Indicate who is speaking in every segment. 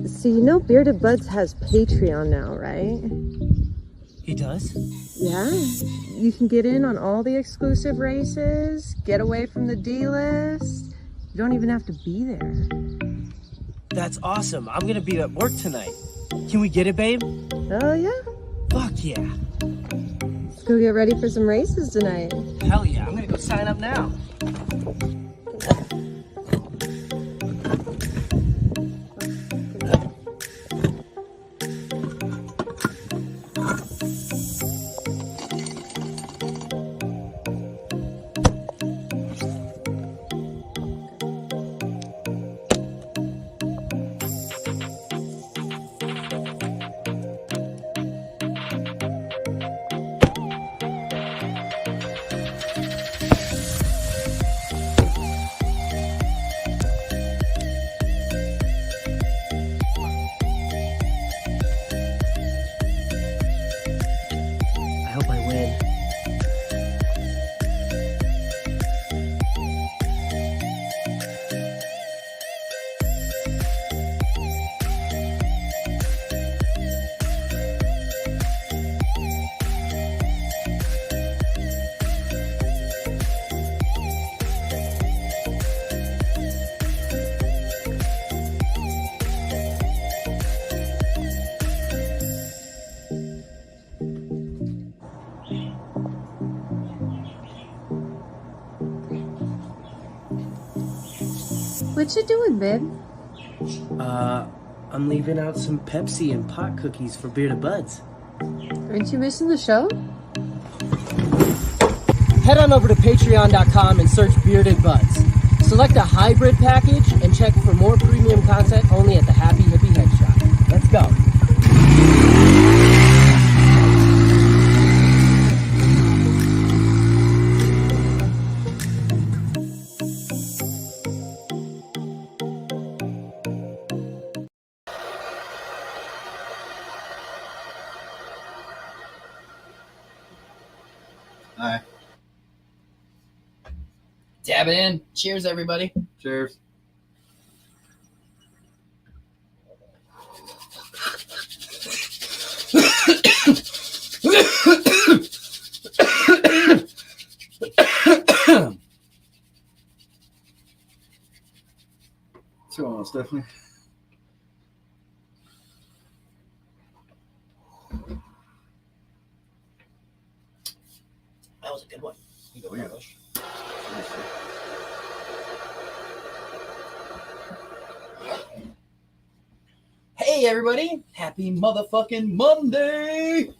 Speaker 1: So you know Bearded Buds has Patreon now, right?
Speaker 2: He does?
Speaker 1: Yeah. You can get in on all the exclusive races, get away from the D-list. You don't even have to be there.
Speaker 2: That's awesome. I'm gonna be at work tonight. Can we get it, babe?
Speaker 1: Oh yeah.
Speaker 2: Fuck yeah.
Speaker 1: Let's go get ready for some races tonight.
Speaker 2: Hell yeah. I'm gonna go sign up now. I hope I win.
Speaker 1: What you doing, babe?
Speaker 2: I'm leaving out some Pepsi and pot cookies for Bearded Buds.
Speaker 1: Aren't you missing the show?
Speaker 2: Head on over to patreon.com and search Bearded Buds. Select a hybrid package and check for more premium content only at the Happy Hippie Head Shop. Let's go.
Speaker 3: Hi.
Speaker 4: Dab it in. Cheers, everybody.
Speaker 3: Cheers. What's going on, Stephanie?
Speaker 4: That was a good one. You go,
Speaker 3: Oh, yeah.
Speaker 4: Bush. Hey, everybody. Happy motherfucking Monday.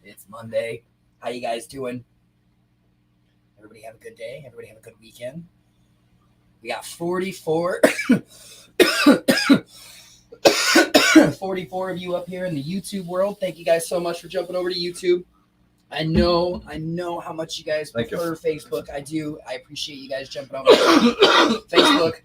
Speaker 4: It's Monday. How you guys doing? Everybody have a good day? Everybody have a good weekend? We got 44 44 of you up here in the YouTube world. Thank you guys so much for jumping over to YouTube. I know how much you guys prefer Facebook. I do. I appreciate you guys jumping over to Facebook.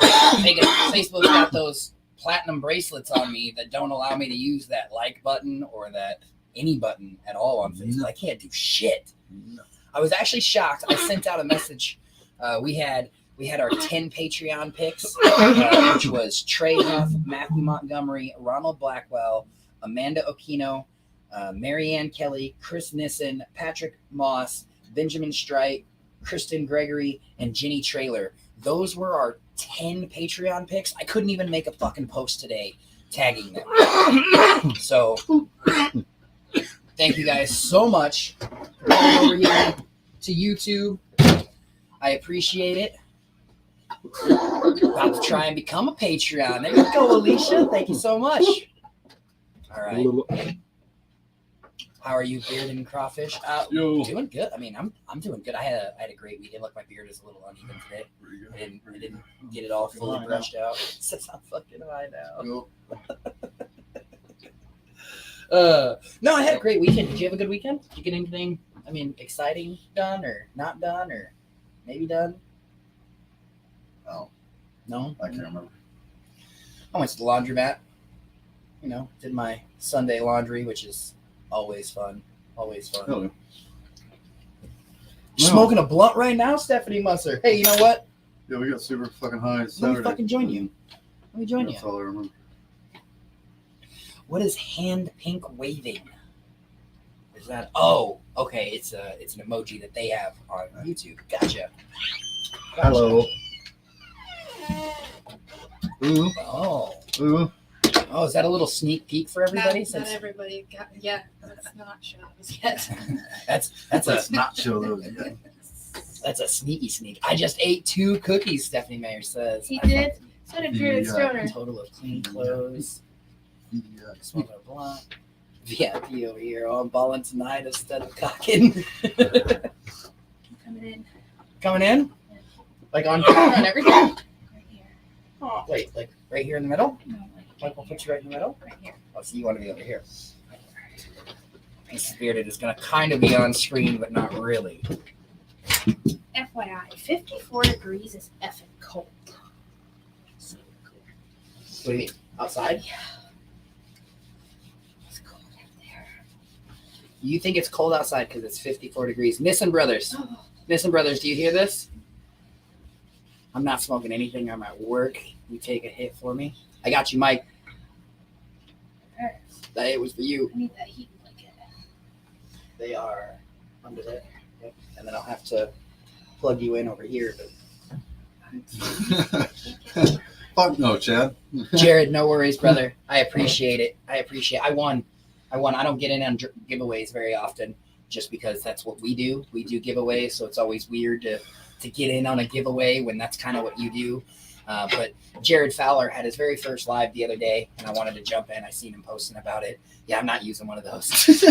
Speaker 4: Facebook's got those platinum bracelets on me that don't allow me to use that like button or that any button at all on Facebook. No. I can't do shit. No. I was actually shocked. I sent out a message. We had our 10 Patreon picks, which was Trey Huff, Matthew Montgomery, Ronald Blackwell, Amanda Okino, Marianne Kelly, Chris Nissen, Patrick Moss, Benjamin Strite, Kristen Gregory, and Jenny Traylor. Those were our 10 Patreon picks. I couldn't even make a fucking post today tagging them. So thank you guys so much for coming over here to YouTube. I appreciate it. About to try and become a Patreon. There you go, Alicia. Thank you so much. All right. How are you, Bearded and Crawfish? Doing good. I mean, I'm doing good. I had a great weekend. Look, my beard is a little uneven today. I didn't get it all fully brushed out. It's not fucking high now. No, I had a great weekend. Did you have a good weekend? Did you get anything, exciting done or not done or maybe done? No?
Speaker 3: I can't remember.
Speaker 4: I went to the laundromat. Did my Sunday laundry, which is always fun. Always fun.
Speaker 3: Really?
Speaker 4: Smoking a blunt right now, Stephanie Musser. Hey, you know what?
Speaker 3: Yeah, we got super fucking high
Speaker 4: Let
Speaker 3: Saturday.
Speaker 4: me fucking join you. Let me join
Speaker 3: That's
Speaker 4: you.
Speaker 3: all I remember.
Speaker 4: What is hand pink waving? Is that? Oh, okay. It's an emoji that they have on YouTube. Gotcha.
Speaker 3: Hello. Ooh.
Speaker 4: Oh.
Speaker 3: Ooh.
Speaker 4: Oh, is that a little sneak peek for everybody?
Speaker 5: Not everybody got. Yeah, let's not show those yet.
Speaker 3: Let's not show those yet.
Speaker 4: That's a sneaky sneak. I just ate 2 cookies, Stephanie Mayer says.
Speaker 5: He
Speaker 4: I
Speaker 5: did. So did Bearded
Speaker 3: Yeah.
Speaker 5: Stoner.
Speaker 4: A total of clean clothes.
Speaker 3: Yeah.
Speaker 4: Smoking a blunt. VIP over here. Oh, I'm balling tonight instead of cocking.
Speaker 5: Coming in
Speaker 4: Coming in? Like on camera and everything?
Speaker 5: right here.
Speaker 4: Oh, wait, like right here in the middle?
Speaker 5: No,
Speaker 4: Like we'll put you right in the middle?
Speaker 5: right here.
Speaker 4: Oh, so you want to be over here. Mrs. Bearded is going to kind of be on screen, but not really.
Speaker 5: FYI, 54 degrees is effing cold. So cool.
Speaker 4: What do you mean? Outside?
Speaker 5: Yeah. It's cold out there.
Speaker 4: You think it's cold outside because it's 54 degrees. Nissan Brothers.
Speaker 5: Oh,
Speaker 4: Nissan Brothers, do you hear this? I'm not smoking anything. I'm at work. You take a hit for me. I got you, Mike.
Speaker 5: there.
Speaker 4: That hit was for you.
Speaker 5: I need that heat blanket.
Speaker 4: They are under there. Yep. And then I'll have to plug you in over here. But
Speaker 3: Fuck no, Chad.
Speaker 4: Jared, no worries, brother. I appreciate it. I won. I don't get in on giveaways very often just because that's what we do. We do giveaways, so it's always weird to get in on a giveaway when that's kind of what you do. But Jared Fowler had his very first live the other day, and I wanted to jump in. I seen him posting about it. Yeah, I'm not using one of those.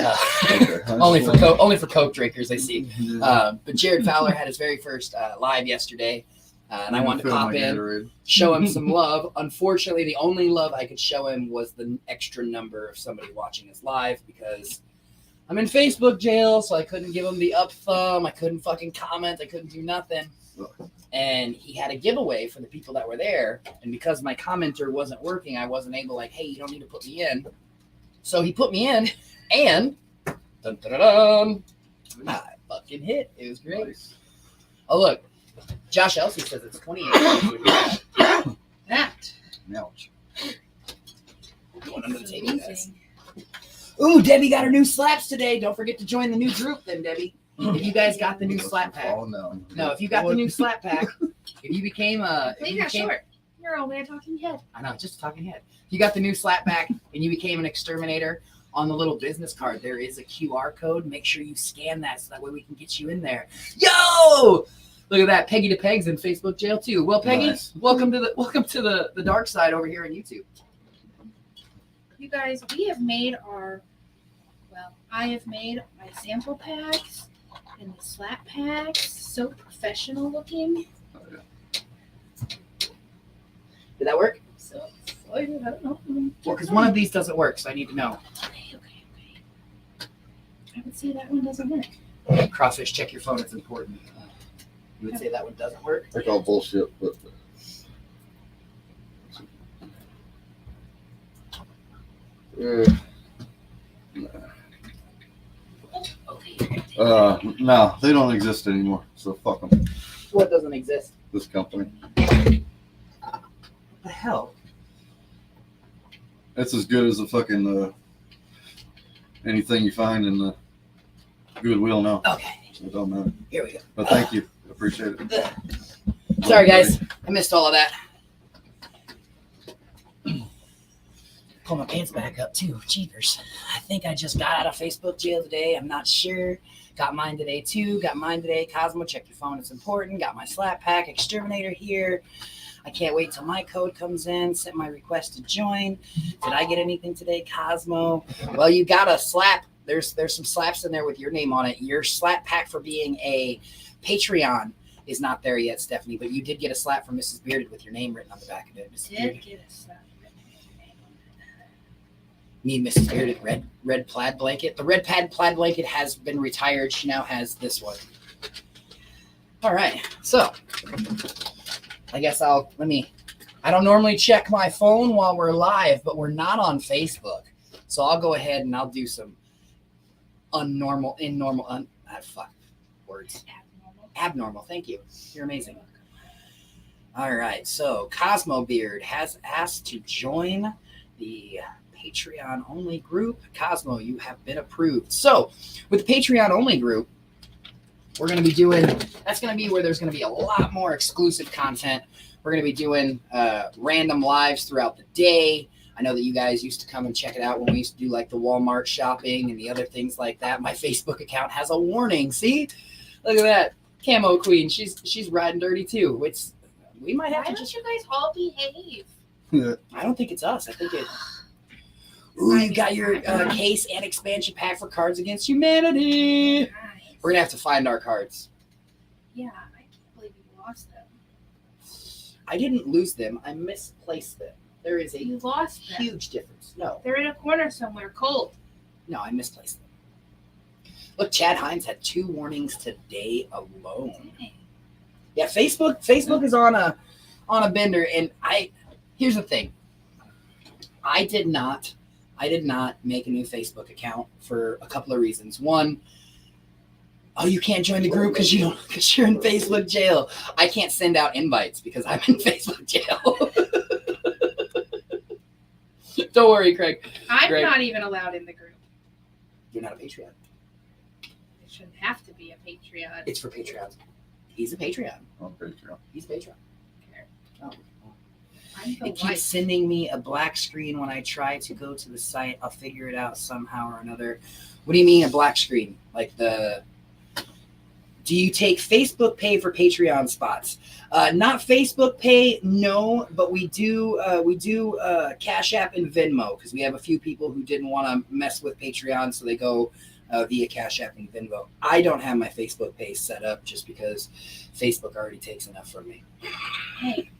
Speaker 4: Only for Coke drinkers, I see. But Jared Fowler had his very first live yesterday, and I wanted to pop in, show him some love. Unfortunately, the only love I could show him was the extra number of somebody watching his live because I'm in Facebook jail, so I couldn't give him the up thumb. I couldn't fucking comment. I couldn't do nothing. And he had a giveaway for the people that were there. And because my commenter wasn't working, I wasn't able, like, hey, you don't need to put me in. So he put me in, and dun, dun, dun, dun, I fucking hit. It was great.
Speaker 3: Nice.
Speaker 4: Oh, look. Josh Elsey says it's 28.
Speaker 5: That.
Speaker 3: Ouch.
Speaker 4: Going under the
Speaker 5: is
Speaker 4: table, guys.
Speaker 5: amazing.
Speaker 4: Ooh, Debbie got her new slaps today. Don't forget to join the new group then, Debbie. If you guys got the new slap pack.
Speaker 3: Oh, no.
Speaker 4: No, if you got the new slap pack, if you became a...
Speaker 5: Leave that short. You're only a talking head.
Speaker 4: I know, just a talking head. If you got the new slap pack and you became an exterminator, on the little business card, there is a QR code. Make sure you scan that so that way we can get you in there. Yo! Look at that. Peggy to Pegs in Facebook jail too. Well, Peggy,
Speaker 3: Nice.
Speaker 4: welcome to the dark side over here on YouTube.
Speaker 5: You guys, we have made I have made my sample packs and the slap packs so professional looking.
Speaker 4: Did that work?
Speaker 5: So excited. I don't know.
Speaker 4: Well, because one of these doesn't work, so I need to know.
Speaker 5: Okay. I would say that one doesn't work.
Speaker 4: Craw Fish, check your phone. It's important. You would say that one doesn't work?
Speaker 3: They're all bullshit, but
Speaker 5: Okay.
Speaker 3: no, they don't exist anymore. So fuck them.
Speaker 4: What doesn't exist?
Speaker 3: This company.
Speaker 4: What the hell?
Speaker 3: It's as good as the fucking anything you find in the Goodwill now.
Speaker 4: Okay,
Speaker 3: So it don't matter.
Speaker 4: here we go.
Speaker 3: But thank you. Appreciate it.
Speaker 4: Sorry, guys. I missed all of that. Pull my pants back up, too. Jeepers. I think I just got out of Facebook jail today. I'm not sure. Got mine today, too. Got mine today. Cosmo, check your phone. It's important. Got my slap pack. Exterminator here. I can't wait till my code comes in. Sent my request to join. Did I get anything today, Cosmo? Well, you got a slap. There's some slaps in there with your name on it. Your slap pack for being a Patreon is not there yet, Stephanie, but you did get a slap from Mrs. Bearded with your name written on the back of it. Mrs. Bearded.
Speaker 5: Did get a slap.
Speaker 4: Need Mrs. Bearded red plaid blanket. The red plaid blanket has been retired. She now has this one. All right, so I guess I don't normally check my phone while we're live, but we're not on Facebook. So I'll go ahead and I'll do some abnormal. Thank you. You're amazing. All right, so Cosmo Beard has asked to join the Patreon only group. Cosmo, you have been approved. So with the Patreon only group, we're going to be doing, that's going to be where there's going to be a lot more exclusive content. We're going to be doing random lives throughout the day. I know that you guys used to come and check it out when we used to do like the Walmart shopping and the other things like that. My Facebook account has a warning. See, look at that. Camo Queen. She's riding dirty too. We might have
Speaker 5: Why
Speaker 4: to
Speaker 5: don't
Speaker 4: just,
Speaker 5: you guys all behave?
Speaker 4: I don't think it's us. I think it. Ooh, you got your case and expansion pack for Cards Against Humanity.
Speaker 5: Nice.
Speaker 4: We're gonna have to find our cards.
Speaker 5: Yeah, I can't believe you lost them.
Speaker 4: I didn't lose them. I misplaced them. There is a
Speaker 5: You lost them.
Speaker 4: huge difference. No,
Speaker 5: They're in a corner somewhere, cold.
Speaker 4: I misplaced them. Look, Chad Hines had 2 warnings today alone.
Speaker 5: Dang.
Speaker 4: Yeah, Facebook is on a bender, and here's the thing. I did not make a new Facebook account for a couple of reasons. One, you can't join the group because you're in Facebook jail. I can't send out invites because I'm in Facebook jail. Don't worry, Craig.
Speaker 5: I'm
Speaker 4: Greg.
Speaker 5: not even allowed in the group.
Speaker 4: You're not a Patreon.
Speaker 5: It shouldn't have to be a Patreon.
Speaker 4: It's for Patreons. He's a Patreon.
Speaker 3: On Patreon.
Speaker 4: He's a Patreon. Oh.
Speaker 5: I'm the
Speaker 4: It keeps
Speaker 5: white.
Speaker 4: sending me a black screen when I try to go to the site. I'll figure it out somehow or another. What do you mean a black screen? Do you take Facebook Pay for Patreon spots? Not Facebook Pay, no, but we do Cash App and Venmo because we have a few people who didn't want to mess with Patreon, so they go via Cash App and Venmo. I don't have my Facebook Pay set up just because Facebook already takes enough from me.
Speaker 5: Hey,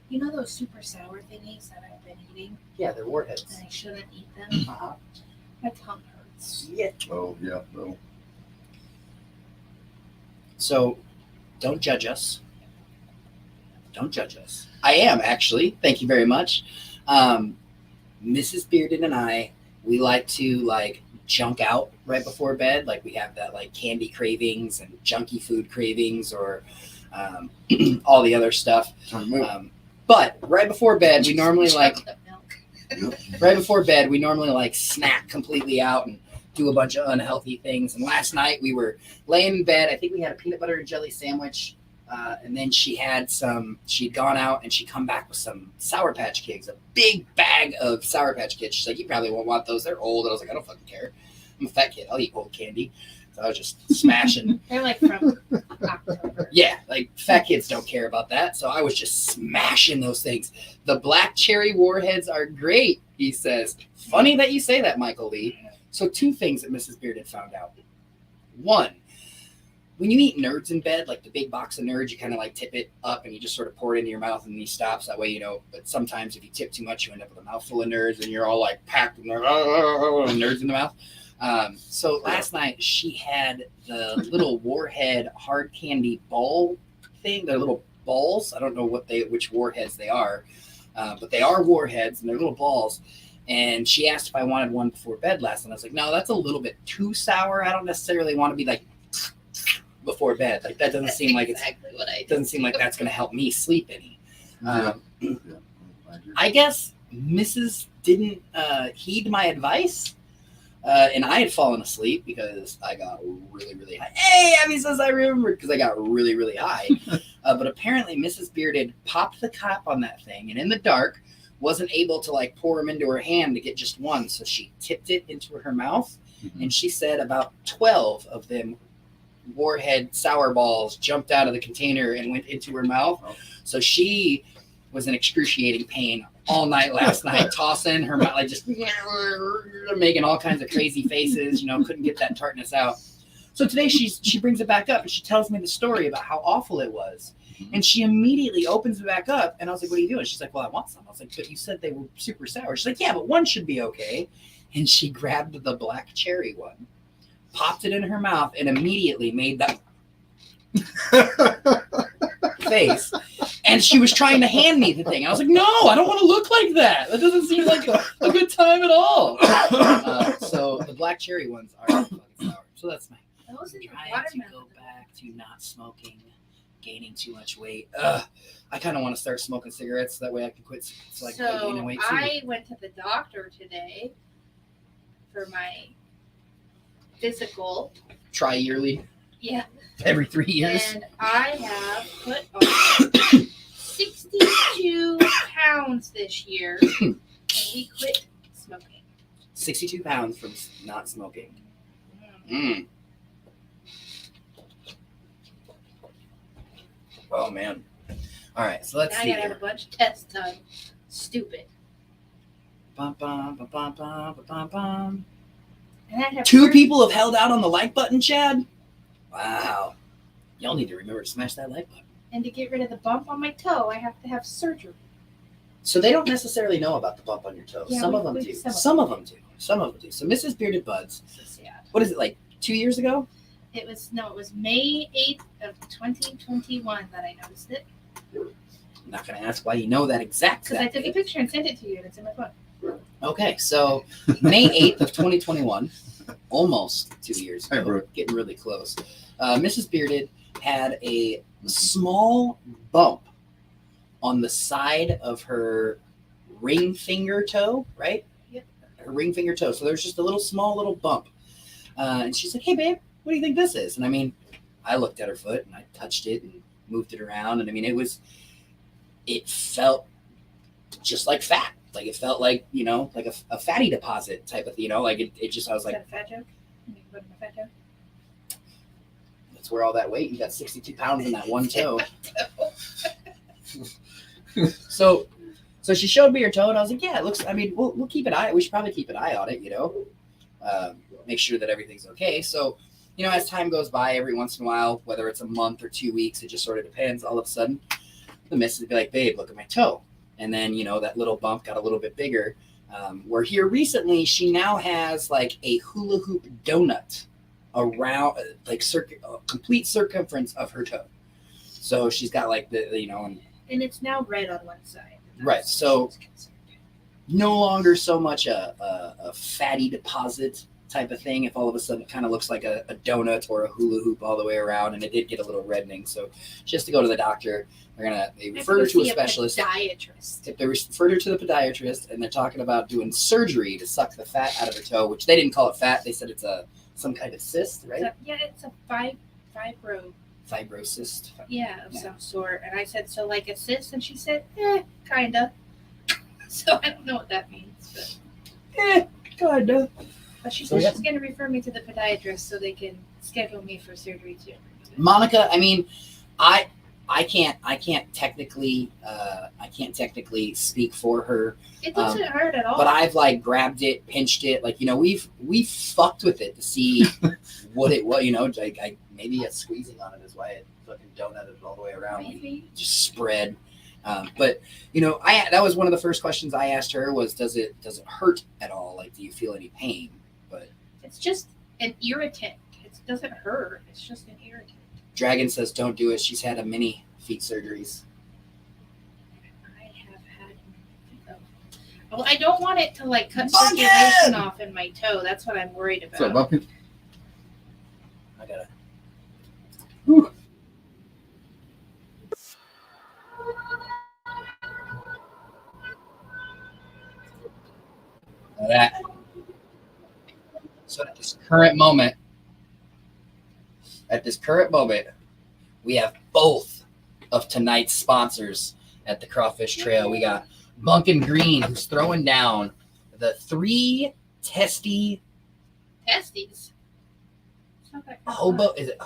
Speaker 5: you know those super sour thingies that I've been eating
Speaker 4: Yeah, they're warheads.
Speaker 5: and I shouldn't eat them?
Speaker 4: Uh-huh.
Speaker 5: My tongue hurts.
Speaker 4: Yeah.
Speaker 3: Oh, yeah. No.
Speaker 4: So don't judge us. Don't judge us. I am actually. Thank you very much. Mrs. Bearden and I, we like to junk out right before bed. Like we have that candy cravings and junky food cravings or all the other stuff. But right before bed, we normally
Speaker 5: Chocolate milk.
Speaker 4: snack completely out and do a bunch of unhealthy things. And last night we were laying in bed. I think we had a peanut butter and jelly sandwich. And then she'd gone out and she'd come back with some Sour Patch Kids, a big bag of Sour Patch Kids. She's like, you probably won't want those. They're old. And I was like, I don't fucking care. I'm a fat kid. I'll eat old candy. So I was just smashing.
Speaker 5: They're like from October.
Speaker 4: Yeah, fat kids don't care about that. So I was just smashing those things. The black cherry warheads are great, he says. Funny that you say that, Michael Lee. So 2 things that Mrs. Beard had found out. 1, when you eat Nerds in bed, like the big box of Nerds, you kind of tip it up and you just sort of pour it into your mouth and then he stops. That way, but sometimes if you tip too much, you end up with a mouthful of Nerds and you're all packed with Nerds in the mouth. So last night she had the little warhead hard candy ball thing. They're little balls. I don't know which warheads they are, but they are warheads and they're little balls. And she asked if I wanted one before bed last night. I was like, no, that's a little bit too sour. I don't necessarily want to be before bed. That doesn't seem like
Speaker 5: exactly what I
Speaker 4: doesn't seem like that's going to help me sleep any.
Speaker 3: Yeah.
Speaker 4: I guess Mrs. didn't heed my advice. And I had fallen asleep because I got really, really high. Hey, Abby says I remembered because I got really, really high. But apparently Mrs. Bearded popped the cap on that thing and in the dark wasn't able to pour them into her hand to get just one. So she tipped it into her mouth.
Speaker 3: Mhm.
Speaker 4: And she said about 12 of them warhead sour balls jumped out of the container and went into her mouth.
Speaker 3: Oh.
Speaker 4: So she was in excruciating pain all night last night, tossing her mouth, just making all kinds of crazy faces, couldn't get that tartness out. So today she brings it back up and she tells me the story about how awful it was.
Speaker 3: Mhm.
Speaker 4: And she immediately opens it back up and I was like, what are you doing? She's like, well, I want some. I was like, but you said they were super sour. She's like, yeah, but one should be okay. And she grabbed the black cherry one, popped it in her mouth and immediately made that face. And she was trying to hand me the thing. I was like, no, I don't want to look like that. That doesn't seem like a good time at all. So the black cherry ones are fucking sour. So that's nice.
Speaker 5: Those are the
Speaker 4: Trying to
Speaker 5: watermelon.
Speaker 4: go back to not smoking gaining too much weight. Ugh. I kind of want to start smoking cigarettes. That way I can quit. So I can quit gaining weight too.
Speaker 5: I went to the doctor today for my physical.
Speaker 4: Tri-yearly.
Speaker 5: Yeah.
Speaker 4: Every 3 years.
Speaker 5: And I have put on 62 pounds this year. And we quit smoking.
Speaker 4: 62 pounds from not smoking. Mm. Oh, man. All right, so let's
Speaker 5: now
Speaker 4: see.
Speaker 5: I gotta have a bunch of tests done. Stupid.
Speaker 4: Bum, bum, bum, bum, bum, bum, bum.
Speaker 5: And I have
Speaker 4: 2 people have held out on the like button, Chad. Wow. Y'all need to remember to smash that like button.
Speaker 5: And to get rid of the bump on my toe, I have to have surgery.
Speaker 4: So they don't necessarily know about the bump on your toe.
Speaker 5: Yeah,
Speaker 4: Some of them do. Some of them do. Some of them do. So Mrs. Bearded Buds,
Speaker 5: So sad.
Speaker 4: what is it, like 2 years ago?
Speaker 5: It was May 8th of 2021 that I noticed it.
Speaker 4: I'm not going to ask why you know that exact
Speaker 5: Because I took a
Speaker 4: date.
Speaker 5: picture and sent it to you, and it's in my phone.
Speaker 4: Okay, so May 8th of 2021, almost 2 years
Speaker 3: Hey,
Speaker 4: ago,
Speaker 3: bro.
Speaker 4: getting really close. Mrs. Bearded had a small bump on the side of her ring finger toe, right?
Speaker 5: Yep.
Speaker 4: Her ring finger toe. So there's just a small little bump. And she's like, hey, babe, what do you think this is? And I mean, I looked at her foot and I touched it and moved it around. And I mean, it felt just like fat. Like it felt like, like a fatty deposit type of, like it just, I was
Speaker 5: Is
Speaker 4: like,
Speaker 5: that a fat joke? You can put in a fat joke?
Speaker 4: that's where all that weight, you got 62 pounds in that one toe. So she showed me her toe and I was like, yeah, it looks, I mean, we'll keep an eye. We should probably keep an eye on it, make sure that everything's okay. So, as time goes by, every once in a while, whether it's a month or 2 weeks, it just sort of depends. All of a sudden, the missus would be like, babe, look at my toe. And then, that little bump got a little bit bigger. Where here recently, she now has like a hula hoop donut around, like complete circumference of her toe. So she's got like and
Speaker 5: And it's now red on one side.
Speaker 4: Right, so no longer so much a fatty deposit type of thing. If all of a sudden it kind of looks like a donut or a hula hoop all the way around, and it did get a little reddening. So she has to go to the doctor. They refer her to a specialist.
Speaker 5: Podiatrist.
Speaker 4: If they referred her to the podiatrist, and they're talking about doing surgery to suck the fat out of her toe, which they didn't call it fat. They said it's some kind of cyst, right?
Speaker 5: It's a
Speaker 4: Fibrocyst.
Speaker 5: Yeah, of
Speaker 4: Yeah.
Speaker 5: some sort. And I said, so like a cyst? And she said, kinda. So I don't know what that means.
Speaker 4: Kinda.
Speaker 5: But she
Speaker 4: So,
Speaker 5: said
Speaker 4: yeah.
Speaker 5: she's going to refer me to the podiatrist so they can schedule me for surgery too.
Speaker 4: Monica, I mean, I can't technically speak for her,
Speaker 5: It doesn't hurt at all.
Speaker 4: but I've like grabbed it, pinched it, like we've fucked with it to see what it was, like maybe a squeezing on it is why it fucking donutted all the way around, like,
Speaker 5: Maybe.
Speaker 4: just spread. But that was one of the first questions I asked her was, does it hurt at all? Like, do you feel any pain? But
Speaker 5: It's just an irritant. It doesn't hurt. It's just an irritant.
Speaker 4: Dragon says don't do it. She's had a many feet surgeries.
Speaker 5: I have had. Well, I don't want it to like cut
Speaker 4: Bucket!
Speaker 5: circulation off in my toe. That's what I'm worried
Speaker 3: What's up,
Speaker 5: about.
Speaker 3: Bumpy?
Speaker 4: I gotta. That. So at this current moment, we have both of tonight's sponsors at the Craw Fish Trail. We got Bunkin' Green, who's throwing down the 3 testy
Speaker 5: Testes. It's not that
Speaker 4: hobo. Is it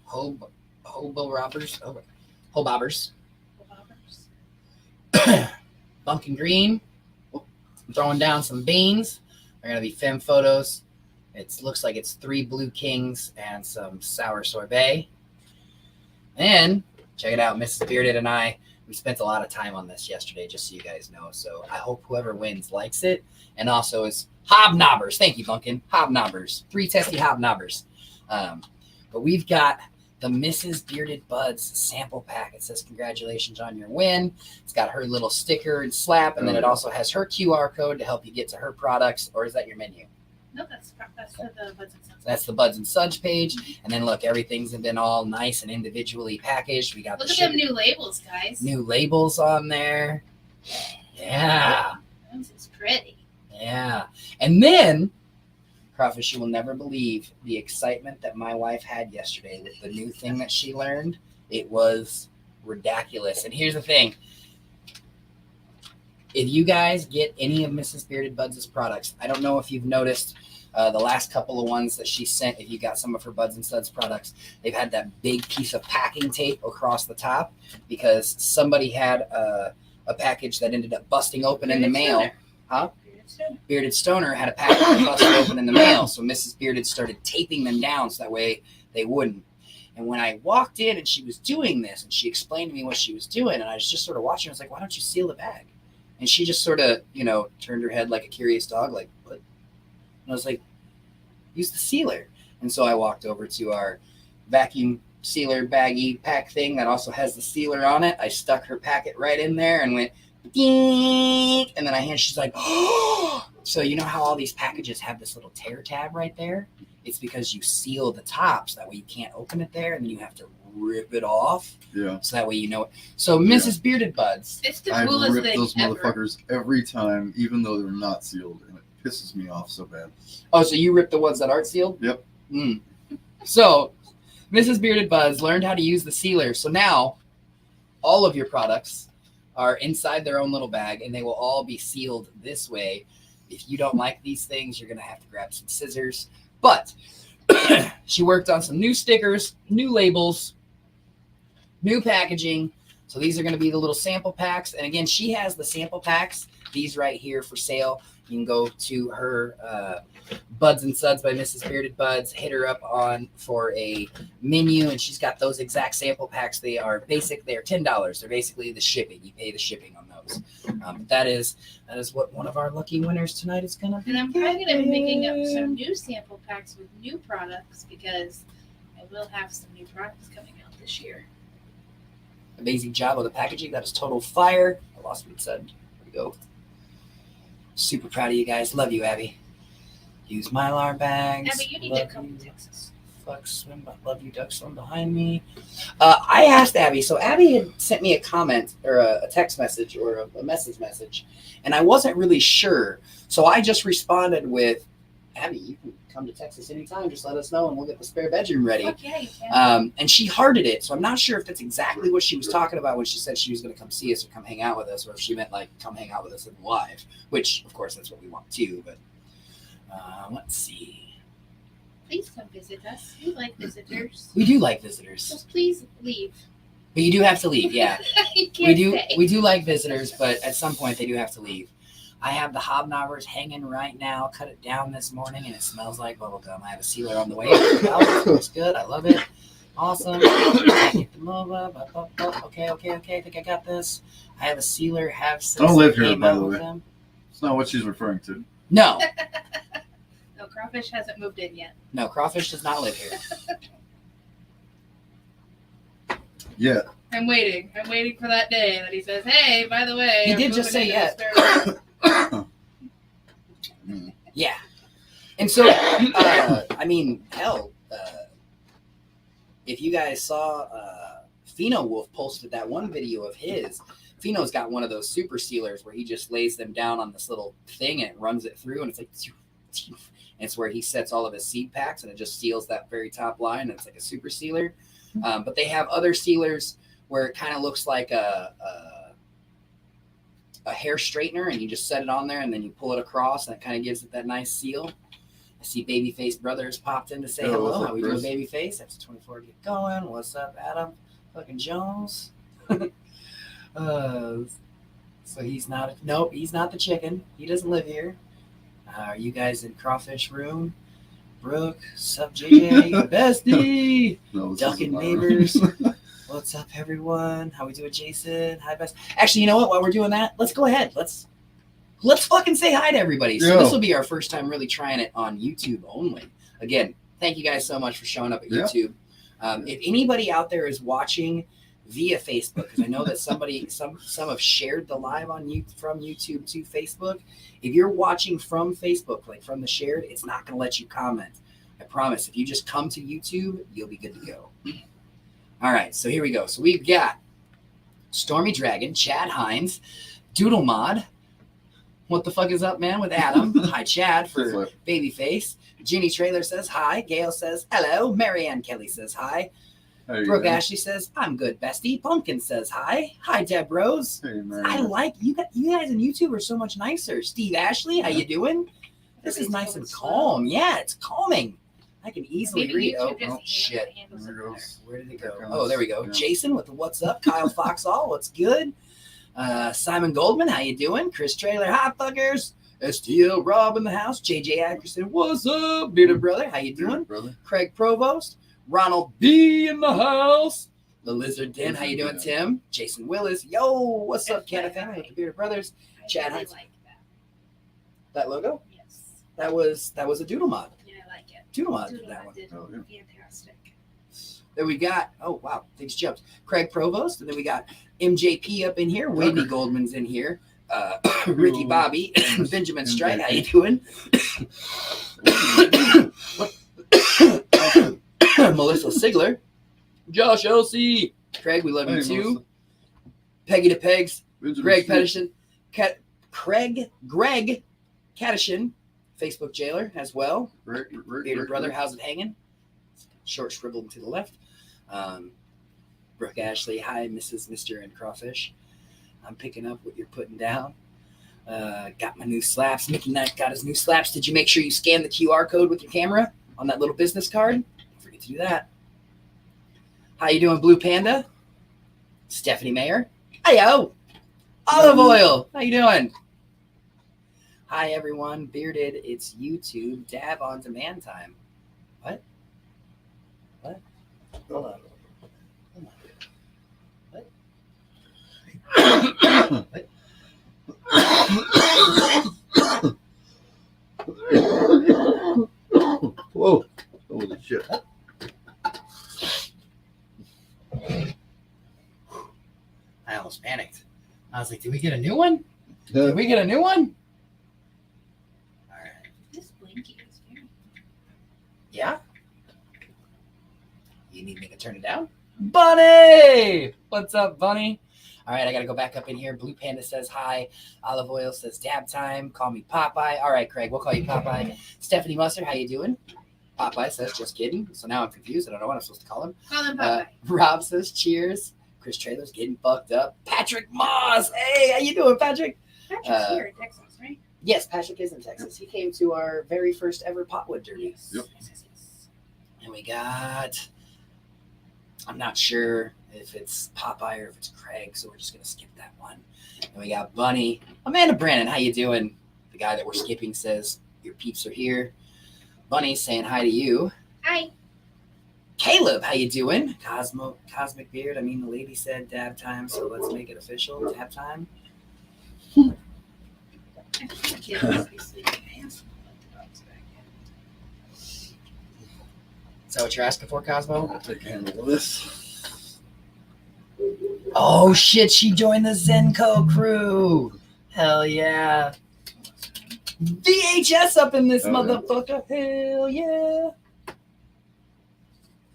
Speaker 4: hobo robbers? Hobobbers. Bunkin' Green, throwing down some beans. They're going to be femme photos. It looks like it's 3 Blue Kings and some sour sorbet. And check it out, Mrs. Bearded and I, we spent a lot of time on this yesterday, just so you guys know. So I hope whoever wins likes it. And also is hobnobbers. Thank you, Bunkin'. Hobnobbers. 3 testy hobnobbers. But we've got the Mrs. Bearded Buds sample pack. It says congratulations on your win. It's got her little sticker and slap, and then it also has her QR code to help you get to her products. Or is that your menu?
Speaker 5: No, that's for the Buds and Suds.
Speaker 4: That's the Buds and Suds page. And then look, everything's been all nice and individually packaged. We got
Speaker 5: Look at them new labels, guys.
Speaker 4: new labels on there. Yeah.
Speaker 5: This is pretty.
Speaker 4: Yeah. And then, Crawfish, you will never believe the excitement that my wife had yesterday with the new thing that she learned. It was ridiculous. And here's the thing. If you guys get any of Mrs. Bearded Buds' products, I don't know if you've noticed the last couple of ones that she sent, if you got some of her Buds and Suds products, they've had that big piece of packing tape across the top because somebody had a package that ended up busting open in the mail.
Speaker 5: Stoner.
Speaker 4: Huh?
Speaker 5: Bearded Stoner.
Speaker 4: Bearded Stoner had a package that busted open in the mail, so Mrs. Bearded started taping them down so that way they wouldn't. And when I walked in and she was doing this and she explained to me what she was doing, and I was just sort of watching, I was like, why don't you seal the bag? And she just sort of, turned her head like a curious dog, like, what? And I was like, use the sealer. And so I walked over to our vacuum sealer baggy pack thing that also has the sealer on it. I stuck her packet right in there and went, ding, and then she's like, oh. So you know how all these packages have this little tear tab right there? It's because you seal the tops. That way you can't open it there, and then you have to rip it off.
Speaker 3: Yeah.
Speaker 4: So that way you know it. So Mrs. Bearded Buds.
Speaker 5: It's the
Speaker 3: I
Speaker 5: coolest
Speaker 3: rip
Speaker 5: thing
Speaker 3: those
Speaker 5: ever.
Speaker 3: motherfuckers every time, even though they're not sealed, and it pisses me off so bad.
Speaker 4: Oh, so you rip the ones that aren't sealed?
Speaker 3: Yep.
Speaker 4: So Mrs. Bearded Buds learned how to use the sealer. So now all of your products are inside their own little bag, and they will all be sealed this way. If you don't like these things, you're going to have to grab some scissors. But she worked on some new stickers, new labels, new packaging. So these are going to be the little sample packs. And again, she has the sample packs, these right here for sale. You can go to her Buds and Suds by Mrs. Bearded Buds, hit her up for a menu, and she's got those exact sample packs. They are basic. They are $10. They're basically the shipping. You pay the shipping on those. But that is what one of our lucky winners tonight is going to be.
Speaker 5: And I'm probably going to be picking up some new sample packs with new products because I will have some new products coming out this year.
Speaker 4: Amazing job with the packaging. That is total fire. I lost what it said. There we go. Super proud of you guys. Love you, Abby. Use Mylar bags.
Speaker 5: Abby, you need to come to Texas.
Speaker 4: Fuck swim. Love you, duck swim behind me. I asked Abby. So Abby had sent me a comment or a text message or a message, and I wasn't really sure. So I just responded with, Abby, you can come to Texas anytime. Just let us know, and we'll get the spare bedroom ready.
Speaker 5: Okay.
Speaker 4: And she hearted it. So I'm not sure if that's exactly what she was talking about when she said she was going to come see us or come hang out with us, or if she meant like come hang out with us in live, which of course that's what we want too. But let's see.
Speaker 5: Please come visit us. We like visitors.
Speaker 4: We do like visitors,
Speaker 5: Just please leave.
Speaker 4: but you do have to leave. Yeah,
Speaker 5: You can't stay.
Speaker 4: We do like visitors, but at some point they do have to leave. I have the hobnobbers hanging right now. Cut it down this morning, and it smells like bubblegum. I have a sealer on the way. It smells good. I love it. Awesome. Get them over. Okay. I think I got this. I have a sealer.
Speaker 3: Don't live here,
Speaker 4: came
Speaker 3: by
Speaker 4: out
Speaker 3: the
Speaker 4: with
Speaker 3: way.
Speaker 4: them.
Speaker 3: It's not what she's referring to.
Speaker 4: No,
Speaker 5: No, Crawfish hasn't moved in yet.
Speaker 4: no. Crawfish does not live here.
Speaker 3: Yeah.
Speaker 5: I'm waiting. I'm waiting for that day that he says, "Hey, by the way."
Speaker 4: He
Speaker 5: I'm
Speaker 4: did just
Speaker 5: moving
Speaker 4: say
Speaker 5: into this spare room."
Speaker 4: Yeah. And so, I mean, hell, if you guys saw, Pheno Wolf posted that one video of his. Pheno's got one of those super sealers where he just lays them down on this little thing and it runs it through, and it's like, and it's where he sets all of his seed packs, and it just seals that very top line. And it's like a super sealer. But they have other sealers where it kind of looks like a hair straightener, and you just set it on there and then you pull it across, and it kind of gives it that nice seal. I see Babyface Brothers popped in to say
Speaker 3: Hello,
Speaker 4: hello.
Speaker 3: what's up,
Speaker 4: How we doing,
Speaker 3: Chris?
Speaker 4: Babyface? That's 24 get going. What's up, Adam? Fucking Jones. So he's not. Nope, he's not the chicken. He doesn't live here. Are you guys in Crawfish room? Brooke, sup, JJ, your bestie.
Speaker 3: No, this
Speaker 4: Ducking
Speaker 3: isn't my
Speaker 4: neighbors.
Speaker 3: room.
Speaker 4: What's up, everyone? How we doing, Jason? Hi, best. Actually, you know what? While we're doing that, let's go ahead. Let's fucking say hi to everybody. So
Speaker 3: Yeah.
Speaker 4: this will be our first time really trying it on YouTube only. Again, thank you guys so much for showing up at
Speaker 3: Yeah.
Speaker 4: YouTube. If anybody out there is watching via Facebook, because I know that some have shared the live on you from YouTube to Facebook. If you're watching from Facebook, like from the shared, it's not going to let you comment. I promise. If you just come to YouTube, you'll be good to go. All right, so here we go. So we've got Stormy Dragon, Chad Hines, Doodle Mod. What the fuck is up, man? With Adam. Hi, Chad for Babyface. Ginny Trailer says hi. Gail says hello. Marianne Kelly says hi. Brooke Ashley says, I'm good, bestie. Pumpkin says hi. Hi, Deb Rose.
Speaker 3: Hey, man.
Speaker 4: I like you guys on YouTube are so much nicer. Steve Ashley, how you doing? This is nice and calm. Yeah, it's calming. I can easily read. Oh, shit. Where did it go? Oh, there we go. Yeah. Jason with the what's up. Kyle Foxall, what's good? Simon Goldman, how you doing? Chris Trailer, hi, fuckers. STL Rob in the house. JJ Ackerson, what's up? Bearded Brother, how you doing? Craig Provost. Ronald B in the house. The Lizard Den, how you doing, Tim? Jason Willis, yo, what's up, Canada family with the Bearded Brothers? Chad Hines.
Speaker 5: Like
Speaker 4: that logo?
Speaker 5: Yes.
Speaker 4: That was a Doodle Mod.
Speaker 5: Yeah, I like it.
Speaker 4: Doodle Mod did that one.
Speaker 5: Fantastic.
Speaker 4: Then we got, oh wow, things jumped. Craig Provost, and then we got MJP up in here. Whitney Goldman's in here. Ricky Bobby, Benjamin Strike, how you doing? Melissa Sigler, Josh Elsey, Craig, we love you too. Melissa. Peggy the Pegs, Benjamin Greg Pedersen, Greg Cadishin, Facebook jailer as well. Bearded Brother, how's it hanging? Short scribbled to the left. Brooke Ashley, hi, Mrs., Mr., and Crawfish. I'm picking up what you're putting down. Got my new slaps. Mickey Knight got his new slaps. Did you make sure you scan the QR code with your camera on that little business card? Don't forget to do that. How you doing, Blue Panda? Stephanie Mayer. Hiyo. Olive Oil. How you doing? Hi, everyone. Bearded. It's YouTube. Dab on demand time. What? Hold on.
Speaker 3: Whoa. Holy shit.
Speaker 4: I almost panicked. I was like, did we get a new one? Did we get a new one? All right.
Speaker 5: This blinky is very...
Speaker 4: Yeah? You need me to turn it down? Bunny! What's up, Bunny? All right, I got to go back up in here. Blue Panda says hi. Olive Oil says dab time. Call me Popeye. All right, Craig, we'll call you Popeye. Stephanie Musser, how you doing? Popeye says just kidding. So now I'm confused. I don't know what I'm supposed to call him.
Speaker 5: Call him Popeye.
Speaker 4: Rob says cheers. Chris Trailer's getting fucked up. Patrick Moss. Hey, how you doing, Patrick?
Speaker 5: Patrick's here in Texas, right?
Speaker 4: Yes, Patrick is in Texas. He came to our very first ever Potwood Derby.
Speaker 5: Yes.
Speaker 3: Yep.
Speaker 5: Yes.
Speaker 4: And we got... I'm not sure if it's Popeye or if it's Craig, so we're just gonna skip that one. And we got Bunny. Amanda Brandon, how you doing? The guy that we're skipping says your peeps are here. Bunny saying hi to you.
Speaker 5: Hi.
Speaker 4: Caleb, how you doing? Cosmic Beard. I mean, the lady said dab time, so let's make it official. Dab time. Is that what you're asking for, Cosmo?
Speaker 3: I'll take a handle of this.
Speaker 4: Oh shit, she joined the Zenko crew. Hell yeah. VHS up in this motherfucker. Hell yeah.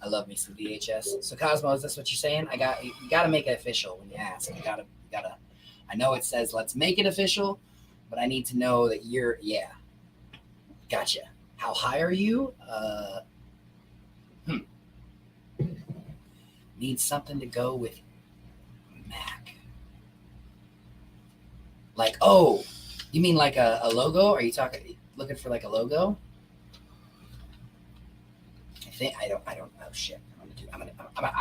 Speaker 4: I love me some VHS. So Cosmo, is this what you're saying? You gotta make it official when you ask. You gotta I know it says let's make it official, but I need to know that you're Gotcha. How high are you? Need something to go with Mac. Like, oh, you mean like a logo? Are you looking for like a logo? I don't know. Shit. I'm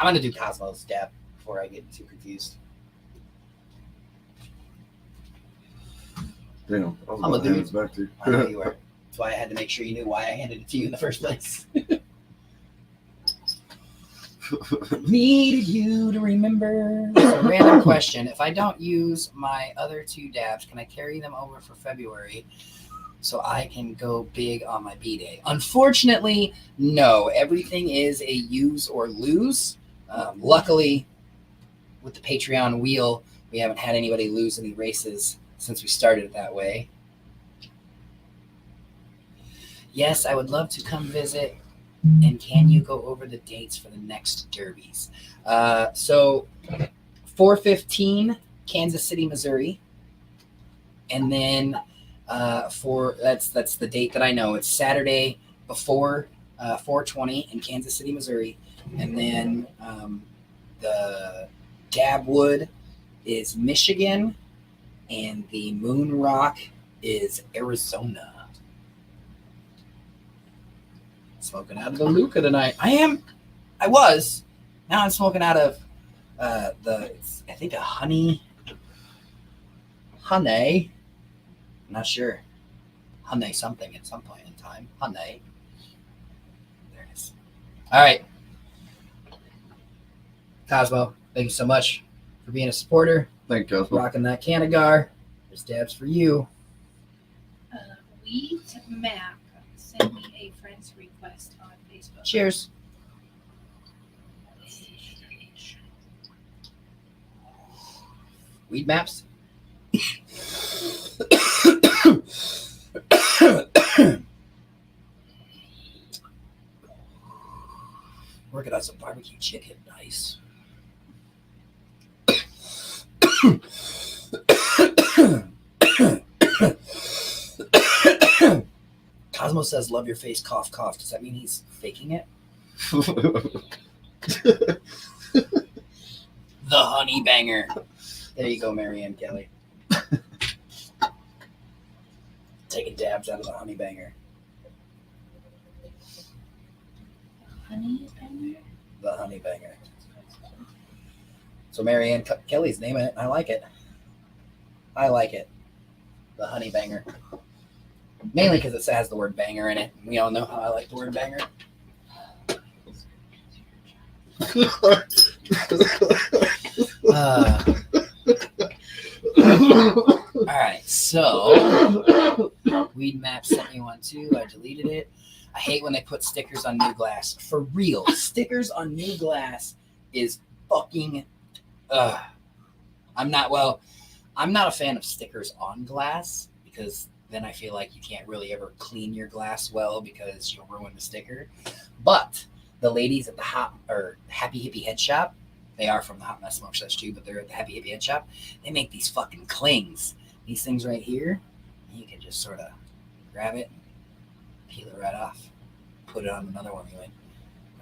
Speaker 4: gonna do Cosmo's dab before I get too confused.
Speaker 3: Damn,
Speaker 4: I'm gonna do it
Speaker 3: back to
Speaker 4: I know you are. That's why I had to make sure you knew why I handed it to you in the first place. Needed you to remember. So, random question. If I don't use my other two dabs, can I carry them over for February so I can go big on my B-Day? with the Patreon wheel, we haven't had anybody lose any races since we started it that way. Yes, I would love to come visit. And can you go over the dates for the next derbies? So 4/15, Kansas City, Missouri. And then that's the date that I know. It's Saturday before 4/20 in Kansas City, Missouri. And then the Dabwood is Michigan, and the Moon Rock is Arizona. Smoking out of the Luca tonight. I was. Now I'm smoking out of I think a honey. I'm not sure. Honey something at some point in time. Honey. There it is. All right. Cosmo, thank you so much for being a supporter.
Speaker 3: Thank you, Cosmo.
Speaker 4: Rocking that Canagar. There's dabs for you.
Speaker 5: Wheat Map sent me a friend's request on Facebook.
Speaker 4: Cheers. Weed maps. Working on some barbecue chicken. Nice. Cosmo says, love your face, cough, cough. Does that mean he's faking it? The honey banger. There you go, Marianne Kelly. Taking dabs out of the honey banger.
Speaker 5: Honey banger?
Speaker 4: The honey banger. So Marianne Kelly's naming it. I like it. I like it. The honey banger. Mainly because it has the word banger in it. We all know how I like the word banger. All right, so Weed Map sent me one too. I deleted it. I hate when they put stickers on new glass. For real, stickers on new glass is fucking. I'm not a fan of stickers on glass because then I feel like you can't really ever clean your glass well because you'll ruin the sticker. But the ladies at the Happy Hippie Head Shop, they are from the Hot Mess Smoke Sesh too, but they're at the Happy Hippie Head Shop. They make these fucking clings. These things right here, you can just sort of grab it, peel it right off, put it on another one.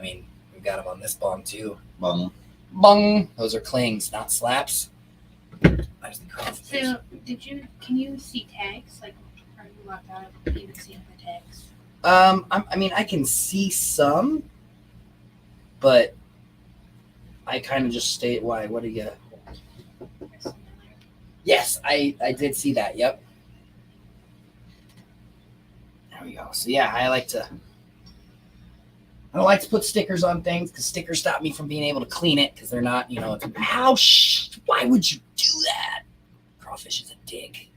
Speaker 4: I mean, we've got them on this bong too.
Speaker 3: Bong.
Speaker 4: Bong. Those are clings, not slaps. There's the Craw Fish.
Speaker 5: So, can you see tags? Like, are you locked out of even seeing the tags?
Speaker 4: I mean, I can see some, but I kind of just stay. Why? What do you? Yes, I did see that. Yep. There we go. So yeah, I don't like to put stickers on things because stickers stop me from being able to clean it because they're not, why would you do that? Crawfish is a dick.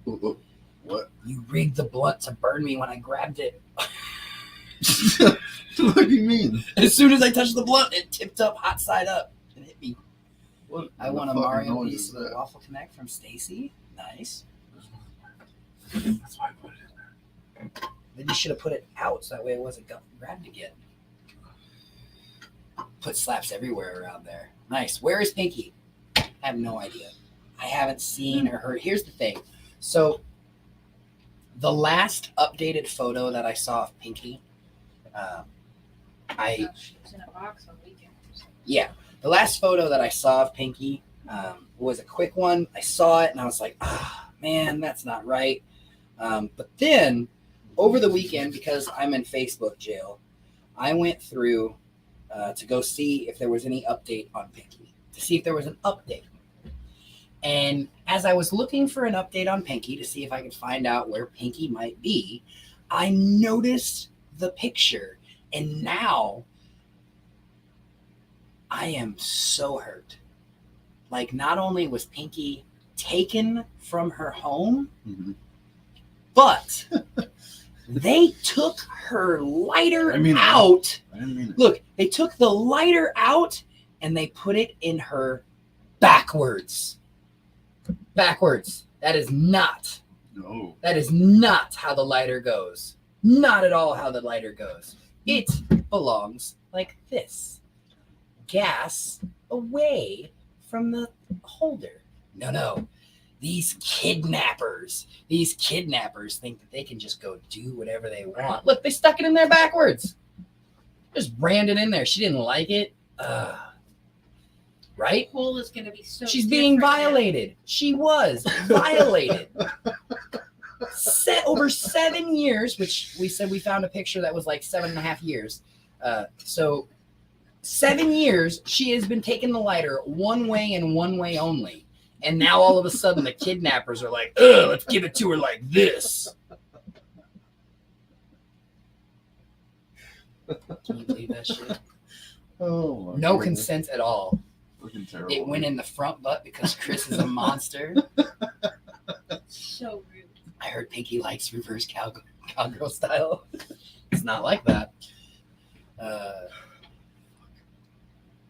Speaker 3: What?
Speaker 4: You rigged the blunt to burn me when I grabbed it.
Speaker 3: What do you mean?
Speaker 4: As soon as I touched the blunt, it tipped up hot side up and hit me.
Speaker 3: What
Speaker 4: I want a Mario piece of the Waffle Connect from Stacy. Nice.
Speaker 3: That's why I put it in there.
Speaker 4: Then you should have put it out so that way it wasn't grabbed again. Put slaps everywhere around there. Nice. Where is Pinky? I have no idea. I haven't seen or heard. Here's the thing. So the last updated photo that I saw of Pinky,
Speaker 5: She was in a box on weekend.
Speaker 4: yeah, the last photo that I saw of Pinky was a quick one. I saw it and I was like, man, that's not right. But then over the weekend, because I'm in Facebook jail, I went through to go see if there was any update on Pinky, to see if there was an update. And as I was looking for an update on Pinky to see if I could find out where Pinky might be, I noticed the picture. And now I am so hurt. Like, not only was Pinky taken from her home, but they took her lighter out.
Speaker 3: I didn't mean it.
Speaker 4: Look, they took the lighter out and they put it in her backwards. Backwards. That is not how the lighter goes. Not at all how the lighter goes. It belongs like this. Gas away from the holder. No. These kidnappers think that they can just go do whatever they want. Look, they stuck it in there backwards. Just rammed it in there. She didn't like it. Right?
Speaker 5: The hole is going to be so
Speaker 4: She's being
Speaker 5: different now.
Speaker 4: violated. She was violated. Over 7 years, which we said we found a picture that was like 7.5 years. So 7 years, she has been taking the lighter one way and one way only. And now all of a sudden the kidnappers are like, ugh, let's give it to her like this. Can you believe that shit?
Speaker 3: Oh,
Speaker 4: No consent at all.
Speaker 3: Looking terrible.
Speaker 4: It went in the front butt because Chris is a monster.
Speaker 5: So rude.
Speaker 4: I heard Pinky likes reverse cowgirl style. It's not like that.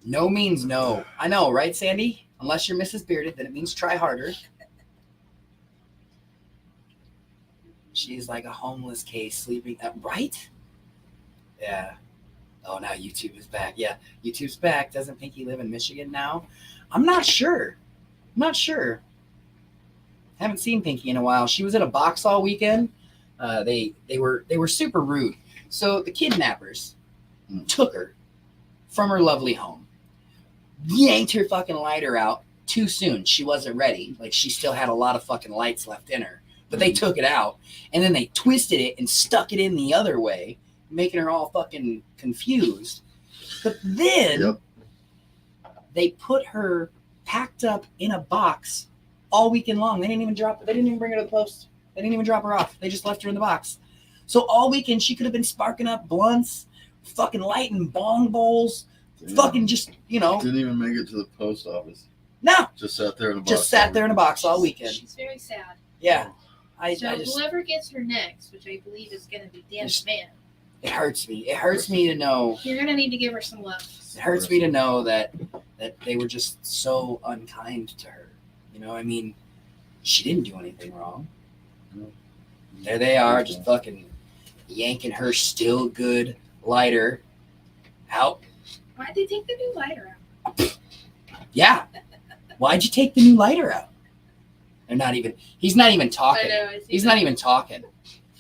Speaker 4: No means no. I know, right, Sandy? Unless you're Mrs. Bearded, then it means try harder. She's like a homeless case sleeping right? Yeah. Oh, now YouTube is back. Yeah, YouTube's back. Doesn't Pinky live in Michigan now? I'm not sure. Haven't seen Pinky in a while. She was at a box all weekend. They were super rude. So the kidnappers took her from her lovely home, yanked her fucking lighter out too soon. She wasn't ready. Like, she still had a lot of fucking lights left in her. But they took it out, and then they twisted it and stuck it in the other way, making her all fucking confused. But then they put her packed up in a box all weekend long. They didn't even bring her to the post. They didn't even drop her off. They just left her in the box. So all weekend she could have been sparking up blunts, fucking lighting bong bowls, fucking just,
Speaker 3: Didn't even make it to the post office.
Speaker 4: No.
Speaker 3: Just sat there in a box.
Speaker 4: Just sat there in a box all weekend.
Speaker 5: She's very sad.
Speaker 4: Yeah.
Speaker 5: So whoever gets her next, which I believe is going to be Dan the Man.
Speaker 4: It hurts me. It hurts me to know.
Speaker 5: You're going to need to give her some love.
Speaker 4: It hurts me to know that they were just so unkind to her. I mean, she didn't do anything wrong. There they are, just fucking yanking her still good lighter out.
Speaker 5: Why'd they take the new lighter out?
Speaker 4: Yeah. Why'd you take the new lighter out? He's not even talking. He's not even talking.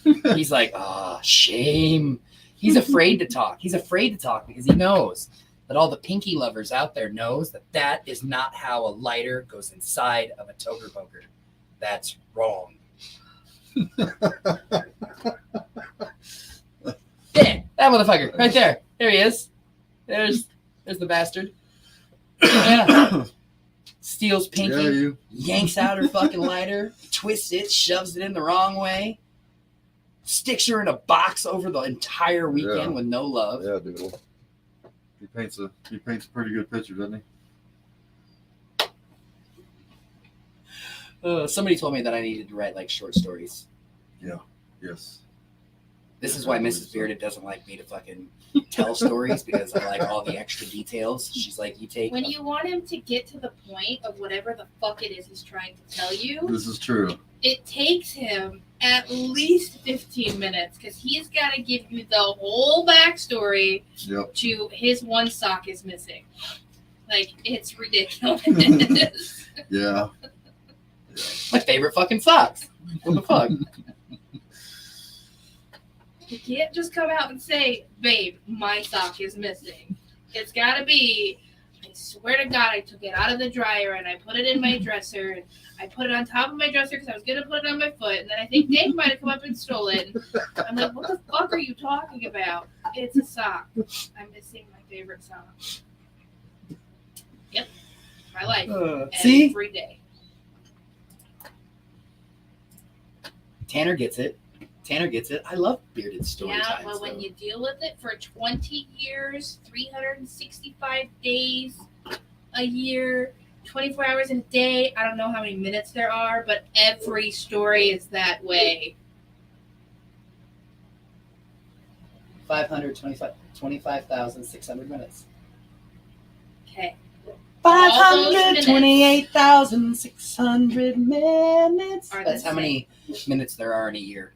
Speaker 4: He's like, oh, shame. He's afraid to talk. He's afraid to talk because he knows that all the Pinky lovers out there knows that is not how a lighter goes inside of a toker poker. That's wrong. Yeah, that motherfucker right there. There he is. There's the bastard. Yeah. Steals Pinky, yanks out her fucking lighter, twists it, shoves it in the wrong way, sticks her in a box over the entire weekend with no love.
Speaker 3: Yeah, dude. He paints a pretty good picture, doesn't
Speaker 4: he? Somebody told me that I needed to write like short stories.
Speaker 3: Yeah. Yes.
Speaker 4: This is why Mrs. Bearded doesn't like me to fucking tell stories because I like all the extra details. She's like, you take.
Speaker 5: When you want him to get to the point of whatever the fuck it is he's trying to tell you.
Speaker 3: This is true.
Speaker 5: It takes him at least 15 minutes because he's got to give you the whole backstory to his one sock is missing. Like, it's ridiculous.
Speaker 3: Yeah.
Speaker 4: My favorite fucking socks. What the fuck?
Speaker 5: You can't just come out and say, babe, my sock is missing. It's got to be, I swear to God, I took it out of the dryer and I put it in my dresser. And I put it on top of my dresser because I was going to put it on my foot. And then I think Dave might have come up and stole it. And I'm like, what the fuck are you talking about? It's a sock. I'm missing my favorite sock. Yep. My life.
Speaker 4: See?
Speaker 5: Every day.
Speaker 4: Tanner gets it. I love bearded story times.
Speaker 5: Yeah, but when you deal with it for 20 years, 365 days a year, 24 hours a day, I don't know how many minutes there are, but every story is that way.
Speaker 4: 25,600 minutes.
Speaker 5: Okay.
Speaker 4: 528,600 minutes.
Speaker 5: Are
Speaker 4: That's
Speaker 5: the
Speaker 4: how many minutes there are in a year.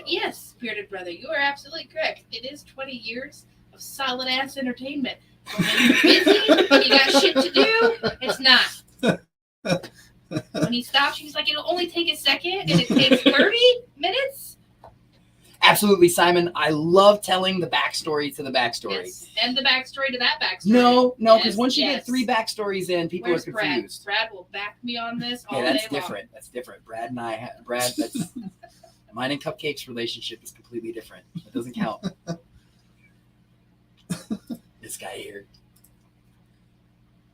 Speaker 5: Yes, bearded brother, you are absolutely correct. It is 20 years of solid ass entertainment. But when you're busy and you got shit to do, it's not. When he stops, he's like, it'll only take a second, and it takes 30 minutes.
Speaker 4: Absolutely, Simon. I love telling the backstory to the backstory.
Speaker 5: Yes. And the backstory to that backstory.
Speaker 4: No, because
Speaker 5: Yes,
Speaker 4: once you
Speaker 5: yes.
Speaker 4: get 3 backstories in, people
Speaker 5: Where's
Speaker 4: are confused.
Speaker 5: Brad will back me on this all
Speaker 4: Okay, that's
Speaker 5: day
Speaker 4: different. That's different. Brad and I, that's mine and Cupcake's relationship is completely different. It doesn't count. This guy here.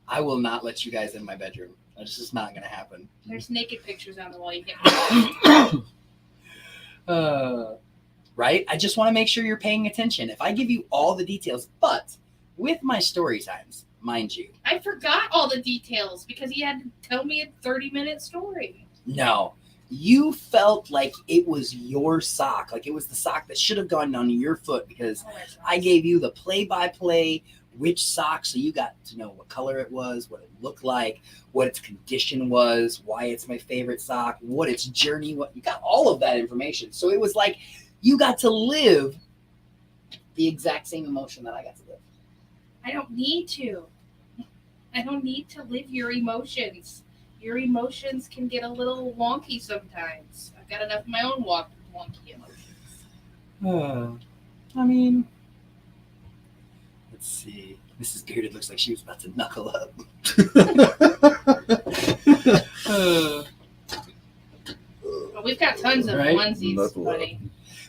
Speaker 4: I will not let you guys in my bedroom. That's just not going to happen.
Speaker 5: There's naked pictures on the wall. You can.
Speaker 4: Right? I just want to make sure you're paying attention. If I give you all the details, but with my story times, mind you.
Speaker 5: I forgot all the details because he had to tell me a 30-minute story.
Speaker 4: No. You felt like it was your sock. Like it was the sock that should have gone on your foot because I gave you the play-by-play which sock, so you got to know what color it was, what it looked like, what its condition was, why it's my favorite sock, what its journey was. You got all of that information. So it was like you got to live the exact same emotion that I got to live.
Speaker 5: I don't need to. I don't need to live your emotions. Your emotions can get a little wonky sometimes. I've got enough of my own wonky emotions.
Speaker 4: I mean, let's see. Mrs. Bearded looks like she was about to knuckle up.
Speaker 5: Well, we've got tons of
Speaker 4: Right?
Speaker 5: onesies,
Speaker 3: Knuckle up.
Speaker 5: buddy.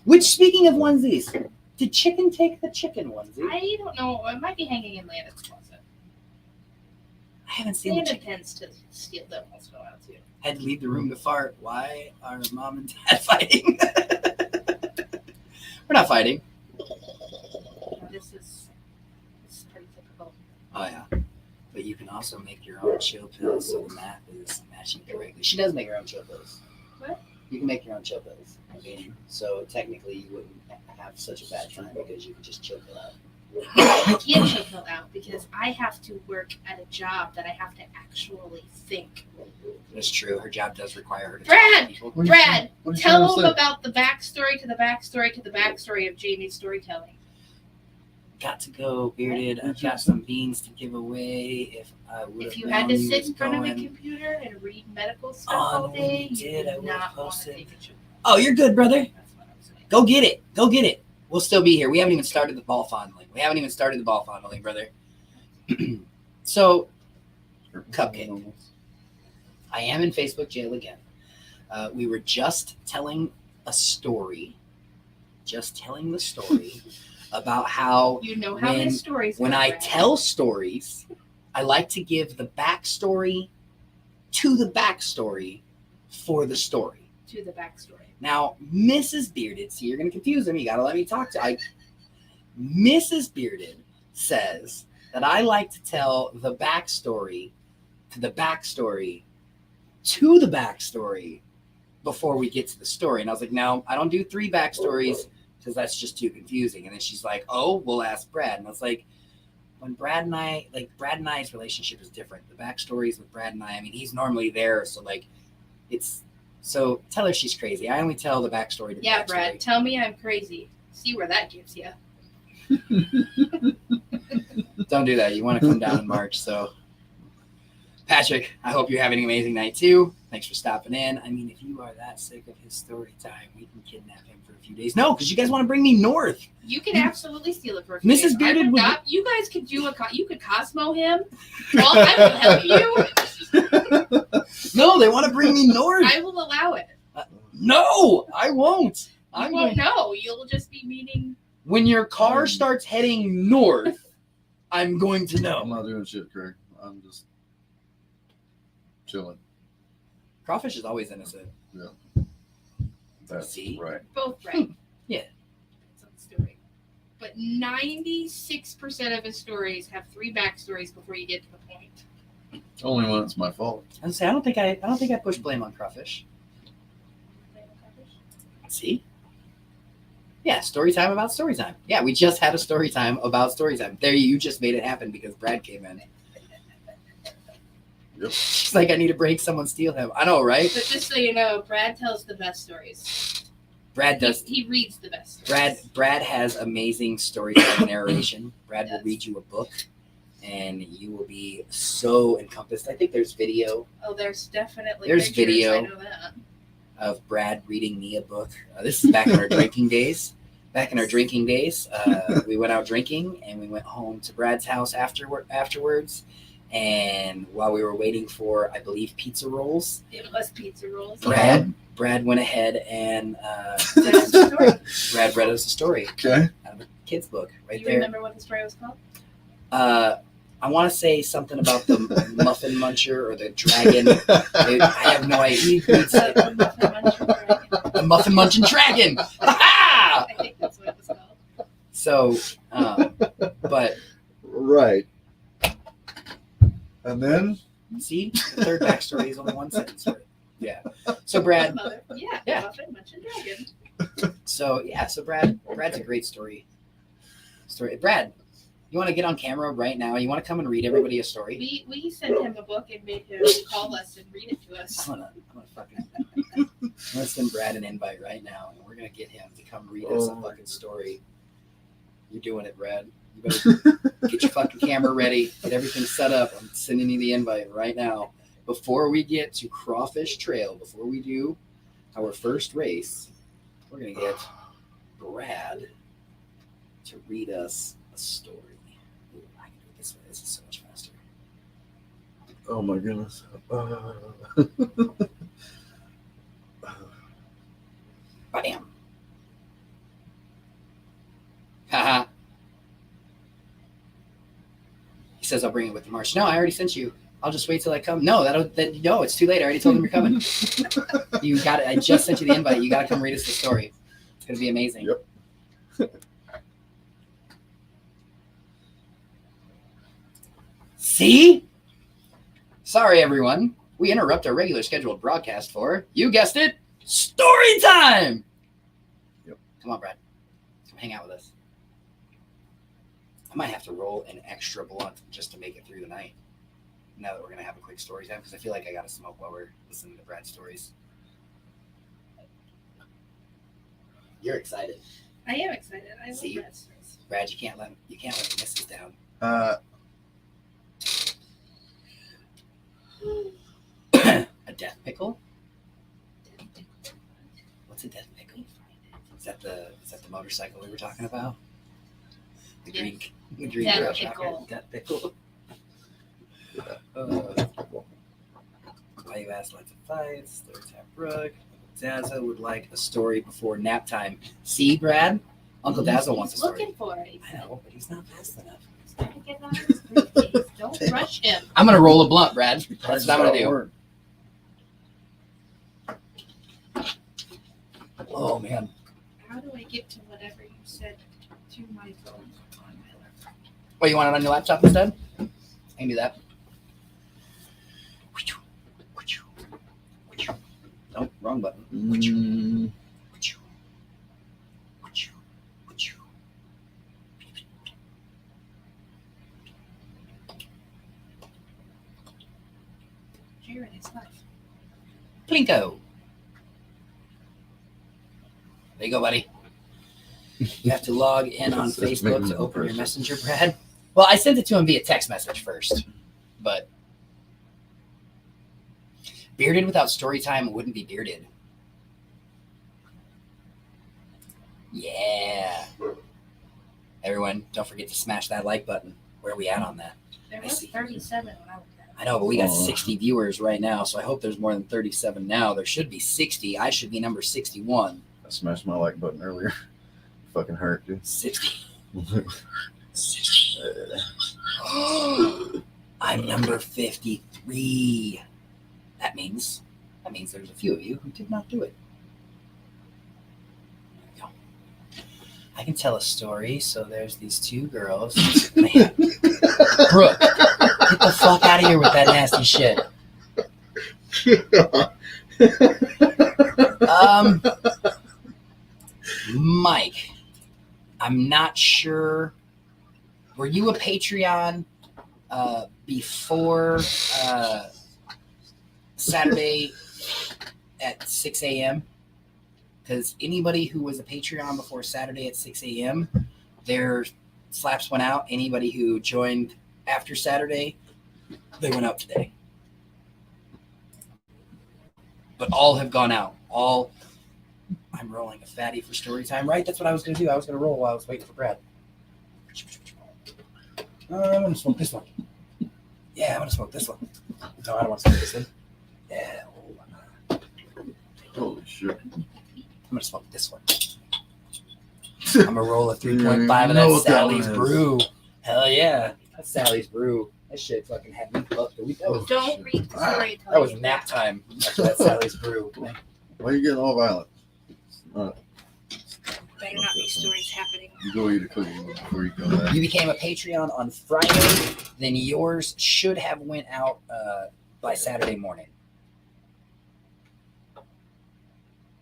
Speaker 4: Which, speaking of onesies, did Chicken take the chicken onesie?
Speaker 5: I don't know. It might be hanging in Landon's closet.
Speaker 4: I haven't seen the
Speaker 5: Landon
Speaker 4: chicken.
Speaker 5: tends to steal them once in a while, too.
Speaker 4: Had to leave the room to fart. Why are mom and dad fighting? We're not fighting.
Speaker 5: This is pretty typical.
Speaker 4: Oh, yeah. But you can also make your own chill pills so the math is matching correctly. She does make her own chill pills.
Speaker 5: What?
Speaker 4: You can make your own chill pills. So technically you wouldn't have such a bad time because you could just chill pill out.
Speaker 5: I can't chill pill out because I have to work at a job that I have to actually think.
Speaker 4: That's true. Her job does require her to
Speaker 5: Brad!
Speaker 4: people.
Speaker 3: What are you
Speaker 5: Brad,
Speaker 3: what are you
Speaker 5: tell
Speaker 3: trying to
Speaker 5: them
Speaker 3: say?
Speaker 5: about the backstory to the backstory to the backstory of Jamie's storytelling.
Speaker 4: Got to go, Bearded. I've got some beans to give away. If I would
Speaker 5: If
Speaker 4: have
Speaker 5: you had to
Speaker 4: known
Speaker 5: sit
Speaker 4: was
Speaker 5: in front of a
Speaker 4: going
Speaker 5: computer and read medical stuff
Speaker 4: on
Speaker 5: all
Speaker 4: when
Speaker 5: day,
Speaker 4: you
Speaker 5: you
Speaker 4: did, I
Speaker 5: would
Speaker 4: would've
Speaker 5: not want to
Speaker 4: posted.
Speaker 5: take a trip.
Speaker 4: Oh, you're good, brother.
Speaker 5: That's what I'm saying.
Speaker 4: Go get it. Go get it. We'll still be here. We haven't even started the ball fondling. Brother. So, Cupcake. I am in Facebook jail again. We were just telling the story about how
Speaker 5: You know how
Speaker 4: When-
Speaker 5: his stories
Speaker 4: when
Speaker 5: go,
Speaker 4: I
Speaker 5: Brad.
Speaker 4: tell stories, I like to give the backstory to the backstory for the story.
Speaker 5: to the backstory.
Speaker 4: Now, Mrs. Bearded, see, you're going to confuse them. You got to let me talk to Mrs. Bearded says that I like to tell the backstory to the backstory to the backstory before we get to the story. And I was like, no, I don't do 3 backstories because that's just too confusing. And then she's like, oh, we'll ask Brad. And I was like, when Brad and I's relationship is different. The backstories with Brad and I mean, he's normally there. So like, so tell her she's crazy. I only tell the backstory to the
Speaker 5: Yeah,
Speaker 4: backstory.
Speaker 5: Brad, tell me I'm crazy. See where that gives you.
Speaker 4: Don't do that. You want to come down in March. So, Patrick, I hope you're having an amazing night too. Thanks for stopping in. I mean, if you are that sick of his story time, we can kidnap him for a few days. No, because you guys want to bring me north.
Speaker 5: You can absolutely steal it for a few
Speaker 4: Mrs.
Speaker 5: days.
Speaker 4: Bearded would-
Speaker 5: You guys could do you could Cosmo him. Well, I will help you.
Speaker 4: No, they want to bring me north.
Speaker 5: I will allow it.
Speaker 4: No, I won't.
Speaker 5: You won't know. You'll just be meeting.
Speaker 4: When your car starts heading north, I'm going to
Speaker 3: I'm
Speaker 4: know.
Speaker 3: not doing shit, Craig. I'm just chilling.
Speaker 4: Crawfish is always innocent.
Speaker 3: That's
Speaker 4: See?
Speaker 3: right.
Speaker 5: Both right.
Speaker 4: Yeah.
Speaker 5: That's the story. But 96% of his stories have 3 backstories before you get to the point.
Speaker 3: Only when it's my fault.
Speaker 4: I was say I don't think I push blame on Crawfish. See? Yeah, story time about story time. Yeah, we just had a story time about story time. There, you just made it happen because Brad came in.
Speaker 3: Yep.
Speaker 4: She's like, I need a break. Someone steal him. I know, right?
Speaker 5: But just so you know, Brad tells the best stories.
Speaker 4: Brad does.
Speaker 5: He reads the best stories.
Speaker 4: Brad has amazing storytelling narration. Brad will
Speaker 5: Yes.
Speaker 4: read you a book, and you will be so encompassed. I think there's video
Speaker 5: Oh, there's definitely
Speaker 4: There's
Speaker 5: pictures,
Speaker 4: video.
Speaker 5: I know that.
Speaker 4: of Brad reading me a book. This is back in our drinking days. Back in our drinking days, we went out drinking, and we went home to Brad's house afterwards. And while we were waiting for, I believe, pizza rolls,
Speaker 5: It was pizza rolls.
Speaker 4: Brad went ahead and
Speaker 5: That's the story.
Speaker 4: Brad read us a story
Speaker 3: Okay.
Speaker 4: out of a kid's book
Speaker 5: Do
Speaker 4: right
Speaker 5: you
Speaker 4: there.
Speaker 5: remember what the story was called?
Speaker 4: I want to say something about the muffin muncher or the dragon. I have no idea.
Speaker 5: The Muffin Munching Dragon.
Speaker 4: The muffin munching dragon. Ha!
Speaker 5: I think that's what it was called.
Speaker 4: So, but
Speaker 3: Right. And then
Speaker 4: see, the third backstory is only one sentence. Yeah. So Brad.
Speaker 5: Yeah,
Speaker 4: Yeah.
Speaker 5: the Muffin Munching Dragon.
Speaker 4: So Brad's a great story. Brad, you want to get on camera right now? You want to come and read everybody a story?
Speaker 5: We sent him a book and made him call us and read it to us.
Speaker 4: I'm gonna send Brad an invite right now, and we're gonna get him to come read us a fucking story. You're doing it, Brad. You better get your fucking camera ready, get everything set up. I'm sending you the invite right now. Before we get to Craw Fish Trail, before we do our first race, we're gonna get Brad to read us a story. Ooh, I can do it this way. This is so much faster.
Speaker 3: oh my goodness.
Speaker 4: Bam. Haha. He says I'll bring it with the march. No, I already sent you. I'll just wait till I come. No, no, it's too late. I already told him you're coming. You got it. I just sent you the invite. You got to come read us the story. It's gonna be amazing.
Speaker 3: Yep.
Speaker 4: See? Sorry, everyone. We interrupt our regular scheduled broadcast for, you guessed it, story time.
Speaker 3: Yep.
Speaker 4: Come on, Brad. Come hang out with us. I might have to roll an extra blunt just to make it through the night. Now that we're going to have a quick story time, because I feel like I got to smoke while we're listening to Brad's stories. You're excited.
Speaker 5: I am excited. I love
Speaker 4: See?
Speaker 5: that stories.
Speaker 4: Brad, you can't let the missus down. A death pickle? What's a death pickle? Is that the motorcycle we were talking about? The green
Speaker 5: Death
Speaker 4: Girl
Speaker 5: pickle.
Speaker 4: Shocker? Death pickle. Why you asked lots of fights? Third tap rug. Dazzle would like a story before nap time. See, Brad? Uncle Dazzle wants a
Speaker 5: He's
Speaker 4: story.
Speaker 5: looking for it.
Speaker 4: I know, but he's not fast enough.
Speaker 5: He's trying to get out of his briefcase. Don't rush him.
Speaker 4: I'm gonna roll a blunt, Brad. That's what I'm gonna do. Oh man.
Speaker 5: How do I get to whatever you said to my phone on my laptop?
Speaker 4: What, you want it on your laptop instead? I can do that. Nope, wrong button.
Speaker 5: Jared is life.
Speaker 4: Plinko. There you go, buddy. You have to log in on Facebook to open your messenger, Brad. Well, I sent it to him via text message first, but bearded without story time wouldn't be bearded. Yeah. Everyone, don't forget to smash that like button. Where are we at on that?
Speaker 5: There
Speaker 4: I
Speaker 5: was
Speaker 4: see.
Speaker 5: 37 when I was there.
Speaker 4: I know, but we got 60 viewers right now, so I hope there's more than 37 now. There should be 60. I should be number 61.
Speaker 3: I smashed my like button earlier. Fucking hurt, dude.
Speaker 4: 60. I'm number 53. That means there's a few of you who did not do it. There we go. I can tell a story. So there's these two girls. Man. Brooke, get the fuck out of here with that nasty shit. Mike. I'm not sure. Were you a Patreon before Saturday at 6 a.m.? Because anybody who was a Patreon before Saturday at 6 a.m., their slaps went out. Anybody who joined after Saturday, they went out today. But all have gone out. I'm rolling a fatty for story time, right? That's what I was going to do. I was going to roll while I was waiting for Brad. I'm going to smoke this one. Yeah, I'm going to smoke this one. No, I don't want to smoke this one. Yeah.
Speaker 3: Holy shit.
Speaker 4: I'm going to smoke this one. I'm going to roll a 3.5 of that Sally's Brew. Hell yeah. That's Sally's Brew. That shit fucking had me fucked.
Speaker 5: Don't read the story.
Speaker 4: That was nap time after that Sally's Brew.
Speaker 3: Why are you getting all violent?
Speaker 5: Better not be stories happening.
Speaker 3: You go eat a cookie before you go back.
Speaker 4: You became a Patreon on Friday, then yours should have went out by Saturday morning.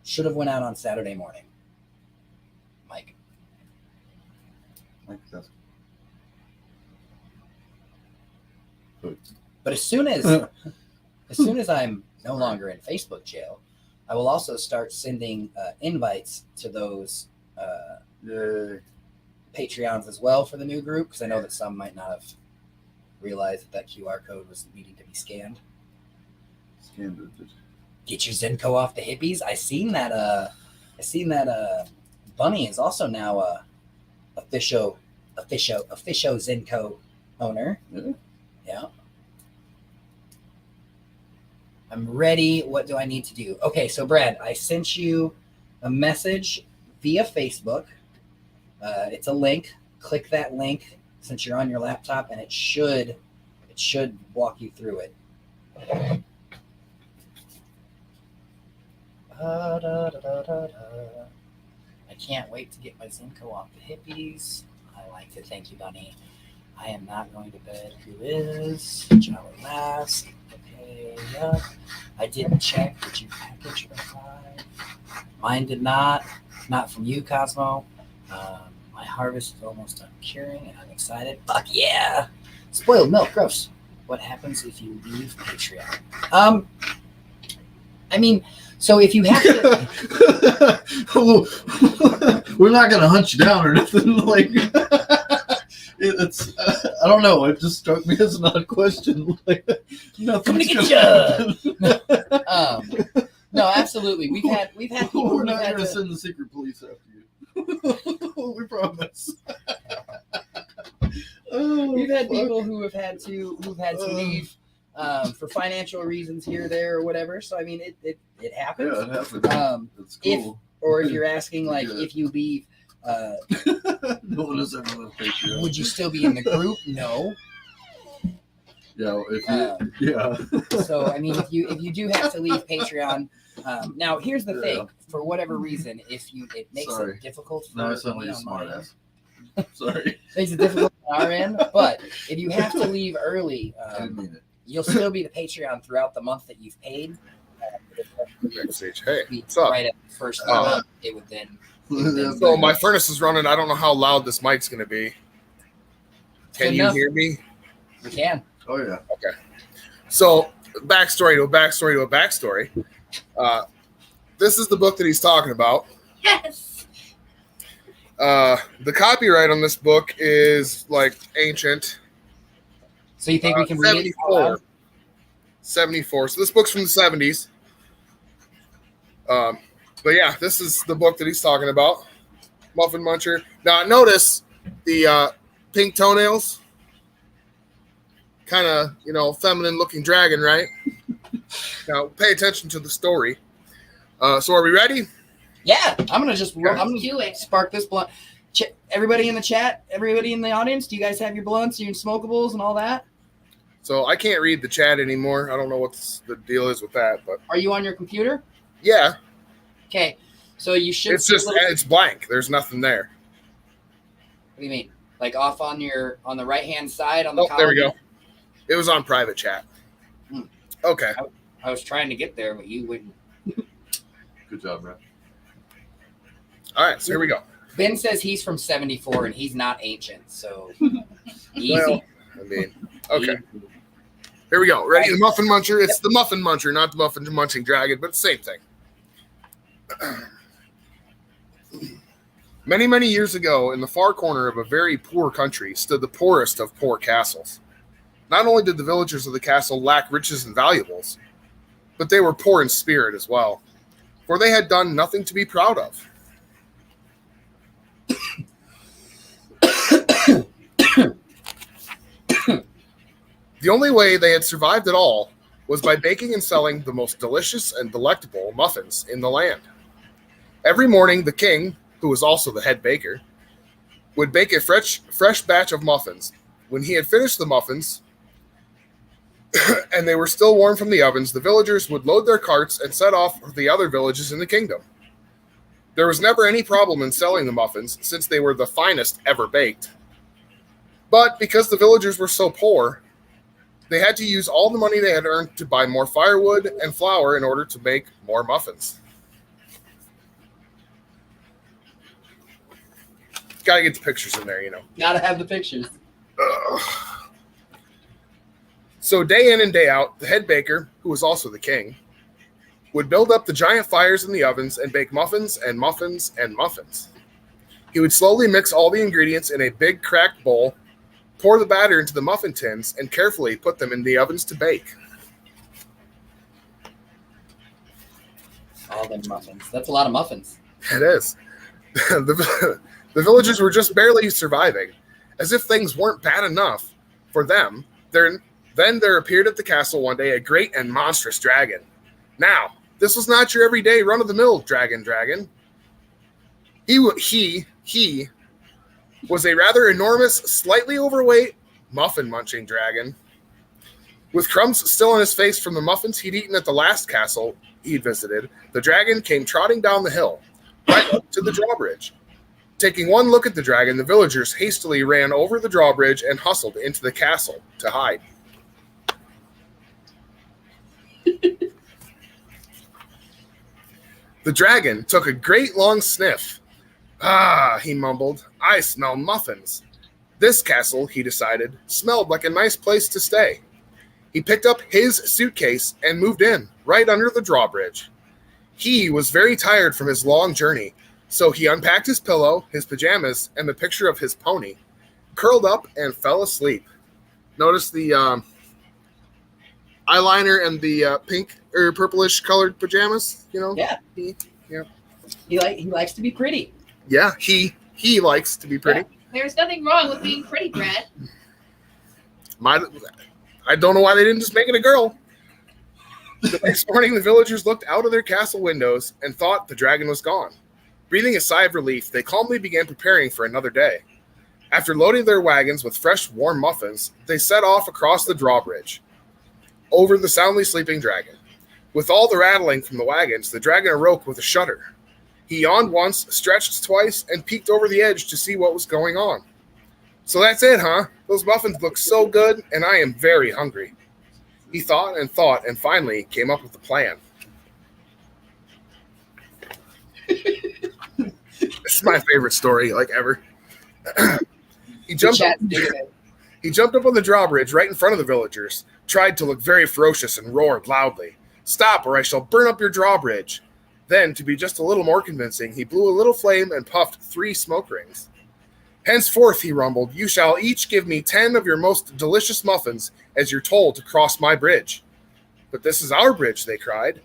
Speaker 4: Should have went out on Saturday morning. Mike.
Speaker 3: That's
Speaker 4: But as soon as I'm no longer in Facebook jail, I will also start sending invites to those Patreons as well for the new group, because I know that some might not have realized that QR code was needing to be scanned. Get your Zenko off the hippies. I seen that Bunny is also now a official Zenko owner.
Speaker 3: Really?
Speaker 4: Yeah. I'm ready. What do I need to do? Okay, so Brad, I sent you a message via Facebook. It's a link. Click that link since you're on your laptop, and it should walk you through it. I can't wait to get my Zenko off the hippies. I like to thank you, Bunny. I am not going to bed. Who is? Jolly Mask. Okay, yep. I didn't check. Did you package arrive? Mine did not. Not from you, Cosmo. My harvest is almost done curing, and I'm excited. Fuck yeah! Spoiled milk, gross. What happens if you leave Patreon? I mean, so if you have to...
Speaker 3: We're not going to hunt you down or nothing. Like, it's, I don't know. It just struck me as an odd question. Like, nothing's
Speaker 4: going to get you. No, absolutely. We've had people.
Speaker 3: We're not going to send the secret police after you. We promise.
Speaker 4: We've had people who've had to leave for financial reasons here, there, or whatever. So I mean, it happens.
Speaker 3: Yeah, it happens. It's cool.
Speaker 4: If you're asking like if you leave,
Speaker 3: no one has ever left Patreon.
Speaker 4: Would you still be in the group? No.
Speaker 3: Yeah, if you, yeah.
Speaker 4: So I mean, if you do have to leave Patreon, now here's the thing: for whatever reason, it makes it difficult. For
Speaker 3: no, I sound like a smart ass. Sorry.
Speaker 4: Makes it difficult on our end, but if you have to leave early,
Speaker 3: I didn't mean it.
Speaker 4: You'll still be the Patreon throughout the month that you've paid.
Speaker 6: Hey, what's up?
Speaker 4: Right at the first month, it would then.
Speaker 6: So my furnace is running. I don't know how loud this mic's going to be. Can you hear me?
Speaker 4: We can.
Speaker 3: Oh, yeah.
Speaker 6: Okay. So backstory to a backstory to a backstory. This is the book that he's talking about.
Speaker 5: Yes.
Speaker 6: The copyright on this book is like ancient.
Speaker 4: So you think we can read
Speaker 6: 74.
Speaker 4: it?
Speaker 6: 74. So this book's from the 70s. But yeah, this is the book that he's talking about. Muffin Muncher. Now notice the pink toenails. Kind of, feminine looking dragon, right? Now pay attention to the story. So are we ready?
Speaker 4: Yeah, I'm gonna
Speaker 5: do it.
Speaker 4: Spark this blunt. Everybody in the chat, everybody in the audience, do you guys have your blunts, your smokables, and all that?
Speaker 6: So I can't read the chat anymore. I don't know what the deal is with that, but
Speaker 4: are you on your computer?
Speaker 6: Yeah.
Speaker 4: Okay, so you should.
Speaker 6: It's just it's blank. There's nothing there.
Speaker 4: What do you mean? Like off on the right hand side on the.
Speaker 6: Oh, there we go. It was on private chat. Okay.
Speaker 4: I was trying to get there, but you wouldn't.
Speaker 3: Good job, man.
Speaker 6: All right, so here we go.
Speaker 4: Ben says he's from 74 and he's not ancient, so easy.
Speaker 6: Well, I mean, okay. Here we go. Ready? The Muffin Muncher. It's the Muffin Muncher, not the Muffin Munching Dragon, but same thing. Many, many years ago, in the far corner of a very poor country, stood the poorest of poor castles. Not only did the villagers of the castle lack riches and valuables, but they were poor in spirit as well, for they had done nothing to be proud of. The only way they had survived at all was by baking and selling the most delicious and delectable muffins in the land. Every morning, the king, who was also the head baker, would bake a fresh batch of muffins. When he had finished the muffins, and they were still warm from the ovens, the villagers would load their carts and set off for the other villages in the kingdom. There was never any problem in selling the muffins, since they were the finest ever baked. But because the villagers were so poor, they had to use all the money they had earned to buy more firewood and flour in order to make more muffins. Gotta get the pictures in there, you know.
Speaker 4: Gotta have the pictures.
Speaker 6: Ugh. So day in and day out, the head baker, who was also the king, would build up the giant fires in the ovens and bake muffins and muffins and muffins. He would slowly mix all the ingredients in a big cracked bowl, pour the batter into the muffin tins, and carefully put them in the ovens to bake.
Speaker 4: All them muffins. That's a lot of muffins.
Speaker 6: It is. The villagers were just barely surviving. As if things weren't bad enough for them, then there appeared at the castle one day a great and monstrous dragon. Now, this was not your everyday run-of-the-mill dragon. He was a rather enormous, slightly overweight, muffin-munching dragon. With crumbs still on his face from the muffins he'd eaten at the last castle he'd visited, the dragon came trotting down the hill, right up to the drawbridge. Taking one look at the dragon, the villagers hastily ran over the drawbridge and hustled into the castle to hide. The dragon took a great long sniff. "Ah," he mumbled, "I smell muffins." This castle, he decided, smelled like a nice place to stay. He picked up his suitcase and moved in, right under the drawbridge. He was very tired from his long journey, so he unpacked his pillow, his pajamas, and the picture of his pony, curled up, and fell asleep. Notice the eyeliner and the pink or purplish colored pajamas, you know?
Speaker 4: Yeah. He likes to be pretty.
Speaker 6: Yeah, he likes to be pretty.
Speaker 4: Yeah.
Speaker 5: There's nothing wrong with being pretty, Brad.
Speaker 6: I don't know why they didn't just make it a girl. The next morning, the villagers looked out of their castle windows and thought the dragon was gone. Breathing a sigh of relief, they calmly began preparing for another day. After loading their wagons with fresh, warm muffins, they set off across the drawbridge, over the soundly sleeping dragon. With all the rattling from the wagons, the dragon awoke with a shudder. He yawned once, stretched twice, and peeked over the edge to see what was going on. "So that's it, huh? Those muffins look so good, and I am very hungry." He thought, and finally came up with a plan. This is my favorite story, like, ever. He jumped up on the drawbridge right in front of the villagers, tried to look very ferocious, and roared loudly, "Stop, or I shall burn up your drawbridge." Then, to be just a little more convincing, he blew a little flame and puffed 3 smoke rings. "Henceforth," he rumbled, "you shall each give me 10 of your most delicious muffins as you're told to cross my bridge." "But this is our bridge," they cried.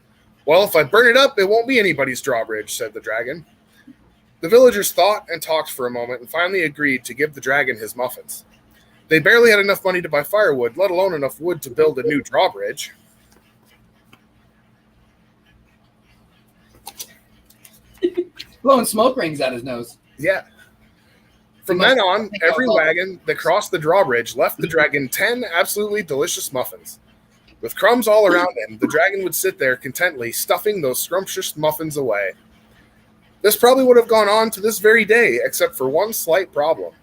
Speaker 6: "Well, if I burn it up, it won't be anybody's drawbridge," said the dragon. The villagers thought and talked for a moment and finally agreed to give the dragon his muffins. They barely had enough money to buy firewood, let alone enough wood to build a new drawbridge.
Speaker 4: Blowing smoke rings out his nose.
Speaker 6: Yeah. From then on, every wagon that crossed the drawbridge left the dragon 10 absolutely delicious muffins. With crumbs all around him, the dragon would sit there contentedly stuffing those scrumptious muffins away. This probably would have gone on to this very day, except for one slight problem.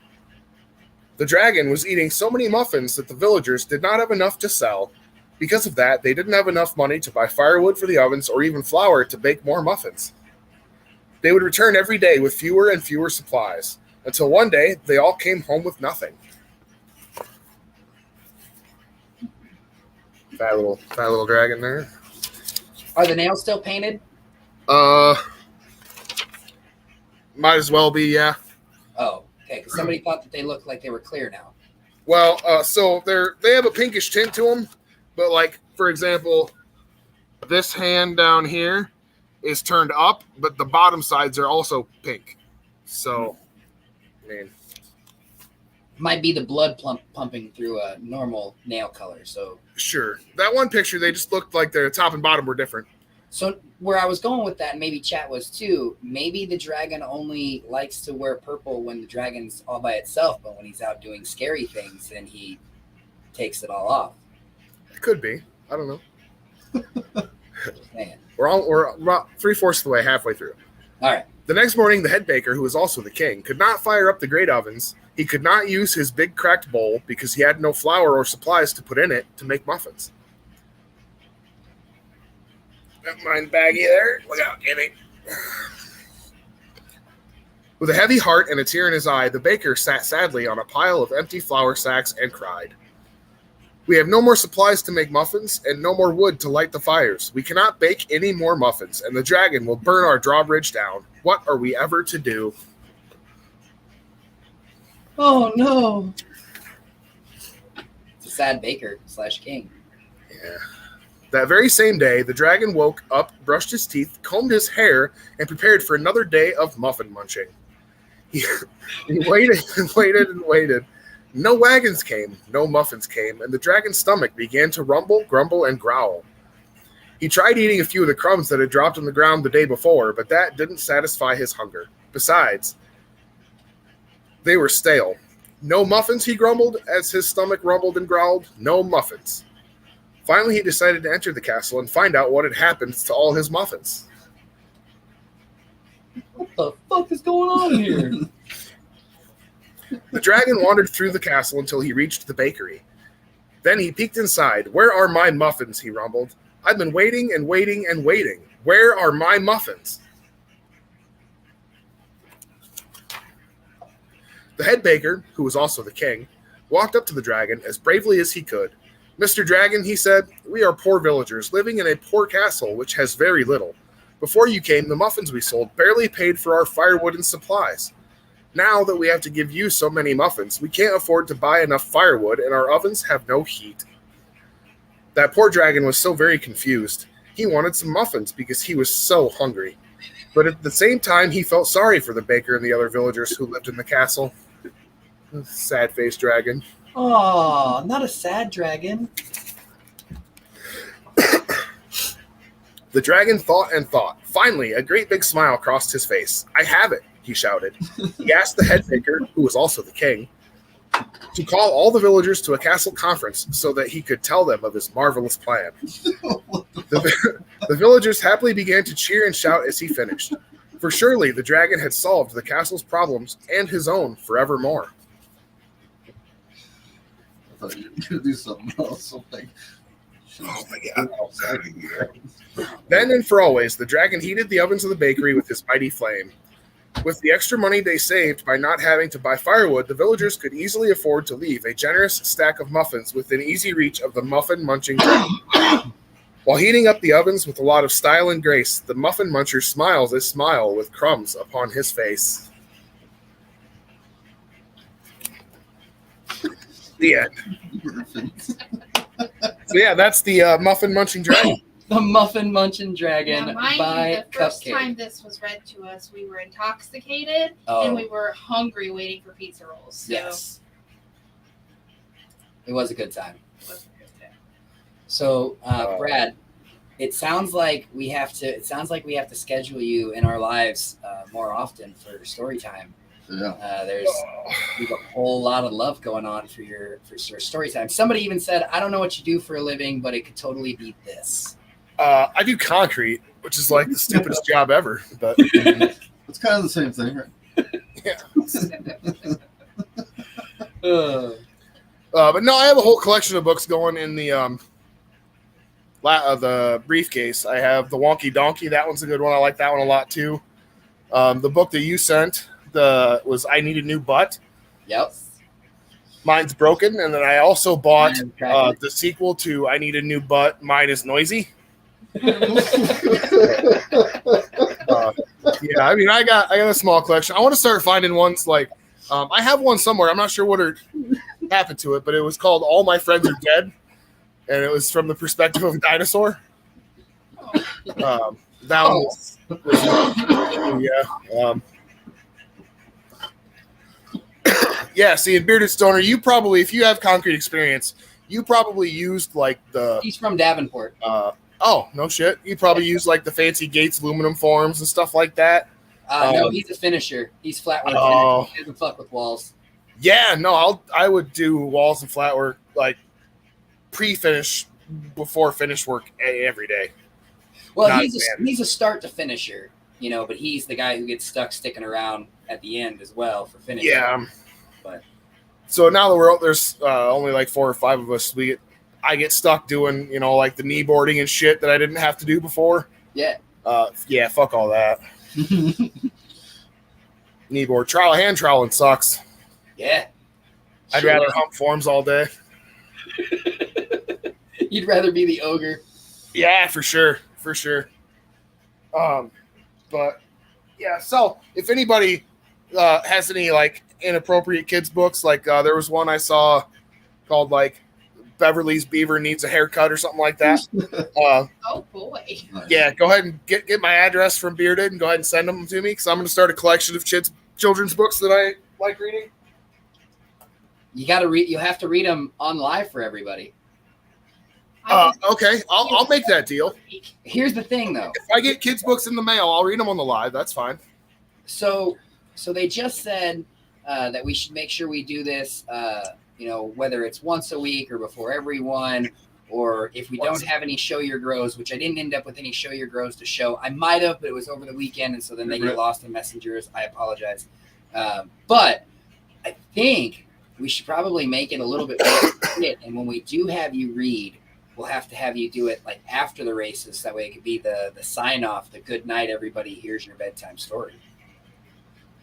Speaker 6: The dragon was eating so many muffins that the villagers did not have enough to sell. Because of that, they didn't have enough money to buy firewood for the ovens or even flour to bake more muffins. They would return every day with fewer and fewer supplies, until one day they all came home with nothing. Fat little dragon there.
Speaker 4: Are the nails still painted?
Speaker 6: Might as well be, yeah.
Speaker 4: Oh, okay. Because somebody thought that they looked like they were clear now.
Speaker 6: Well, so they have a pinkish tint to them, but like, for example, this hand down here is turned up, but the bottom sides are also pink. So, I mean,
Speaker 4: might be the blood pumping through a normal nail color. So
Speaker 6: sure. That one picture, they just looked like their top and bottom were different.
Speaker 4: So where I was going with that, and maybe chat was too, maybe the dragon only likes to wear purple when the dragon's all by itself, but when he's out doing scary things, then he takes it all off.
Speaker 6: It could be. I don't know.
Speaker 4: Man.
Speaker 6: We're about 3/4 of the way, halfway through.
Speaker 4: All right.
Speaker 6: The next morning, the head baker, who was also the king, could not fire up the great ovens. He could not use his big cracked bowl because he had no flour or supplies to put in it to make muffins. Never mind, baggy there. Look out, Jimmy. With a heavy heart and a tear in his eye, the baker sat sadly on a pile of empty flour sacks and cried. We have no more supplies to make muffins and no more wood to light the fires. We cannot bake any more muffins, and the dragon will burn our drawbridge down. What are we ever to do?
Speaker 4: Oh, no. It's a sad baker / king.
Speaker 6: Yeah. That very same day, the dragon woke up, brushed his teeth, combed his hair, and prepared for another day of muffin munching. He waited and waited and waited. No wagons came, no muffins came, and the dragon's stomach began to rumble, grumble, and growl. He tried eating a few of the crumbs that had dropped on the ground the day before, but that didn't satisfy his hunger. Besides, they were stale. No muffins, he grumbled, as his stomach rumbled and growled. No muffins. Finally, he decided to enter the castle and find out what had happened to all his muffins.
Speaker 4: What the fuck is going on here?
Speaker 6: The dragon wandered through the castle until he reached the bakery. Then he peeked inside. Where are my muffins? He rumbled. I've been waiting and waiting and waiting. Where are my muffins? The head baker, who was also the king, walked up to the dragon as bravely as he could. Mr. Dragon, he said, we are poor villagers living in a poor castle which has very little. Before you came, the muffins we sold barely paid for our firewood and supplies. Now that we have to give you so many muffins, we can't afford to buy enough firewood and our ovens have no heat. That poor dragon was so very confused. He wanted some muffins because he was so hungry. But at the same time, he felt sorry for the baker and the other villagers who lived in the castle. Sad-faced dragon.
Speaker 4: Oh, not a sad dragon.
Speaker 6: The dragon thought and thought. Finally, a great big smile crossed his face. I have it, he shouted. He asked the head baker, who was also the king, to call all the villagers to a castle conference so that he could tell them of his marvelous plan. The villagers happily began to cheer and shout as he finished. For surely the dragon had solved the castle's problems and his own forevermore.
Speaker 3: I thought you were going to do something else. Like,
Speaker 6: oh my God. Then and for always, the dragon heated the ovens of the bakery with his mighty flame. With the extra money they saved by not having to buy firewood, the villagers could easily afford to leave a generous stack of muffins within easy reach of the muffin munching dragon. While heating up the ovens with a lot of style and grace, the muffin muncher smiles a smile with crumbs upon his face. The end. So yeah, that's the muffin munching dragon.
Speaker 4: The muffin munching dragon
Speaker 5: Now, mind
Speaker 4: by
Speaker 5: you, the first
Speaker 4: Cupcake.
Speaker 5: time this was read to us, we were intoxicated and we were hungry waiting for pizza rolls. So
Speaker 4: Yes. It was a good time.
Speaker 5: it wasn't a good time.
Speaker 4: So, Brad, it sounds like we have to schedule you in our lives more often for story time.
Speaker 3: yeah.
Speaker 4: We've got a whole lot of love going on for your story time. Somebody even said, I don't know what you do for a living, but it could totally be this.
Speaker 6: I do concrete, which is like the stupidest job ever. But
Speaker 3: It's kind of the same thing, right?
Speaker 6: but no, I have a whole collection of books going in the briefcase. I have the Wonky Donkey. That one's a good one. I like that one a lot too. The book that you sent was I Need a New Butt.
Speaker 4: Yep.
Speaker 6: Mine's broken, and then I also bought
Speaker 4: Mine is cracking.
Speaker 6: the sequel to I Need a New Butt. Mine is noisy. Yeah, I mean, I got a small collection. I want to start finding ones like I have one somewhere. I'm not sure what happened to it, but it was called All My Friends Are Dead, and it was from the perspective of a dinosaur. That one was yeah. Yeah, see, in Bearded Stoner, you probably, if you have concrete experience, you probably used like the.
Speaker 4: He's from Davenport.
Speaker 6: Oh, no shit. You probably used like the fancy Gates aluminum forms and stuff like that.
Speaker 4: No, he's a finisher. He's flat work.
Speaker 6: Oh.
Speaker 4: He doesn't fuck with walls.
Speaker 6: Yeah, no, I would do walls and flat work like pre-finish before finish work every day.
Speaker 4: Well,
Speaker 6: Not
Speaker 4: he's a start to finisher, you know, but he's the guy who gets stuck sticking around at the end as well for finishing.
Speaker 6: Yeah.
Speaker 4: But
Speaker 6: so now there's only like 4 or 5 of us. I get stuck doing, you know, like the knee boarding and shit that I didn't have to do before.
Speaker 4: yeah.
Speaker 6: Yeah, fuck all that. Knee board hand troweling sucks.
Speaker 4: Yeah.
Speaker 6: I'd rather hump forms all day.
Speaker 4: You'd rather be the ogre.
Speaker 6: Yeah, for sure. But yeah, so if anybody has any like inappropriate kids books, like there was one I saw called like Beverly's Beaver Needs a Haircut or something like that.
Speaker 5: Oh boy.
Speaker 6: Yeah, go ahead and get my address from Bearded and go ahead and send them to me because I'm going to start a collection of children's books that I like reading.
Speaker 4: You got to read. You have to read them on live for everybody.
Speaker 6: Okay, I'll make that deal.
Speaker 4: Here's the thing, though.
Speaker 6: If I get kids' books in the mail, I'll read them on the live. That's fine.
Speaker 4: So they just said that we should make sure we do this. You know, whether it's once a week or before everyone, or if we don't have any show your grows, which I didn't end up with any show your grows to show. I might have, but it was over the weekend, and so then they get lost in messengers. I apologize. But I think we should probably make it a little bit more fit. And when we do have you read, we'll have to have you do it like after the races. That way it could be the sign off, the good night, everybody, here's your bedtime story.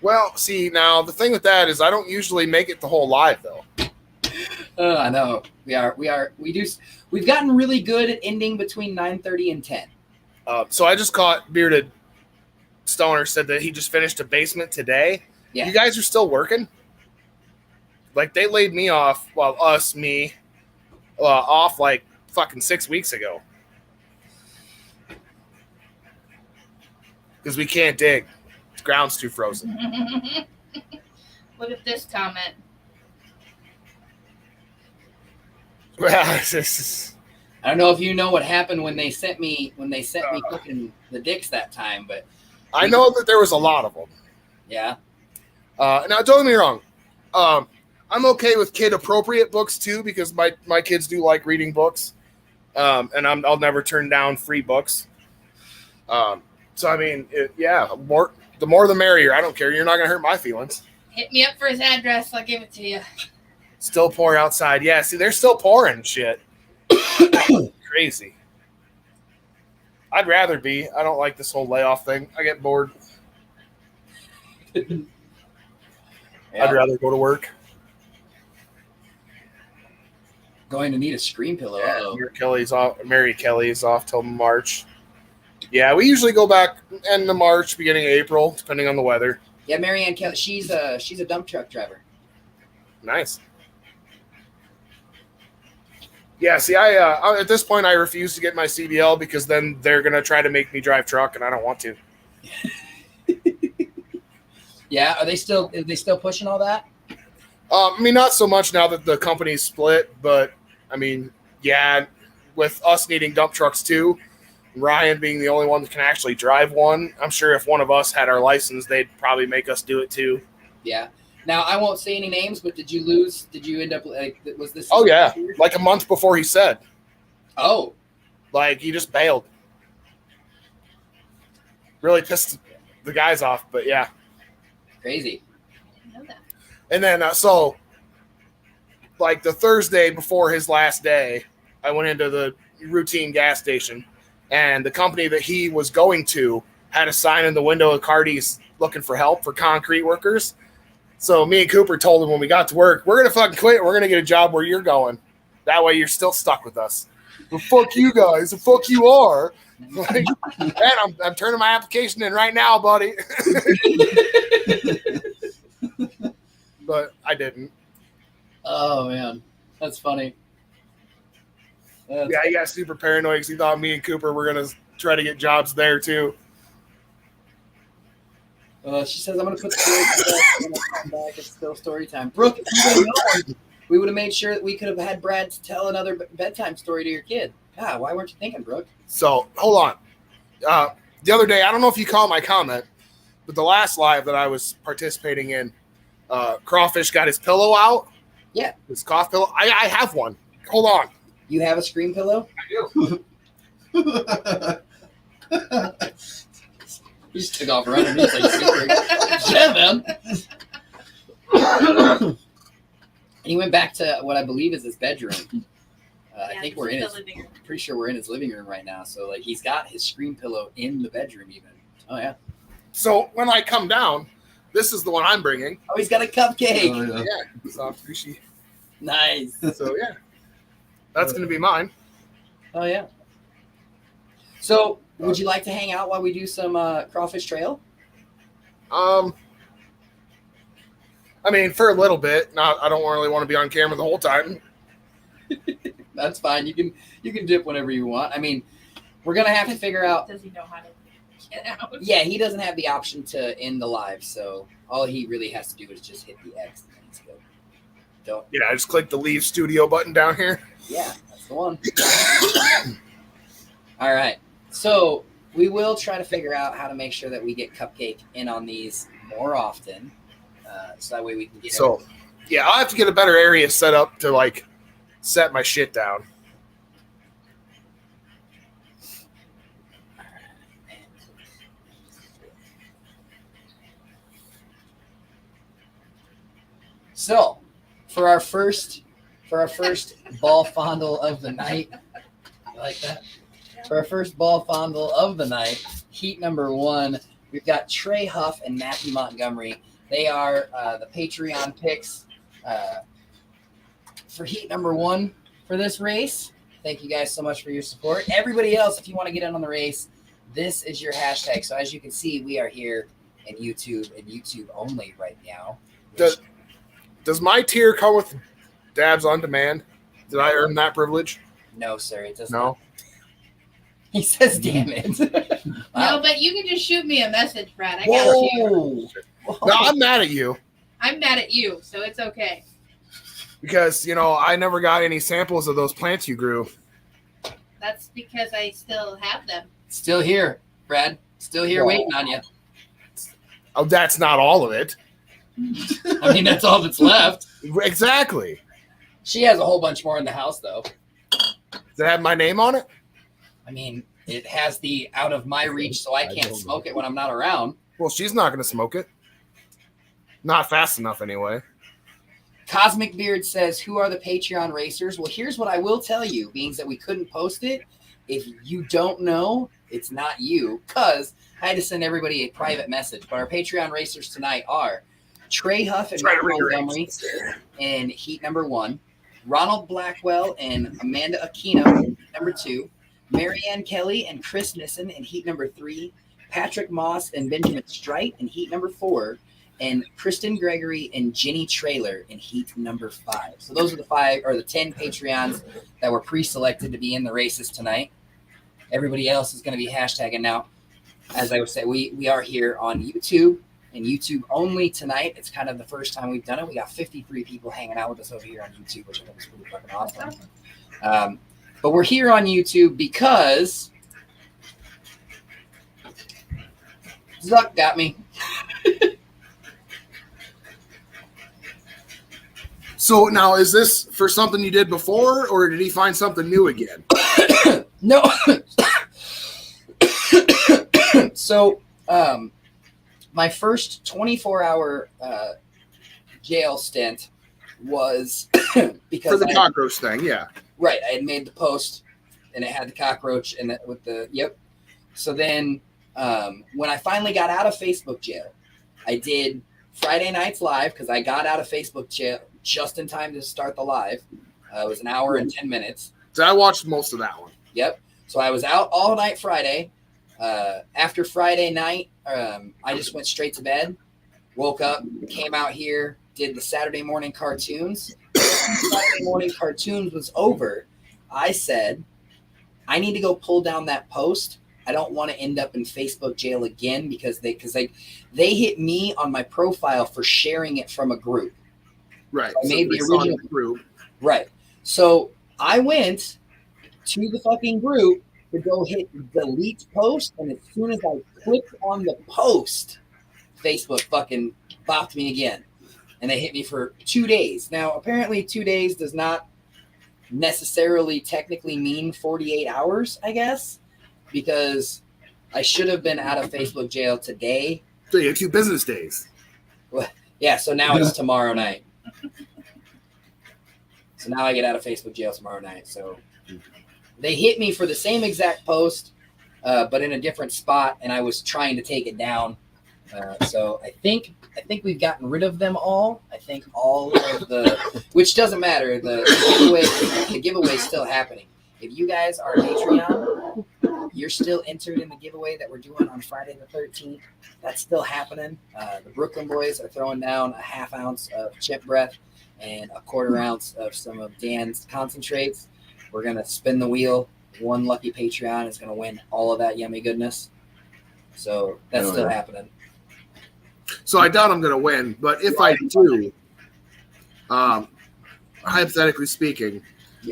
Speaker 6: Well, see, now the thing with that is I don't usually make it the whole live, though.
Speaker 4: I know we've gotten really good at ending between 9:30 and 10.
Speaker 6: So I just caught Bearded Stoner said that he just finished a basement today.
Speaker 4: Yeah.
Speaker 6: You guys are still working? Like they laid me off, off like fucking 6 weeks ago. Because we can't dig. The ground's too frozen.
Speaker 5: Look at this comment.
Speaker 6: Well,
Speaker 4: I don't know if you know what happened when they sent me cooking the dicks that time, but
Speaker 6: I know that there was a lot of them.
Speaker 4: Yeah.
Speaker 6: Now, don't get me wrong. I'm okay with kid-appropriate books, too, because my kids do like reading books. And I'll never turn down free books. So, I mean, the more the merrier. I don't care. You're not going to hurt my feelings.
Speaker 5: Hit me up for his address. I'll give it to you.
Speaker 6: Still pour outside. Yeah, see, they're still pouring shit. Crazy. I'd rather be. I don't like this whole layoff thing. I get bored.
Speaker 4: Yeah.
Speaker 6: I'd rather go to work.
Speaker 4: Going to need a screen pillow.
Speaker 6: Yeah, Mary Kelly's off till March. Yeah, we usually go back end of March, beginning of April, depending on the weather.
Speaker 4: Yeah, Marianne Kelly. She's a dump truck driver.
Speaker 6: Nice. Yeah, see, I at this point I refuse to get my CDL because then they're gonna try to make me drive truck, and I don't want to.
Speaker 4: Yeah, are they still pushing all that?
Speaker 6: I mean, not so much now that the company's split, but I mean, yeah, with us needing dump trucks too, Ryan being the only one that can actually drive one, I'm sure if one of us had our license, they'd probably make us do it too.
Speaker 4: Yeah. Now, I won't say any names, but did you end up, like, was this?
Speaker 6: Oh, yeah. Like a month before he said.
Speaker 4: Oh.
Speaker 6: Like, he just bailed. Really pissed the guys off, but yeah.
Speaker 4: Crazy.
Speaker 5: I know that.
Speaker 6: And then, so, like the Thursday before his last day, I went into the routine gas station, and the company that he was going to had a sign in the window of Cardi's looking for help for concrete workers. So me and Cooper told him when we got to work, we're going to fucking quit. We're going to get a job where you're going. That way you're still stuck with us. Well, fuck you guys. The fuck you are. Like, man, I'm turning my application in right now, buddy. But I didn't.
Speaker 2: Oh, man. That's funny.
Speaker 6: Yeah, he got super paranoid because he thought me and Cooper were going to try to get jobs there, too.
Speaker 2: She says, I'm going to put the story when I come back. It's still story time. Brooke, if you didn't know, we would have made sure that we could have had Brad tell another bedtime story to your kid. God, why weren't you thinking, Brooke?
Speaker 6: So, hold on. The other day, I don't know if you caught my comment, but the last live that I was participating in, Crawfish got his pillow out.
Speaker 2: Yeah.
Speaker 6: His cough pillow. I have one. Hold on.
Speaker 2: You have a scream pillow?
Speaker 6: I do.
Speaker 2: He just took off running. He's like, super. Yeah, man. He went back to what I believe is his bedroom. I think we're in his. Pretty sure we're in his living room right now. So like he's got his screen pillow in the bedroom even. Oh yeah.
Speaker 6: So when I come down, this is the one I'm bringing.
Speaker 2: Oh, he's got a cupcake.
Speaker 3: Oh, yeah.
Speaker 6: Yeah, soft fishy.
Speaker 2: Nice.
Speaker 6: So yeah, that's gonna be mine.
Speaker 2: Oh yeah. So would you like to hang out while we do some Craw Fish Trail?
Speaker 6: I mean, for a little bit. I don't really want to be on camera the whole time.
Speaker 2: That's fine. You can dip whenever you want. I mean, we're gonna have to figure out.
Speaker 5: Does he know how to get out?
Speaker 2: Yeah, he doesn't have the option to end the live, so all he really has to do is just hit the X and then he's good. Don't.
Speaker 6: Yeah, I just click the leave studio button down here.
Speaker 2: Yeah, that's the one. All right. So we will try to figure out how to make sure that we get Cupcake in on these more often, so that way we can get.
Speaker 6: So, yeah, I'll have to get a better area set up to like set my shit down.
Speaker 2: So, for our first ball fondle of the night, you like that? For our first ball fondle of the night, heat number 1, we've got Trey Huff and Matthew Montgomery. They are the Patreon picks for heat number 1 for this race. Thank you guys so much for your support. Everybody else, if you want to get in on the race, this is your hashtag. So as you can see, we are here in YouTube and YouTube only right now.
Speaker 6: Does my tier come with dabs on demand? Did I earn that privilege?
Speaker 2: No, sir, it does
Speaker 6: No.
Speaker 2: not. He says, damn it. Wow.
Speaker 5: No, but you can just shoot me a message, Brad. I got you.
Speaker 2: Whoa.
Speaker 6: No, I'm mad at you
Speaker 5: I'm mad at you, so it's okay.
Speaker 6: because, I never got any samples of those plants you grew.
Speaker 5: That's because I still have them.
Speaker 2: Still here, Brad. Still here waiting on you.
Speaker 6: Oh, that's not all of it.
Speaker 2: I mean, that's all that's left.
Speaker 6: Exactly.
Speaker 2: She has a whole bunch more in the house, though.
Speaker 6: Does it have my name on it?
Speaker 2: I mean, it has the out of my reach, so I can't smoke it when I'm not around.
Speaker 6: Well, she's not going to smoke it. Not fast enough, anyway.
Speaker 2: Cosmic Beard says, who are the Patreon racers? Well, here's what I will tell you, being that we couldn't post it. If you don't know, it's not you, because I had to send everybody a private message. But our Patreon racers tonight are Trey Huff and Matt Montgomery in heat number 1, Ronald Blackwell and Amanda Aquino, number 2, Marianne Kelly and Chris Nissen in heat number 3, Patrick Moss and Benjamin Strite in heat number 4, and Kristen Gregory and Jenny Trailer in heat number 5. So those are the 10 Patreons that were pre-selected to be in the races tonight. Everybody else is going to be hashtagging now. As I would say, we are here on YouTube and YouTube only tonight. It's kind of the first time we've done it. We got 53 people hanging out with us over here on YouTube, which I think is pretty fucking awesome. But we're here on YouTube because Zuck got me.
Speaker 6: So now, is this for something you did before, or did he find something new again?
Speaker 2: No. So, my first 24-hour jail stint was because
Speaker 6: For the cockroach thing, yeah.
Speaker 2: Right, I had made the post, and it had the cockroach and with the yep. So then, when I finally got out of Facebook jail, I did Friday nights live because I got out of Facebook jail just in time to start the live. It was an hour and 10 minutes.
Speaker 6: So I watched most of that one.
Speaker 2: Yep. So I was out all night Friday. After Friday night, I just went straight to bed, woke up, came out here, did the Saturday morning cartoons. Saturday morning cartoons was over. I said, I need to go pull down that post. I don't want to end up in Facebook jail again because they hit me on my profile for sharing it from a group.
Speaker 6: Right.
Speaker 2: I made the original
Speaker 6: group.
Speaker 2: Right. So I went to the fucking group to go hit delete post, and as soon as I clicked on the post, Facebook fucking bopped me again. And they hit me for 2 days. Now, apparently 2 days does not necessarily technically mean 48 hours, I guess, because I should have been out of Facebook jail today.
Speaker 6: So you have 2 business days.
Speaker 2: Yeah, so now it's tomorrow night. So now I get out of Facebook jail tomorrow night. So they hit me for the same exact post, but in a different spot, and I was trying to take it down. So I think we've gotten rid of them all. I think all of the, which doesn't matter. The giveaway is still happening. If you guys are Patreon, you're still entered in the giveaway that we're doing on Friday the 13th. That's still happening. The Brooklyn boys are throwing down a half ounce of chip breath and a quarter ounce of some of Dan's concentrates. We're going to spin the wheel. One lucky Patreon is going to win all of that yummy goodness. So that's still happening.
Speaker 6: So I doubt I'm going to win, but if I do, hypothetically speaking,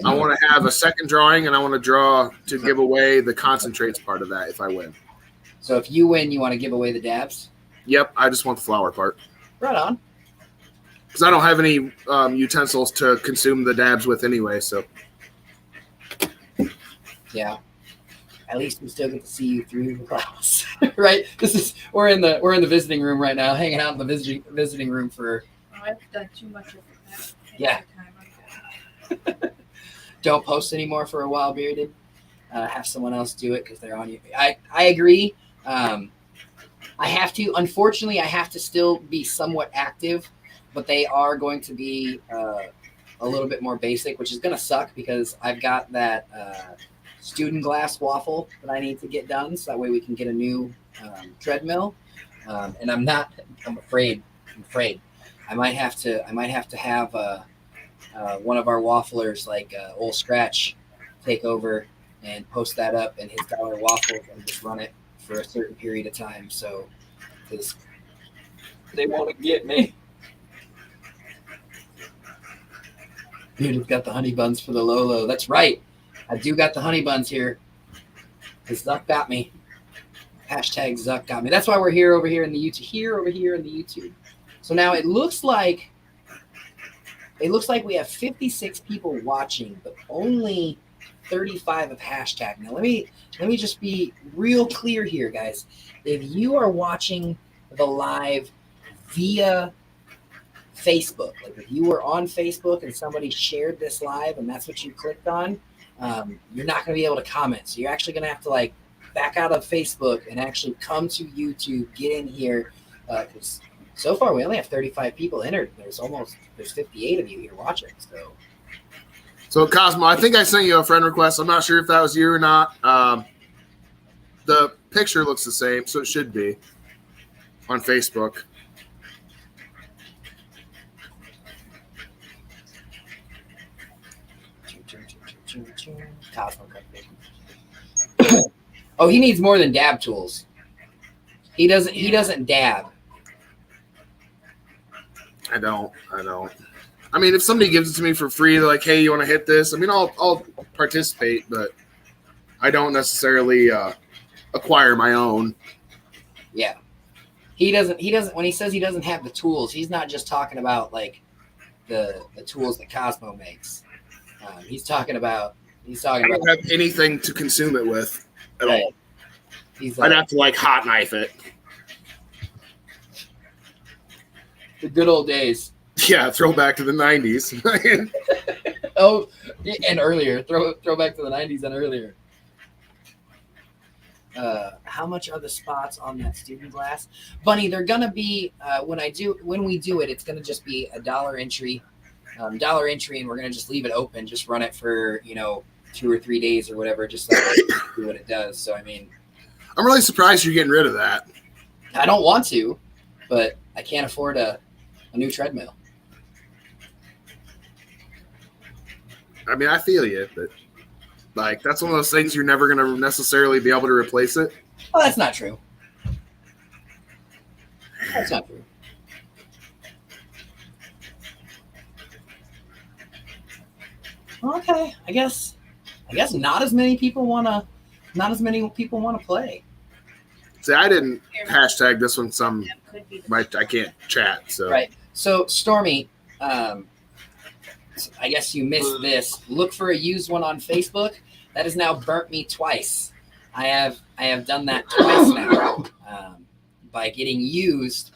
Speaker 6: I want to have a second drawing, and I want to draw to give away the concentrates part of that if I win.
Speaker 2: So if you win, you want to give away the dabs?
Speaker 6: Yep, I just want the flour part.
Speaker 2: Right on.
Speaker 6: Because I don't have any utensils to consume the dabs with anyway, so.
Speaker 2: Yeah. At least we still get to see you through the process, right? We're in the visiting room right now, hanging out in the visiting room for.
Speaker 5: Oh, I've done too much of that.
Speaker 2: Yeah. Don't post anymore for a while, Bearded. Have someone else do it because they're on you. I agree. I have to. Unfortunately, I have to still be somewhat active, but they are going to be a little bit more basic, which is going to suck because I've got that student glass waffle that I need to get done, so that way we can get a new treadmill. And I'm afraid. I might have to have one of our wafflers, like Old Scratch, take over and post that up in his dollar waffles and just run it for a certain period of time. So, because they want to get me. Dude, it's got the honey buns for the Lolo. That's right. I do got the honey buns here. Because Zuck got me. Hashtag Zuck got me. That's why we're here over here in the YouTube. So now it looks like we have 56 people watching, but only 35 of hashtag. Now let me just be real clear here, guys. If you are watching the live via Facebook, like if you were on Facebook and somebody shared this live and that's what you clicked on, you're not going to be able to comment. So you're actually going to have to like back out of Facebook and actually come to YouTube, get in here. Because so far we only have 35 people entered. There's 58 of you here watching.
Speaker 6: So Cosmo, I think I sent you a friend request. I'm not sure if that was you or not. The picture looks the same, so it should be on Facebook.
Speaker 2: Oh, he needs more than dab tools. He doesn't dab.
Speaker 6: I don't. I mean, if somebody gives it to me for free, they're like, "Hey, you want to hit this?" I mean, I'll participate, but I don't necessarily acquire my own.
Speaker 2: Yeah, he doesn't. When he says he doesn't have the tools, he's not just talking about like the tools that Cosmo makes. He's talking about.
Speaker 6: I don't have anything to consume it with at all.
Speaker 2: I'd
Speaker 6: have to like hot knife it.
Speaker 2: The good old days.
Speaker 6: Yeah, throwback to the 90s.
Speaker 2: Oh, and earlier. Throw back to the 90s and earlier. how much are the spots on that student glass? Bunny, they're gonna be when we do it, it's gonna just be a dollar entry, and we're gonna just leave it open, just run it for 2 or 3 days or whatever, just so see what it does. So I mean,
Speaker 6: I'm really surprised you're getting rid of that.
Speaker 2: I don't want to, but I can't afford a new treadmill.
Speaker 6: I mean, I feel you, but like that's one of those things you're never going to necessarily be able to replace it.
Speaker 2: Oh, that's not true. That's not true. Okay, I guess not as many people want to play.
Speaker 6: See, I didn't hashtag this one. I can't chat. So
Speaker 2: right. So Stormy, I guess you missed this. Look for a used one on Facebook. That has now burnt me twice. I have done that twice now. By getting used,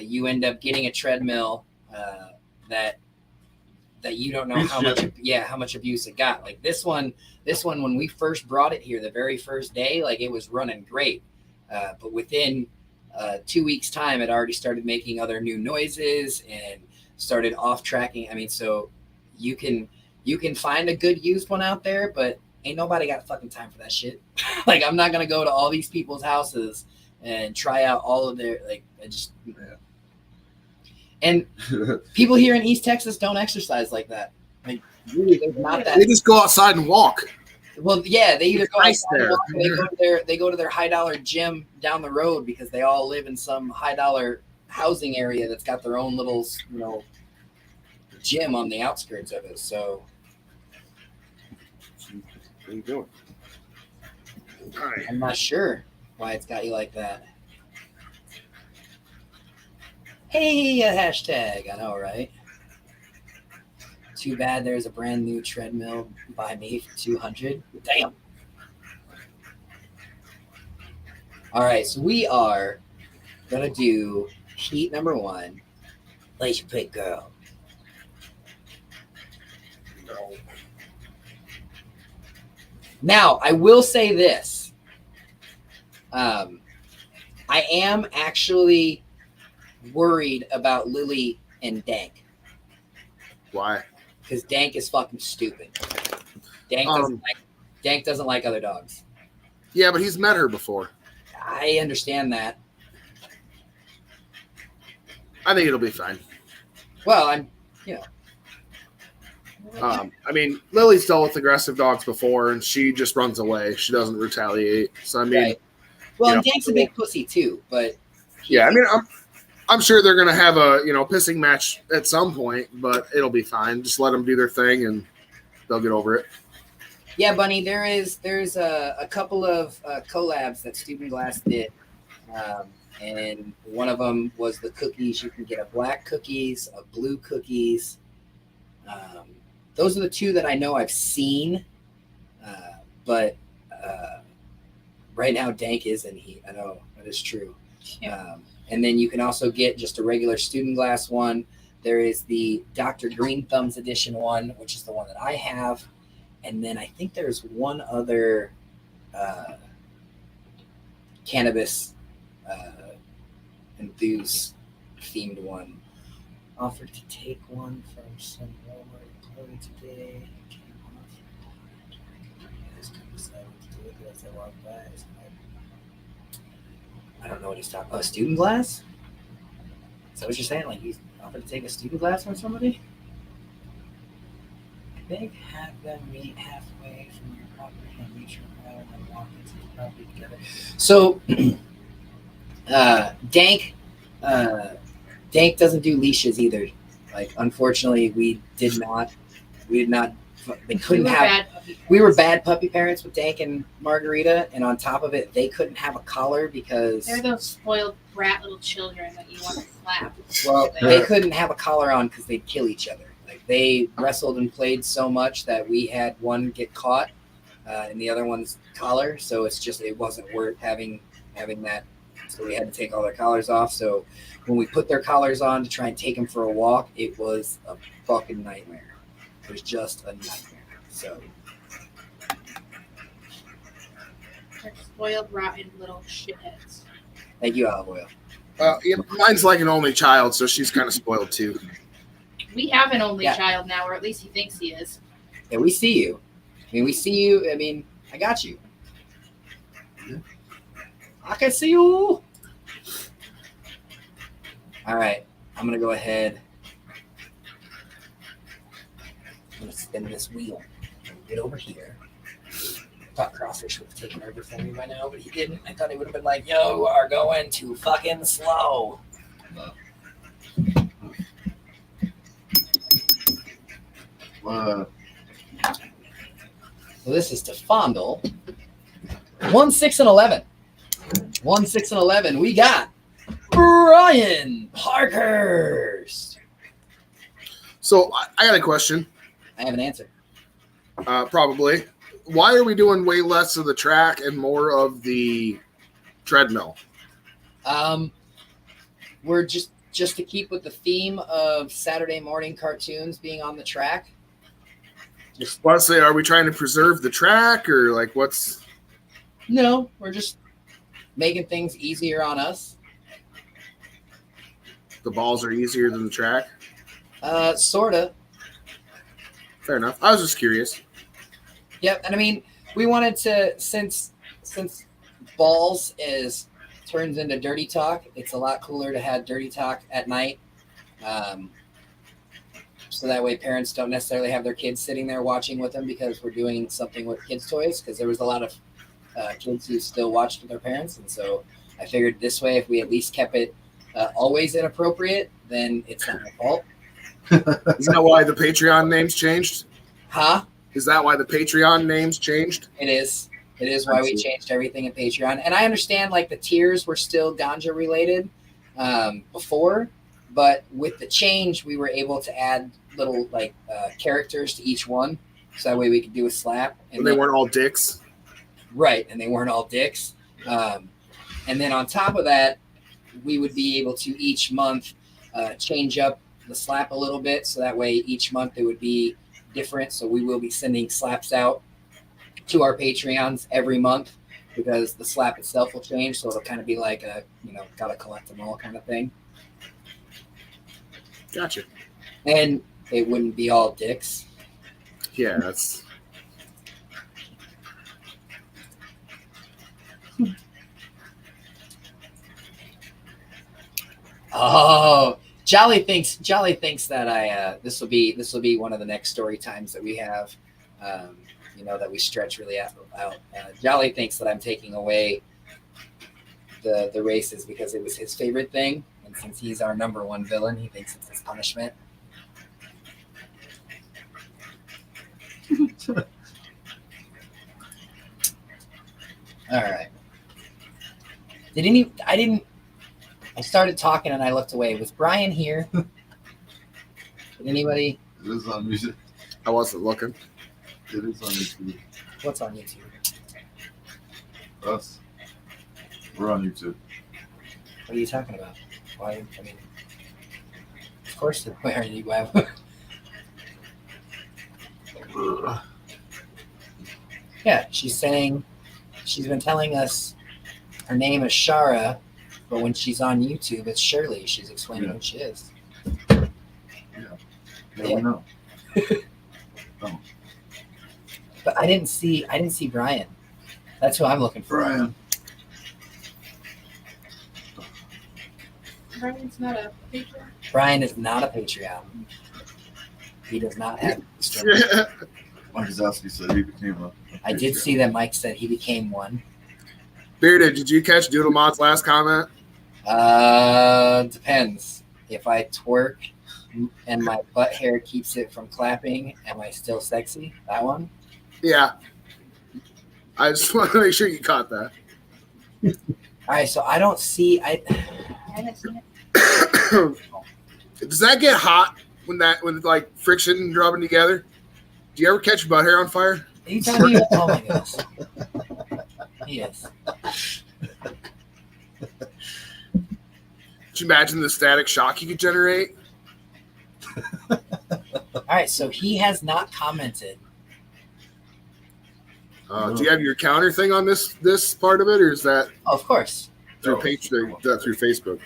Speaker 2: you end up getting a treadmill that you don't know how much abuse it got. Like this one when we first brought it here, the very first day, like it was running great, but within 2 weeks' time, it already started making other new noises and started off tracking. I mean, so you can find a good used one out there, but ain't nobody got fucking time for that shit. Like I'm not gonna go to all these people's houses and try out all of their And people here in East Texas don't exercise like that. Like really, there's not that.
Speaker 6: They just go outside and walk.
Speaker 2: Well, yeah, they either go
Speaker 6: nice
Speaker 2: outside and walk, or they go to their $high gym down the road because they all live in some $high housing area that's got their own little gym on the outskirts of it. So
Speaker 6: what are you doing? All right.
Speaker 2: I'm not sure why it's got you like that. Hey, a hashtag. I know, right? Too bad there's a brand new treadmill by me for $200. Damn. All right, so we are gonna do heat number 1. Place your pick, girl.
Speaker 6: No.
Speaker 2: Now, I will say this. I am actually worried about Lily and Dank.
Speaker 6: Why?
Speaker 2: Because Dank is fucking stupid. Dank doesn't like other dogs.
Speaker 6: Yeah, but he's met her before.
Speaker 2: I understand that.
Speaker 6: I think it'll be fine.
Speaker 2: Well,
Speaker 6: I mean, Lily's dealt with aggressive dogs before, and she just runs away. She doesn't retaliate. So I mean,
Speaker 2: right. Well, and Dank's a big pussy too, but
Speaker 6: yeah, I mean, I'm sure they're gonna have a pissing match at some point, but it'll be fine. Just let them do their thing, and they'll get over it.
Speaker 2: Yeah, Bunny, there's a couple of collabs that Student Glass did, and one of them was the cookies. You can get a black cookies, a blue cookies. Those are the two that I know I've seen, but right now Dank is in heat. I know that is true. Yeah. And then you can also get just a regular Student Glass one. There is the Dr. Green Thumbs edition one, which is the one that I have. And then I think there's one other cannabis enthused themed one. Offered to take one from some Walmart employee today. I don't know what he's talking about. Student Glass? Is that what you're saying? Like he's offered to take a Student Glass from somebody? I think have them meet halfway from your property and meet your rather than walk into the property together. So Dank doesn't do leashes either. Like unfortunately we did not they couldn't have we were bad puppy parents with Dank and Margarita, and on top of it they couldn't have a collar because
Speaker 5: they're those spoiled brat little children that you want to slap.
Speaker 2: Well, they couldn't have a collar on because they'd kill each other. Like they wrestled and played so much that we had one get caught and the other one's collar, so it wasn't worth having that. So we had to take all their collars off. So when we put their collars on to try and take them for a walk, it was a fucking nightmare. It was just a nightmare. So
Speaker 5: They're spoiled, rotten little shitheads.
Speaker 4: Thank you, Olive Oil.
Speaker 6: Mine's like an only child, so she's kind of spoiled too.
Speaker 5: We have an only
Speaker 4: Yeah.
Speaker 5: child now, or at least he thinks he is.
Speaker 4: Yeah, we see you. I mean, we see you. I mean, I got you. I can see you. All right. I'm going to go ahead. I'm going to spin this wheel and get over here. I thought Craw Fish would have taken over from me by now, but he didn't. I thought he would have been like, yo, you are going too fucking slow. So this is to fondle. 1, 6, and 11. 1, 6, and 11. We got Brian Parkhurst.
Speaker 6: So I got a question.
Speaker 4: I have an answer.
Speaker 6: Probably. Why are we doing way less of the track and more of the treadmill?
Speaker 4: We're just to keep with the theme of Saturday morning cartoons being on the track.
Speaker 6: Well, say, are we trying to preserve the track or like what's?
Speaker 4: No, we're just making things easier on us.
Speaker 6: The balls are easier than the track?
Speaker 4: Sorta.
Speaker 6: Fair enough. I was just curious.
Speaker 4: Yep, and I mean, we wanted to since balls turns into dirty talk. It's a lot cooler to have dirty talk at night, so that way parents don't necessarily have their kids sitting there watching with them because we're doing something with kids' toys. Because there was a lot of kids who still watched with their parents, and so I figured this way, if we at least kept it always inappropriate, then it's not my fault.
Speaker 6: Is that why the Patreon names changed?
Speaker 4: Huh?
Speaker 6: Is that why the Patreon names changed?
Speaker 4: It is. It is why we changed everything in Patreon. And I understand like the tiers were still ganja related before, but with the change, we were able to add little like characters to each one. So that way we could do a slap.
Speaker 6: And they weren't all dicks.
Speaker 4: Right. And they weren't all dicks. And then on top of that, we would be able to each month change up the slap a little bit. So that way each month it would be different. So we will be sending slaps out to our Patreons every month because the slap itself will change. So it'll kind of be like a, gotta collect them all kind of thing.
Speaker 6: Gotcha.
Speaker 4: And it wouldn't be all dicks.
Speaker 6: Yeah, that's.
Speaker 4: Oh, Jolly thinks that this will be one of the next story times that we have. That we stretch really out. Jolly thinks that I'm taking away the races because it was his favorite thing, and since he's our number one villain, he thinks it's his punishment. All right. I started talking and I looked away. Was Brian here? Did anybody?
Speaker 3: It is on music.
Speaker 6: I wasn't looking.
Speaker 3: It is on YouTube.
Speaker 4: What's on YouTube?
Speaker 3: Us. We're on YouTube.
Speaker 4: What are you talking about? Why? I mean, of course, where are you? Web? Yeah, she's saying she's been telling us her name is Shara, but when she's on YouTube, it's Shirley. She's explaining who she is.
Speaker 3: Yeah, we know.
Speaker 4: But I didn't see Brian. That's who I'm looking for.
Speaker 3: Brian.
Speaker 5: Brian's not a Patreon.
Speaker 4: Brian is not a Patreon. He does not have.
Speaker 3: Mike Zowski said he became a
Speaker 4: I did see that Mike said he became one.
Speaker 6: Bearded, did you catch Doodle Mod's last comment?
Speaker 4: Depends. If I twerk and my butt hair keeps it from clapping, am I still sexy? That one?
Speaker 6: Yeah. I just want to make sure you caught that.
Speaker 4: All right, so I don't see.
Speaker 5: I haven't seen it.
Speaker 6: Does that get hot when like friction and rubbing together? Do you ever catch butt hair on fire?
Speaker 4: Are you telling me? Oh my goodness. Yes.
Speaker 6: Could you imagine the static shock you could generate?
Speaker 4: All right, so he has not commented.
Speaker 6: Do you have your counter thing on this part of it, or is that
Speaker 4: Oh, of course.
Speaker 6: through through Facebook?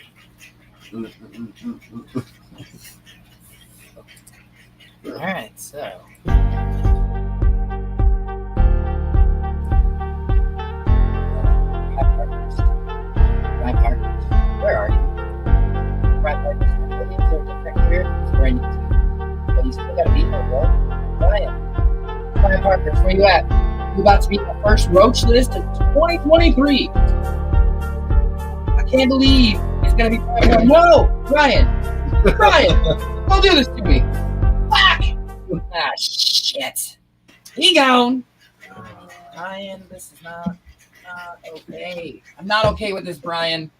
Speaker 4: All right, so. Ryan Parker, where are you? Ryan Parker's opinions are different here. He's wearing YouTube, but he's still got to be here, bro. Ryan Parker, where you at? You about to be the first roach list of 2023. I can't believe it's gonna be Ryan. No, Ryan, don't do this to me. Fuck! Ah, shit. He gone. Ryan, this is not okay. I'm not okay with this, Brian.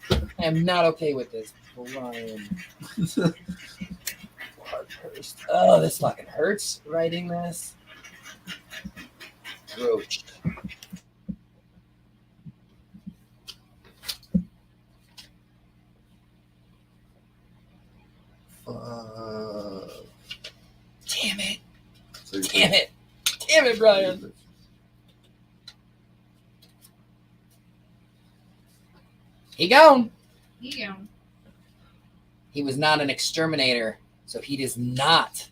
Speaker 4: I am not okay with this, Brian. Oh, this fucking hurts writing this. Roach. Damn it. Damn it, Brian. He gone. He was not an exterminator, so he does not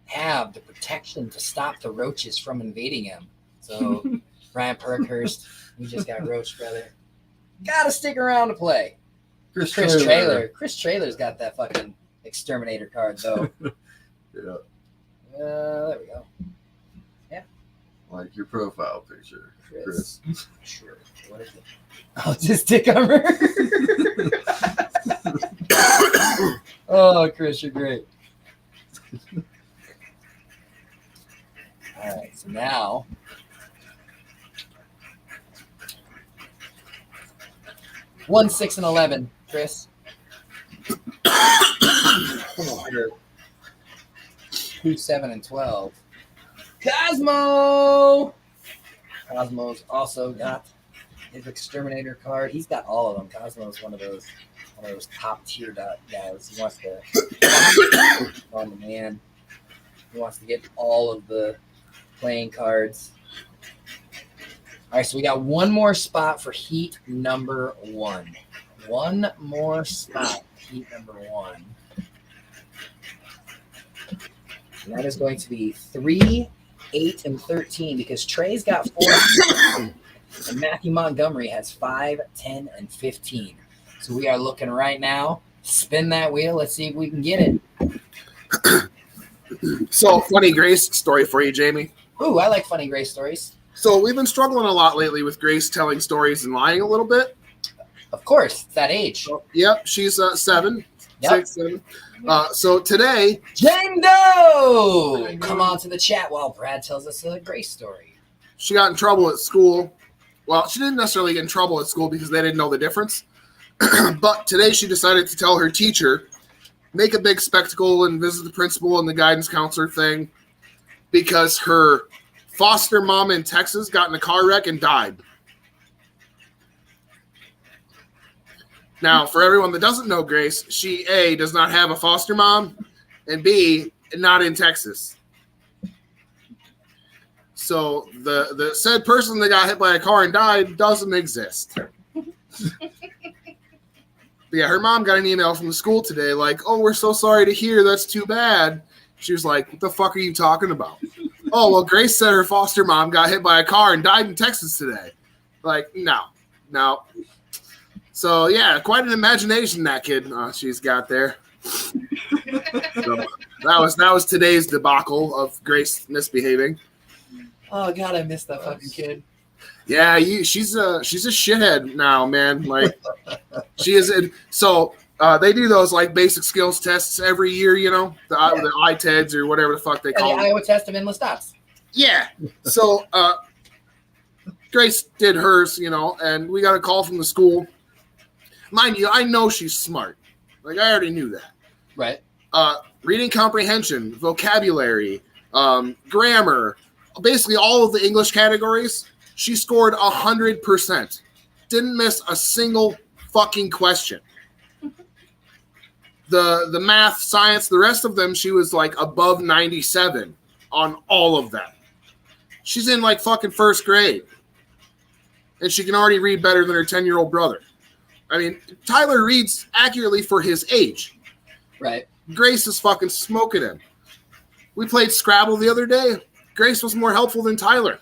Speaker 4: have the protection to stop the roaches from invading him. So, Ryan Parkhurst, we just got roached, brother. Gotta stick around to play. Chris Trailer. Chris Trailer's got that fucking exterminator card, though.
Speaker 3: Yeah.
Speaker 4: There we go. Yeah.
Speaker 3: Like your profile picture, Chris.
Speaker 4: Sure. What is it? Oh, just dick armor. Oh, Chris, you're great. All right, so now one, 6, and 11, Chris. 2, 7, and 12. Cosmo's also got his exterminator card. He's got all of them. Cosmo's one of those top tier guys. He wants to on the man. He wants to get all of the playing cards. All right, so we got one more spot for heat number 1. One more spot, heat number 1. And that is going to be 3, 8, and 13 because Trey's got 4 and Matthew Montgomery has 5, 10, and 15. So we are looking right now. Spin that wheel. Let's see if we can get it.
Speaker 6: So, funny Grace story for you, Jamie.
Speaker 4: Ooh, I like funny Grace stories.
Speaker 6: So we've been struggling a lot lately with Grace telling stories and lying a little bit.
Speaker 4: Of course, it's that age.
Speaker 6: So, yep, she's 7,
Speaker 4: Yep.
Speaker 6: 6, 7. So today,
Speaker 4: Jane Doe! Come on to the chat while Brad tells us a Grace story.
Speaker 6: she got in trouble at school. Well, she didn't necessarily get in trouble at school because they didn't know the difference. But today she decided to tell her teacher, make a big spectacle and visit the principal and the guidance counselor thing because her foster mom in Texas got in a car wreck and died. Now, for everyone that doesn't know Grace, she, A, does not have a foster mom, and B, not in Texas. So the said person that got hit by a car and died doesn't exist. Yeah, her mom got an email from the school today like, oh, we're so sorry to hear. That's too bad. She was like, what the fuck are you talking about? Oh, well, Grace said her foster mom got hit by a car and died in Texas today. Like, no. So, yeah, quite an imagination that kid she's got there. So, that was today's debacle of Grace misbehaving.
Speaker 4: Oh, God, I missed that fucking kid.
Speaker 6: Yeah, she's a shithead now, man. Like, she is. So they do those like basic skills tests every year, you know, the ITEDs or whatever the fuck they call
Speaker 4: the
Speaker 6: them.
Speaker 4: Iowa test of endless stops.
Speaker 6: Yeah. So Grace did hers, you know, and we got a call from the school. Mind you, I know she's smart. Like, I already knew that.
Speaker 4: Right.
Speaker 6: Reading comprehension, vocabulary, grammar, basically all of the English categories. She scored 100%. Didn't miss a single fucking question. The math, science, the rest of them, she was like above 97 on all of them. She's in like fucking first grade. And she can already read better than her 10-year-old brother. I mean, Tyler reads accurately for his age.
Speaker 2: Right.
Speaker 6: Grace is fucking smoking him. We played Scrabble the other day. Grace was more helpful than Tyler.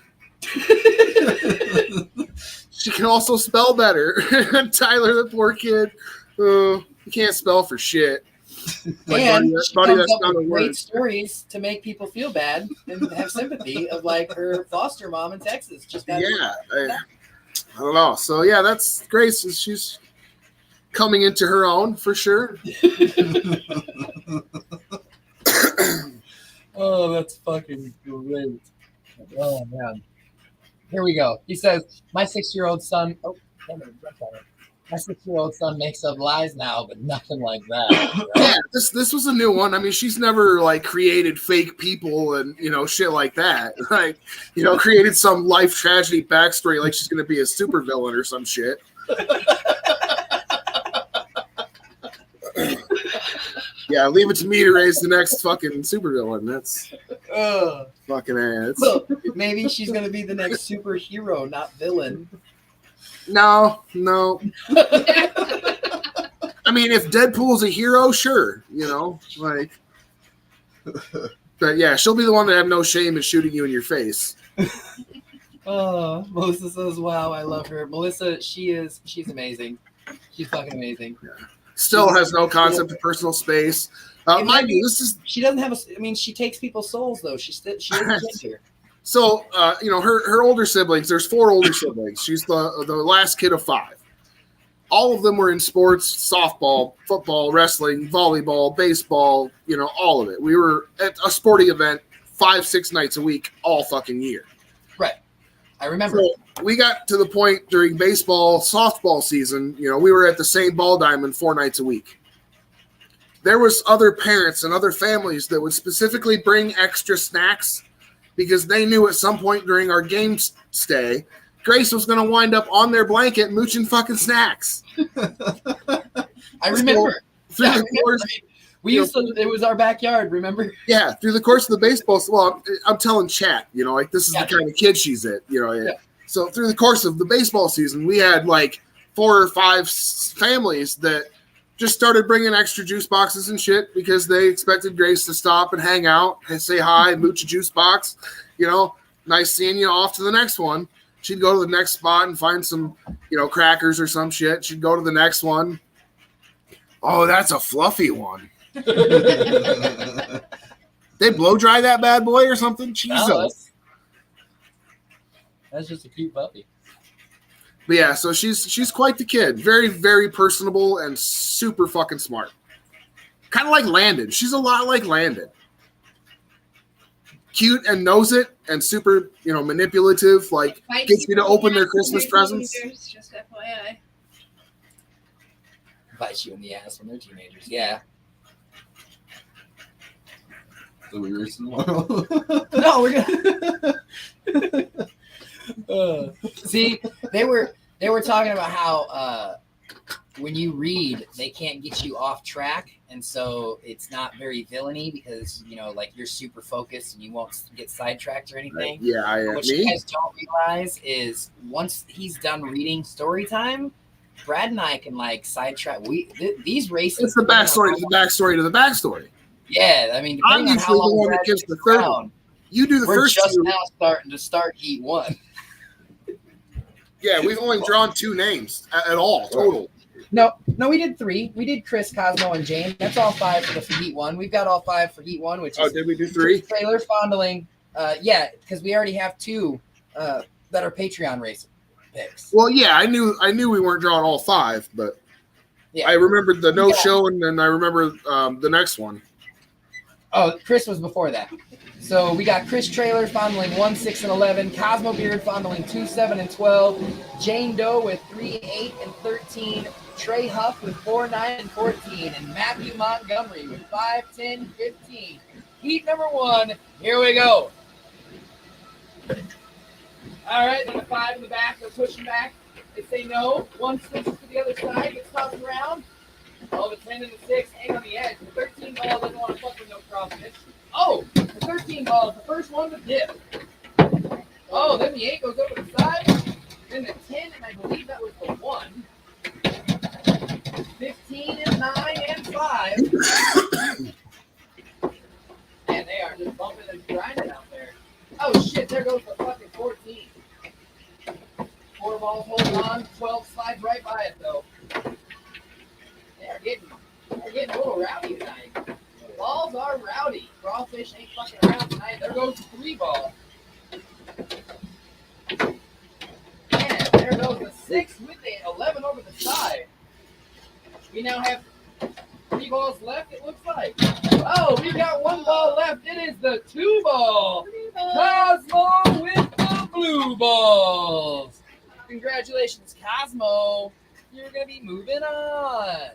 Speaker 6: She can also spell better. Tyler, the poor kid, he can't spell for shit. Like,
Speaker 2: And she
Speaker 6: buddy,
Speaker 2: comes
Speaker 6: that's
Speaker 2: up
Speaker 6: not a
Speaker 2: with great
Speaker 6: word.
Speaker 2: stories to make people feel bad and have sympathy of like her foster mom in Texas. Just got
Speaker 6: Yeah, I don't know. So yeah, that's Grace. She's coming into her own for sure.
Speaker 2: Oh, that's fucking great. Oh man. Here we go. He says, my 6-year-old son. Oh, damn it, my 6-year-old son makes up lies now, but nothing like that.
Speaker 6: Yeah, this was a new one. I mean, she's never like created fake people and shit like that. Like, created some life tragedy backstory like she's gonna be a supervillain or some shit. Yeah, leave it to me to raise the next fucking supervillain. That's fucking ass.
Speaker 2: Well, maybe she's gonna be the next superhero, not villain.
Speaker 6: No. I mean, if Deadpool's a hero, sure, like. But yeah, she'll be the one that have no shame in shooting you in your face.
Speaker 2: Oh, Melissa says, "Wow, I love her." Melissa, she's amazing. She's fucking amazing.
Speaker 6: Yeah. Still has no concept of personal space. Mind you,
Speaker 2: she doesn't have she takes people's souls though. She is a ginger.
Speaker 6: So, her older siblings, there's 4 older siblings. She's the last kid of 5. All of them were in sports, softball, football, wrestling, volleyball, baseball, all of it. We were at a sporting event 5-6 nights a week, all fucking year.
Speaker 2: Right. I remember.
Speaker 6: So we got to the point during baseball, softball season, we were at the same ball diamond 4 nights a week. There was other parents and other families that would specifically bring extra snacks because they knew at some point during our game stay, Grace was going to wind up on their blanket mooching fucking snacks.
Speaker 2: I remember.
Speaker 6: So,
Speaker 2: it was our backyard, remember?
Speaker 6: Yeah, through the course of the baseball, well, I'm telling chat, like this is the kind of kid she's at, Yeah. So through the course of the baseball season, we had like 4 or 5 families that just started bringing extra juice boxes and shit because they expected Grace to stop and hang out and say hi, mooch a juice box, nice seeing you, off to the next one. She'd go to the next spot and find some, crackers or some shit. She'd go to the next one. Oh, that's a fluffy one. They blow dry that bad boy or something? Jesus.
Speaker 2: No, that's just a cute puppy.
Speaker 6: But yeah, so she's quite the kid. Very, very personable and super fucking smart. Kind of like Landon. She's a lot like Landon. Cute and knows it and super, manipulative. Like, gets you to open their Christmas presents.
Speaker 5: Just FYI.
Speaker 2: Bites you in the ass when they're teenagers. Yeah.
Speaker 3: So we race tomorrow.
Speaker 2: No, we're gonna. See, they were talking about how when you read, they can't get you off track, and so it's not very villainy because like you're super focused and you won't get sidetracked or anything.
Speaker 6: Yeah, I am.
Speaker 2: What you guys don't realize is once he's done reading story time, Brad and I can like sidetrack. These races.
Speaker 6: It's the backstory to the backstory to the backstory.
Speaker 2: Yeah, I mean,
Speaker 6: I'm usually the one that gives the third one. You do the first
Speaker 2: just
Speaker 6: 2.
Speaker 2: now starting to start heat 1.
Speaker 6: Yeah, we've only drawn 2 names at all total.
Speaker 2: No, we did 3. We did Chris, Cosmo, and Jane. That's all 5 for the heat 1. We've got all 5 for heat 1, which is
Speaker 6: did we do 3?
Speaker 2: Trailer Fondling. Yeah, because we already have 2 that are Patreon race picks.
Speaker 6: Well, yeah, I knew we weren't drawing all 5, but yeah. I remembered the no-show, and then I remember the next one.
Speaker 2: Oh, Chris was before that. So we got Chris Trailer fondling 1, 6, and 11. Cosmo Beard fondling 2, 7, and 12. Jane Doe with 3, 8, and 13. Trey Huff with 4, 9, and 14. And Matthew Montgomery with 5, 10, 15. Heat number 1. Here we go. All right, then the 5 in the back. They're pushing back. They say no. 1 switches to the other side. Gets tossed around. Oh, the 10 and the 6 hang on the edge. The 13 ball doesn't want to fuck with no crawfish. Oh, the 13 ball is the first one to dip. Oh, then the 8 goes over the side. Then the 10, and I believe that was the 1. 15 and 9 and 5. Man, they are just bumping and grinding out there. Oh shit, there goes the fucking 14. 4 balls holding on, 12 slides right by it though. They're getting a little rowdy tonight. The balls are rowdy. Craw Fish ain't fucking around tonight. There goes the 3 ball. And there goes the 6 with the 11 over the side. We now have 3 balls left, it looks like. Oh, we've got 1 ball left. It is the 2 ball. Cosmo with the blue balls. Congratulations, Cosmo. You're going to be moving on.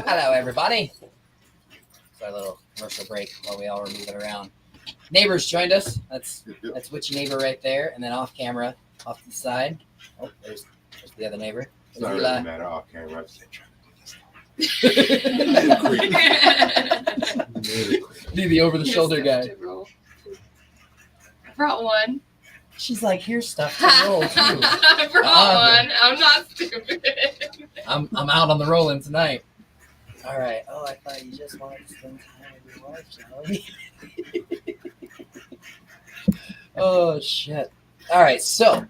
Speaker 2: Hello, everybody. It's our little commercial break while we all were moving around. Neighbors joined us. That's Witchy neighbor right there, and then off camera, off to the side. Oh, there's the other neighbor.
Speaker 7: It's not really matter off camera.
Speaker 2: Be the over-the-shoulder guy.
Speaker 5: I brought one.
Speaker 2: She's like, here's stuff to roll too.
Speaker 5: I brought one. I'm not stupid.
Speaker 2: I'm out on the rolling tonight. All right. Oh, I thought you just wanted to spend time with your wife, Shelly. Oh shit. All right. So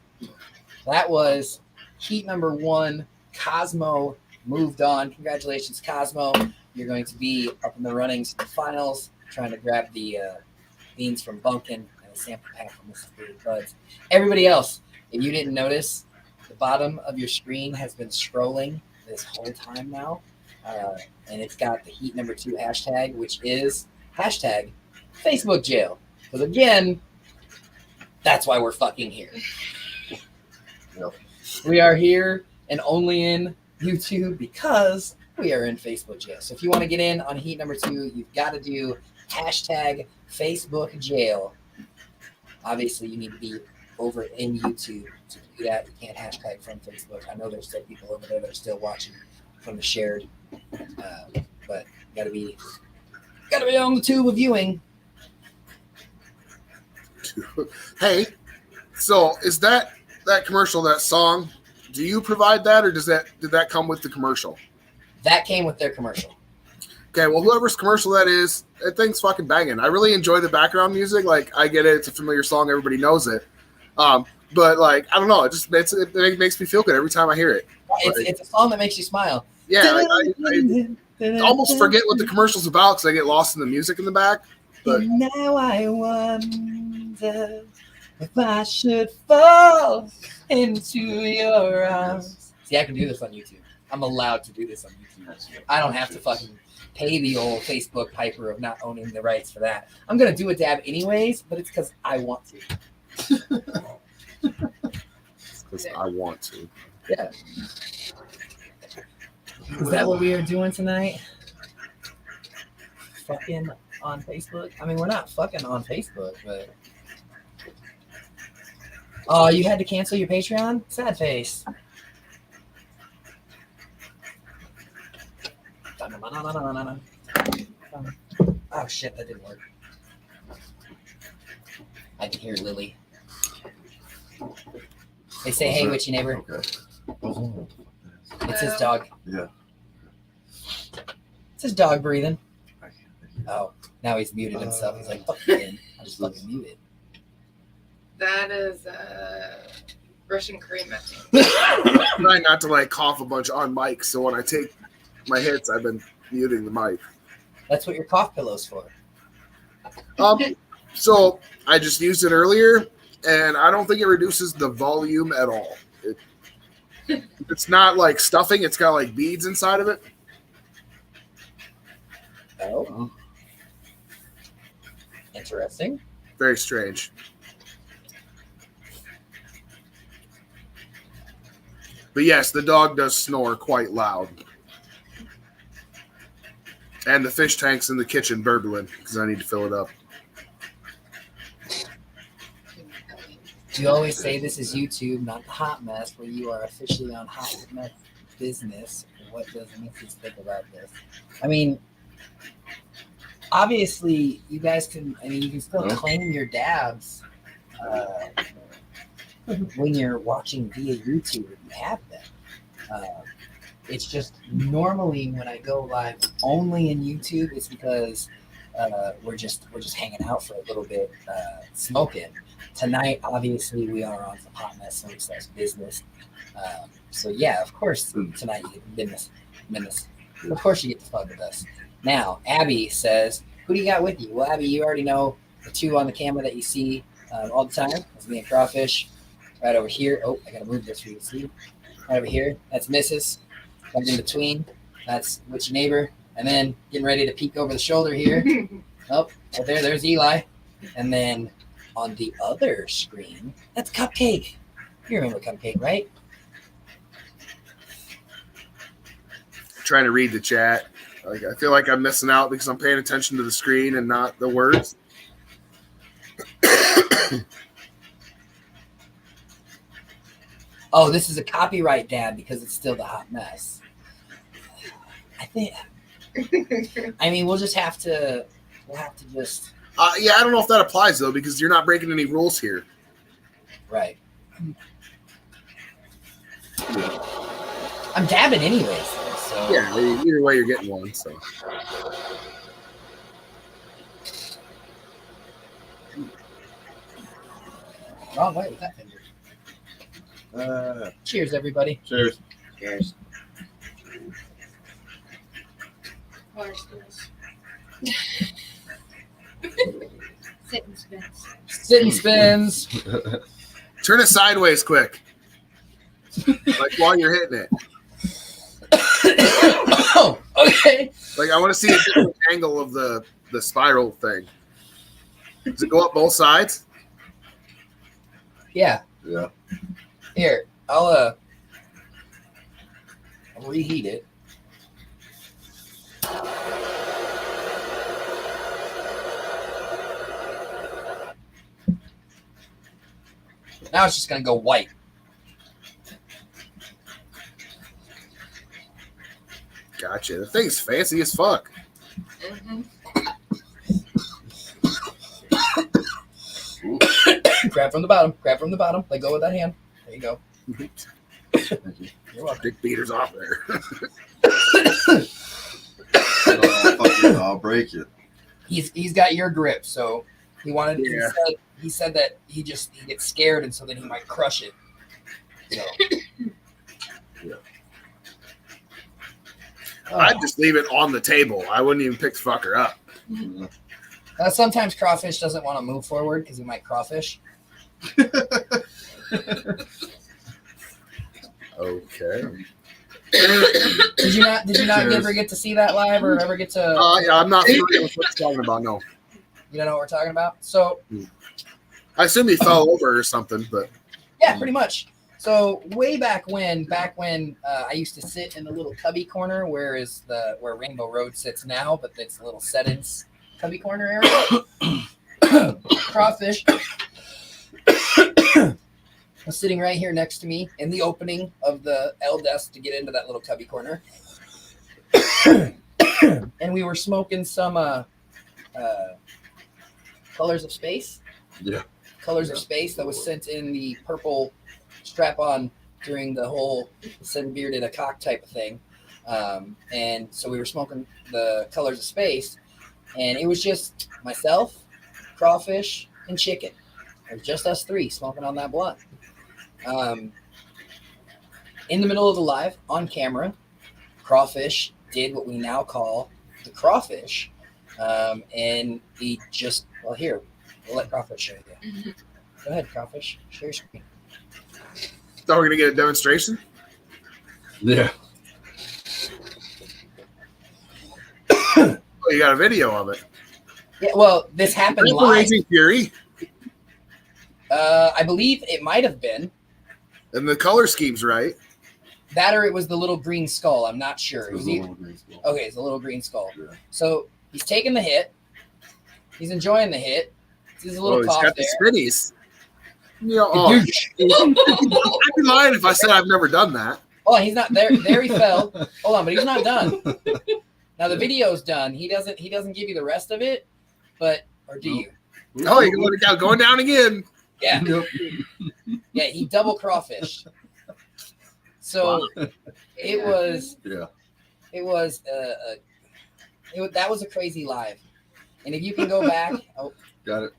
Speaker 2: that was heat number 1. Cosmo moved on. Congratulations, Cosmo. You're going to be up in the runnings for the finals, trying to grab the beans from Bunkin and a sample pack from Mrs. Booty Buds. Everybody else, if you didn't notice, the bottom of your screen has been scrolling this whole time now. And it's got the heat number 2 hashtag, which is hashtag Facebook jail. Because again, that's why we're fucking here. We are here and only in YouTube because we are in Facebook jail. So if you want to get in on heat number 2, you've got to do hashtag Facebook jail. Obviously, you need to be over in YouTube to do that. You can't hashtag from Facebook. I know there's still people over there that are still watching from the shared, but gotta be on the tube of viewing.
Speaker 6: Hey, so is that commercial, that song? Do you provide that, or did that come with the commercial?
Speaker 2: That came with their commercial.
Speaker 6: Okay, well, whoever's commercial that is, that thing's fucking banging. I really enjoy the background music. Like, I get it; it's a familiar song, everybody knows it. But like, I don't know, it makes me feel good every time I hear it.
Speaker 2: It's a song that makes you smile.
Speaker 6: Yeah, I almost forget what the commercial's about because I get lost in the music in the back. But
Speaker 2: now I wonder if I should fall into your arms. See, I can do this on YouTube. I'm allowed to do this on YouTube. I don't have to fucking pay the old Facebook piper of not owning the rights for that. I'm gonna do a dab anyways, but it's because I want to.
Speaker 6: because I want to.
Speaker 2: Yeah. Is that what we are doing tonight? Fucking on Facebook? I mean, we're not fucking on Facebook, but... Oh, you had to cancel your Patreon? Sad face. Oh, shit, that didn't work.
Speaker 4: Here, Lily. They say, hey, witchy neighbor.
Speaker 3: Okay.
Speaker 4: It's his dog.
Speaker 3: Yeah.
Speaker 4: It's his dog breathing. Oh, now he's muted himself. He's like, fuck you, man. I just fucking muted.
Speaker 8: That is Russian cream, I think.
Speaker 6: Try not to like cough a bunch on mic, so when I take my hits, I've been muting the mic.
Speaker 4: That's what your cough pillow's for.
Speaker 6: So I just used it earlier, and I don't think it reduces the volume at all. It's not like stuffing; it's got like beads inside of it.
Speaker 4: Oh. Interesting.
Speaker 6: Very strange. But yes, the dog does snore quite loud. And the fish tank's in the kitchen burbling because I need to fill it up.
Speaker 4: You always say this is YouTube, not the hot mess, where you are officially on hot mess business. What does Mrs. think about this? I mean, obviously, you guys can. I mean, you can still claim your dabs when you're watching via YouTube if you have them. It's just normally when I go live only in YouTube, it's because we're just hanging out for a little bit, smoking. Tonight, obviously, we are on some hot mess / business. So yeah, of course, tonight you get business. Of course, you get to fuck with us. Now, Abby says, "Who do you got with you?" Well, Abby, you already know the two on the camera that you see all the time. That's me and Craw Fish. Right over here. Oh, I gotta move this for you to see. Right over here. That's Mrs. Right in between. That's witchy neighbor. And then getting ready to peek over the shoulder here. Oh, right there. There's Eli. And then on the other screen, that's Cupcake. You remember Cupcake, right?
Speaker 6: Trying to read the chat. Like I feel like I'm missing out because I'm paying attention to the screen and not the words.
Speaker 4: Oh, this is a copyright dab because it's still the hot mess. I think. I mean, we'll have to just.
Speaker 6: Yeah, I don't know if that applies though because you're not breaking any rules here.
Speaker 4: Right. I'm dabbing anyways, though, so.
Speaker 6: Yeah, either way you're getting one. So.
Speaker 4: Wrong way with that finger. Cheers, everybody.
Speaker 3: Cheers.
Speaker 2: Cheers.
Speaker 5: Water skills. Sit and spins.
Speaker 4: Sit and spins.
Speaker 6: Turn it sideways quick. Like while you're hitting it.
Speaker 4: Oh, okay.
Speaker 6: Like I want to see a different angle of the spiral thing. Does it go up both sides?
Speaker 4: Yeah.
Speaker 3: Yeah.
Speaker 4: Here, I'll reheat it. Now it's just gonna go white.
Speaker 6: Gotcha. The thing's fancy as fuck.
Speaker 4: Grab from the bottom. Grab from the bottom. Let go with that hand. There you go. You're welcome.
Speaker 6: Dick beaters off there.
Speaker 3: I'll break it.
Speaker 4: He's got your grip, so he wanted.
Speaker 6: Yeah.
Speaker 4: He said that he gets scared, and so then he might crush it. So.
Speaker 6: Yeah.
Speaker 4: Oh.
Speaker 6: I'd just leave it on the table. I wouldn't even pick the fucker up.
Speaker 4: Sometimes crawfish doesn't want to move forward because he might crawfish.
Speaker 6: Okay.
Speaker 4: Did you not ever get to see that live or ever get to?
Speaker 6: Yeah, I'm not familiar with what you're talking about. No.
Speaker 4: You don't know what we're talking about? So.
Speaker 6: I assume he fell over or something, but.
Speaker 4: Yeah, pretty much. So way back when I used to sit in the little cubby corner where Rainbow Road sits now, but it's a little set-ins cubby corner area. Crawfish was sitting right here next to me in the opening of the L desk to get into that little cubby corner. And we were smoking some Colors of Space.
Speaker 3: Yeah.
Speaker 4: Colors of Space that was sent in the purple strap-on during the whole send bearded a cock type of thing. And so we were smoking the Colors of Space, and it was just myself, Crawfish, and Chicken. It was just us three smoking on that blunt. In the middle of the live, on camera, Crawfish did what we now call the crawfish. And he just, well, here, we'll let Crawfish show you. Go ahead, Crawfish. Share your screen.
Speaker 6: Thought we're going to get a demonstration?
Speaker 3: Yeah.
Speaker 6: Oh, you got a video of it.
Speaker 4: Yeah, well, this happened live.
Speaker 6: Raging Fury.
Speaker 4: I believe it might have been.
Speaker 6: And the color scheme's right.
Speaker 4: That or it was the little green skull. I'm not sure.
Speaker 3: It was a little green skull.
Speaker 4: Okay, it's a little green skull.
Speaker 3: Yeah.
Speaker 4: So he's taking the hit. He's enjoying the hit. There's a little
Speaker 6: He's
Speaker 4: cough
Speaker 6: got
Speaker 4: there.
Speaker 6: the spinnies. You know, I'd be lying if I said I've never done that.
Speaker 4: Oh, he's not there. There he fell. Hold on, but he's not done. Now the video's done. He doesn't give you the rest of it, but or do you?
Speaker 6: Oh, you're going down again.
Speaker 4: Yeah. Yeah, he double crawfished. So it was that was a crazy live. And if you can go back,
Speaker 3: got it.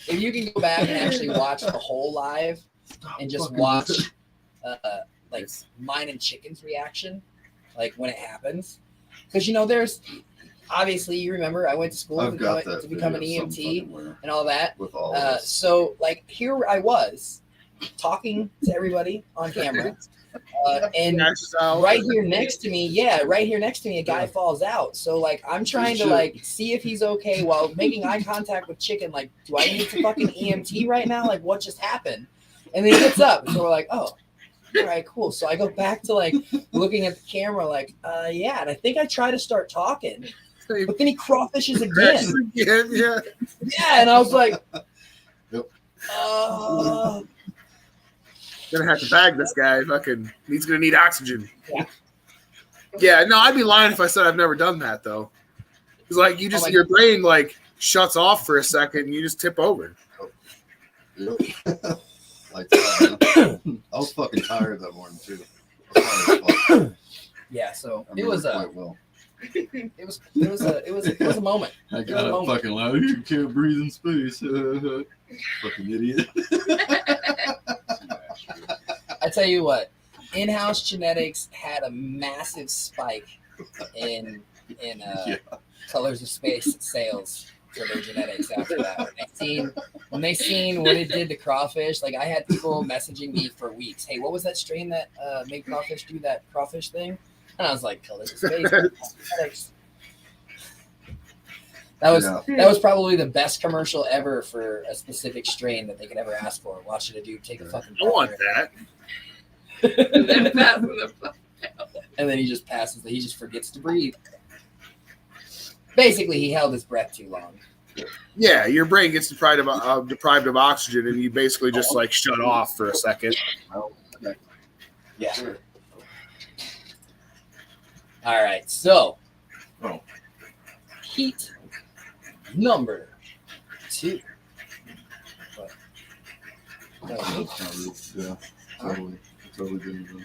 Speaker 4: if you can go back and actually watch the whole live and just watch like mine and Chicken's reaction, like when it happens, because there's obviously you remember I went to school to become an EMT and all that.
Speaker 3: With all
Speaker 4: so like here I was talking to everybody on camera. And right here next to me, a guy falls out. So like I'm trying to like see if he's okay while making eye contact with Chicken. Like, do I need to fucking EMT right now? Like, what just happened? And then he gets up. So we're like, oh, all right, cool. So I go back to like looking at the camera, like, yeah. And I think I try to start talking, but then he crawfishes again.
Speaker 6: Yeah.
Speaker 4: Yeah, and I was like,
Speaker 6: Gonna have to bag this guy. Fucking, he's gonna need oxygen. Yeah. No, I'd be lying if I said I've never done that though. It's like you just your brain like shuts off for a second and you just tip over.
Speaker 3: Like that, I was fucking tired that morning too.
Speaker 4: Yeah, so
Speaker 3: it was quite well.
Speaker 4: It was a moment.
Speaker 3: I got up fucking loud. You can't breathe in space. Fucking idiot.
Speaker 4: I tell you what, in-house genetics had a massive spike in Colors of Space sales for their genetics after that. When they seen what it did to crawfish, like I had people messaging me for weeks. Hey, what was that strain that made crawfish do that crawfish thing? And I was like, Colors of Space. Genetics. That was probably the best commercial ever for a specific strain that they could ever ask for. Watching a dude take a fucking.
Speaker 6: I want that.
Speaker 8: And
Speaker 4: then he just passes. He just forgets to breathe. Basically, he held his breath too long.
Speaker 6: Yeah, your brain gets deprived of oxygen, and you basically just like shut off for a second.
Speaker 4: Yeah. All right. So, heat number 2.
Speaker 3: Yeah, totally didn't.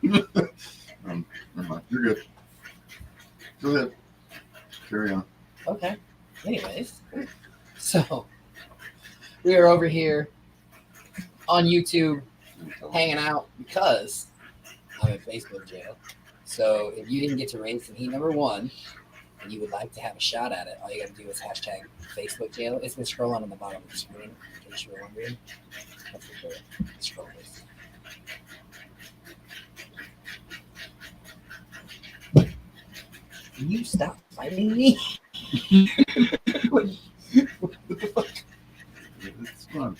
Speaker 3: Never mind. You're good. Go ahead. Carry on.
Speaker 4: Okay. Anyways, so we are over here on YouTube hanging out because I'm in Facebook jail. So if you didn't get to race in heat number 1 and you would like to have a shot at it, all you got to do is hashtag Facebook jail. It's been scrolling on the bottom of the screen, in case you were wondering. That's what the scroll is. Can you stop fighting me? What the fuck?
Speaker 3: It's fun.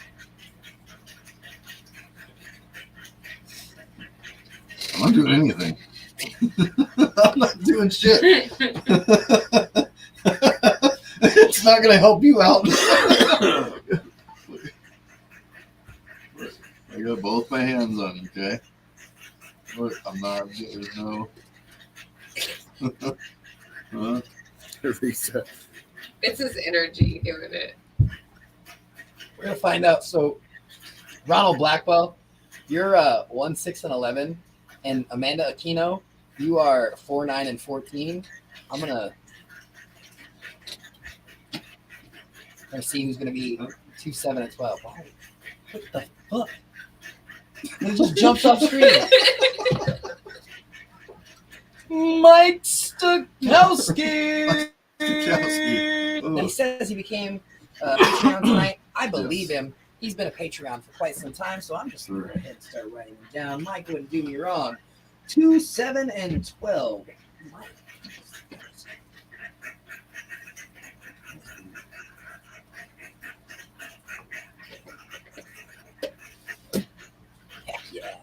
Speaker 3: I'm not doing anything. I'm not doing shit. It's not going to help you out. I got both my hands on you, okay? Look, I'm not, there's no...
Speaker 6: Reset.
Speaker 9: It's his energy doing it.
Speaker 4: We're gonna find out. So, Ronald Blackwell, you're 1-6-11, and Amanda Aquino, you are 4-9-14. I'm gonna see who's gonna be 2-7-12. Wow. What the fuck? It just jumps off screen. Mike Stokowski. And he says he became a Patreon tonight. I believe him. He's been a Patreon for quite some time, so I'm just going to go ahead and start writing him down. Mike wouldn't do me wrong. 2-7-12. Mike. Heck yeah.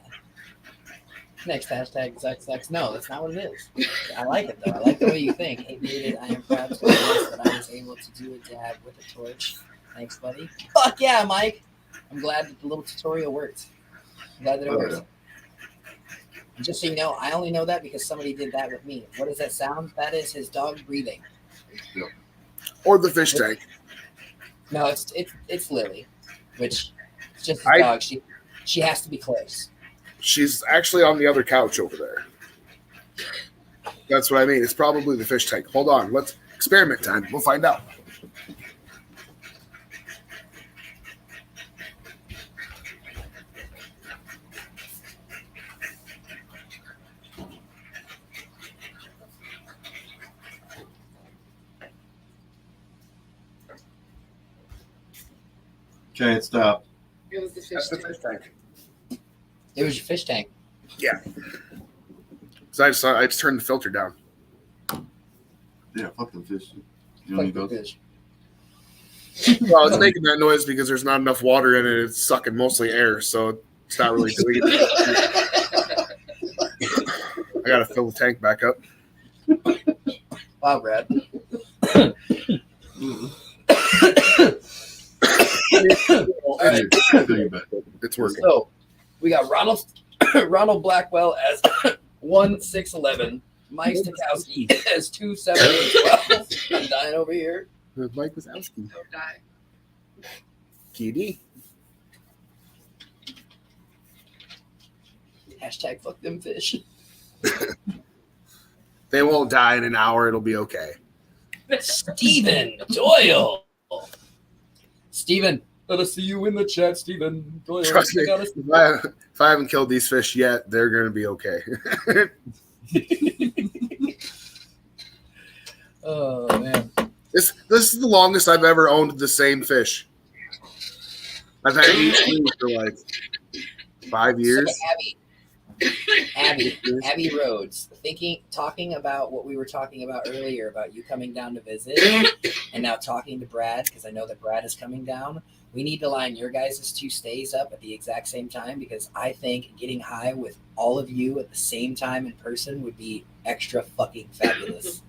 Speaker 4: Next hashtag is XX. No, that's not what it is. I like it, though. I like the way you think. Hey, David, I am proud to announce that I was able to do a dab with a torch. Thanks, buddy. Fuck yeah, Mike. I'm glad that the little tutorial worked. I'm glad that it worked. And just so you know, I only know that because somebody did that with me. What does that sound? That is his dog breathing.
Speaker 6: Or the fish tank.
Speaker 4: No, it's Lily, which is just a dog. She has to be close.
Speaker 6: She's actually on the other couch over there. That's what I mean. It's probably the fish tank. Hold on. Let's experiment time. We'll find out.
Speaker 3: Okay, it stopped.
Speaker 9: It was the
Speaker 6: That's
Speaker 9: fish
Speaker 6: the
Speaker 9: tank.
Speaker 6: fish tank.
Speaker 4: It was your fish tank.
Speaker 6: Yeah. So I just turned the filter down.
Speaker 3: Yeah, fuck the fish. You
Speaker 4: Fuck
Speaker 3: know
Speaker 4: the
Speaker 3: what
Speaker 4: fish.
Speaker 6: Well, it's making that noise because there's not enough water in it. It's sucking mostly air, so it's not really doing it. I gotta fill the tank back up.
Speaker 4: Wow, Brad.
Speaker 6: It's working.
Speaker 4: So we got Ronald Blackwell as 1-6-11. Mike Stokowski as 2-7-12. I'm dying over here.
Speaker 6: Mike Wazowski.
Speaker 9: Don't die.
Speaker 6: TD.
Speaker 4: Hashtag fuck them fish.
Speaker 6: They won't die in an hour. It'll be okay.
Speaker 4: Stephen Doyle. Stephen, let us see you in the chat, Stephen Doyle.
Speaker 6: Trust me. If I haven't killed these fish yet, they're going to be okay.
Speaker 4: Oh, man.
Speaker 6: This is the longest I've ever owned the same fish. I've had each for like 5 years.
Speaker 4: So Abby Rhodes, talking about what we were talking about earlier about you coming down to visit, and now talking to Brad because I know that Brad is coming down. We need to line your guys' 2 stays up at the exact same time because I think getting high with all of you at the same time in person would be extra fucking fabulous.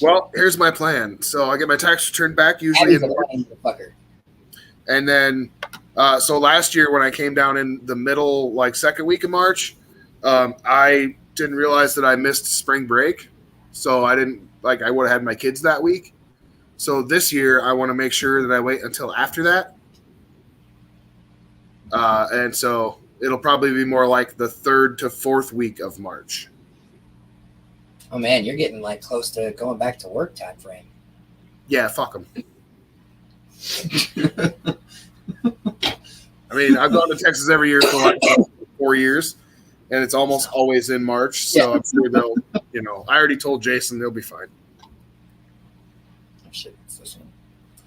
Speaker 6: Well, here's my plan. So I get my tax return back usually
Speaker 4: Abby's a funny fucker.
Speaker 6: and then so last year when I came down in the middle, like second week of March, I didn't realize that I missed spring break. So I would have had my kids that week. So this year I want to make sure that I wait until after that. And so it'll probably be more like the 3rd to 4th week of March.
Speaker 4: Oh man, you're getting like close to going back to work time frame.
Speaker 6: Yeah, fuck them. I mean, I've gone to Texas every year for like 4 years, and it's almost always in March. So
Speaker 4: Yeah.
Speaker 6: I'm sure they'll, I already told Jason they'll be fine.
Speaker 4: Oh shit, it's this one.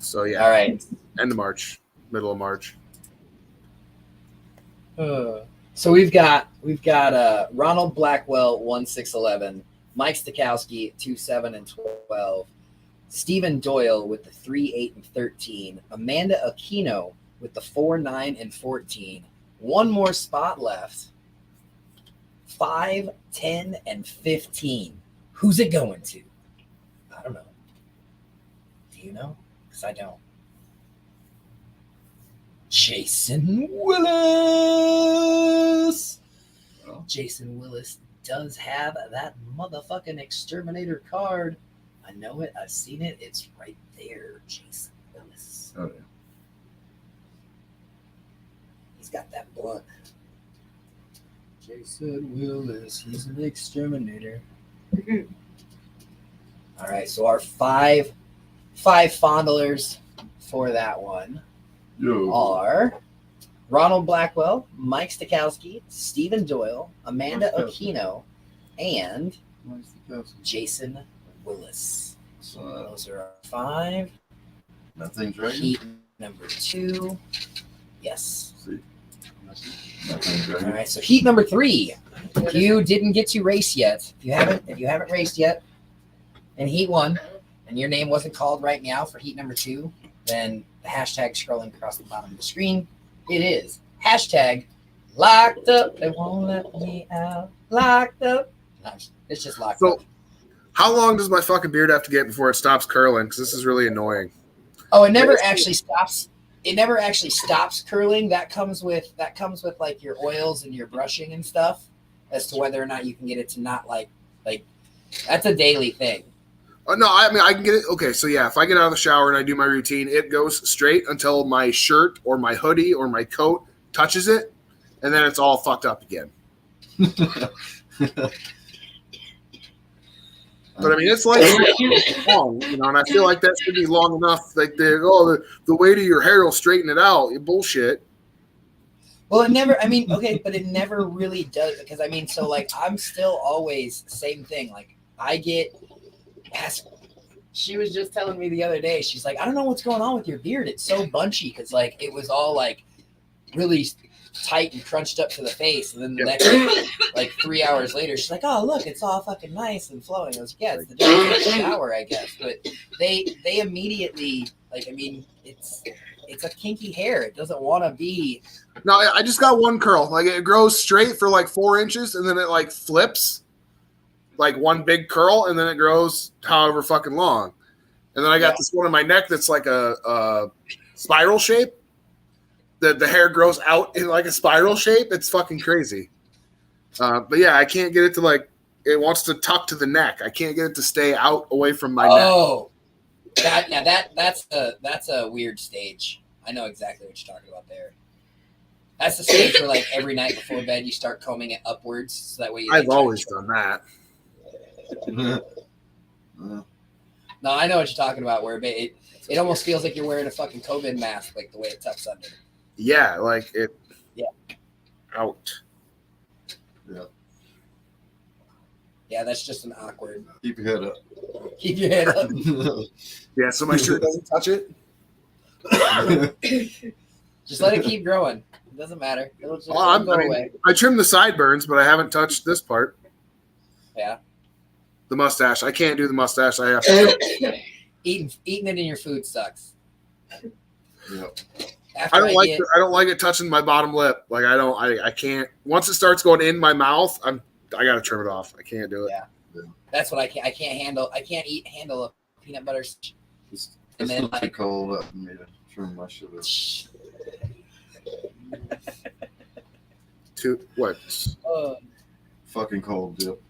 Speaker 6: So yeah,
Speaker 4: All right.
Speaker 6: end of March, middle of March.
Speaker 4: So we've got Ronald Blackwell 1-6-11, Mike Stokowski 2-7-12, Stephen Doyle with the 3-8-13, Amanda Aquino with the 4-9-14. One more spot left. 5, 10, and 15. Who's it going to? I don't know. Do you know? Because I don't. Jason Willis. Jason Willis does have that motherfucking exterminator card. I know it. I've seen it. It's right there, Jason Willis.
Speaker 3: Oh, yeah.
Speaker 4: He's got that blunt. Jason Willis, he's an exterminator. All right, so our five fondlers for that one are Ronald Blackwell, Mike Stokowski, Stephen Doyle, Amanda Aquino, and Jason Willis. So those are our 5.
Speaker 3: Nothing's right.
Speaker 4: Heat number 2. Yes.
Speaker 3: See. Nothing's right.
Speaker 4: All right, so heat number 3. If you didn't get to race yet, if you haven't raced yet in heat 1, and your name wasn't called right now for heat number 2, then the hashtag scrolling across the bottom of the screen, it is hashtag locked up. They won't let me out. Locked up. No, it's just locked up.
Speaker 6: How long does my fucking beard have to get before it stops curling? Because this is really annoying.
Speaker 4: Oh, it never actually stops. It never actually stops curling. That comes with like your oils and your brushing and stuff, as to whether or not you can get it to not like that's a daily thing.
Speaker 6: No, I mean I can get it. Okay, so yeah, if I get out of the shower and I do my routine, it goes straight until my shirt or my hoodie or my coat touches it, and then it's all fucked up again. But I mean, it's like long, you know, and I feel like that should be long enough. Like the weight of your hair will straighten it out. You bullshit.
Speaker 4: Well, it never. I mean, okay, but it never really does, because I mean, so like I'm still always same thing. Like I get. She was just telling me the other day. She's like, I don't know what's going on with your beard. It's so bunchy because like it was all like really tight and crunched up to the face, and then the next like 3 hours later, she's like, oh look, it's all fucking nice and flowing. I was like, yeah, it's the day of the shower, I guess. But they immediately like, I mean, it's a kinky hair. It doesn't want to be.
Speaker 6: No, I just got one curl. Like it grows straight for like 4 inches, and then it like flips. Like one big curl, and then it grows however fucking long. And then I got this one on my neck that's like a spiral shape. The hair grows out in like a spiral shape. It's fucking crazy. But yeah, I can't get it to like, it wants to tuck to the neck. I can't get it to stay out away from my neck.
Speaker 4: Oh, that's a weird stage. I know exactly what you're talking about there. That's the stage where like every night before bed you start combing it upwards, so that way you.
Speaker 6: I've always done that.
Speaker 4: No, I know what you're talking about. Where it almost feels like you're wearing a fucking COVID mask, like the way it tucks under.
Speaker 6: Yeah, like it.
Speaker 4: Yeah.
Speaker 6: Out.
Speaker 3: Yeah.
Speaker 4: Yeah, that's just an awkward.
Speaker 3: Keep your head up.
Speaker 4: Keep your head up.
Speaker 6: Yeah, so my shirt doesn't touch it.
Speaker 4: Just let it keep growing. It doesn't matter. It'll just go away.
Speaker 6: I trimmed the sideburns, but I haven't touched this part.
Speaker 4: Yeah.
Speaker 6: The mustache. I can't do the mustache. I have to.
Speaker 4: Eating it in your food sucks.
Speaker 3: Yep.
Speaker 6: I don't like it touching my bottom lip. Like I can't. Once it starts going in my mouth, I gotta trim it off. I can't do it.
Speaker 4: Yeah. That's what I can't. I can't handle. I can't handle a peanut butter.
Speaker 3: It's
Speaker 4: And then,
Speaker 3: not too
Speaker 4: like-
Speaker 3: cold up for me to trim my shit up.
Speaker 6: What?
Speaker 3: Fucking cold, Dip.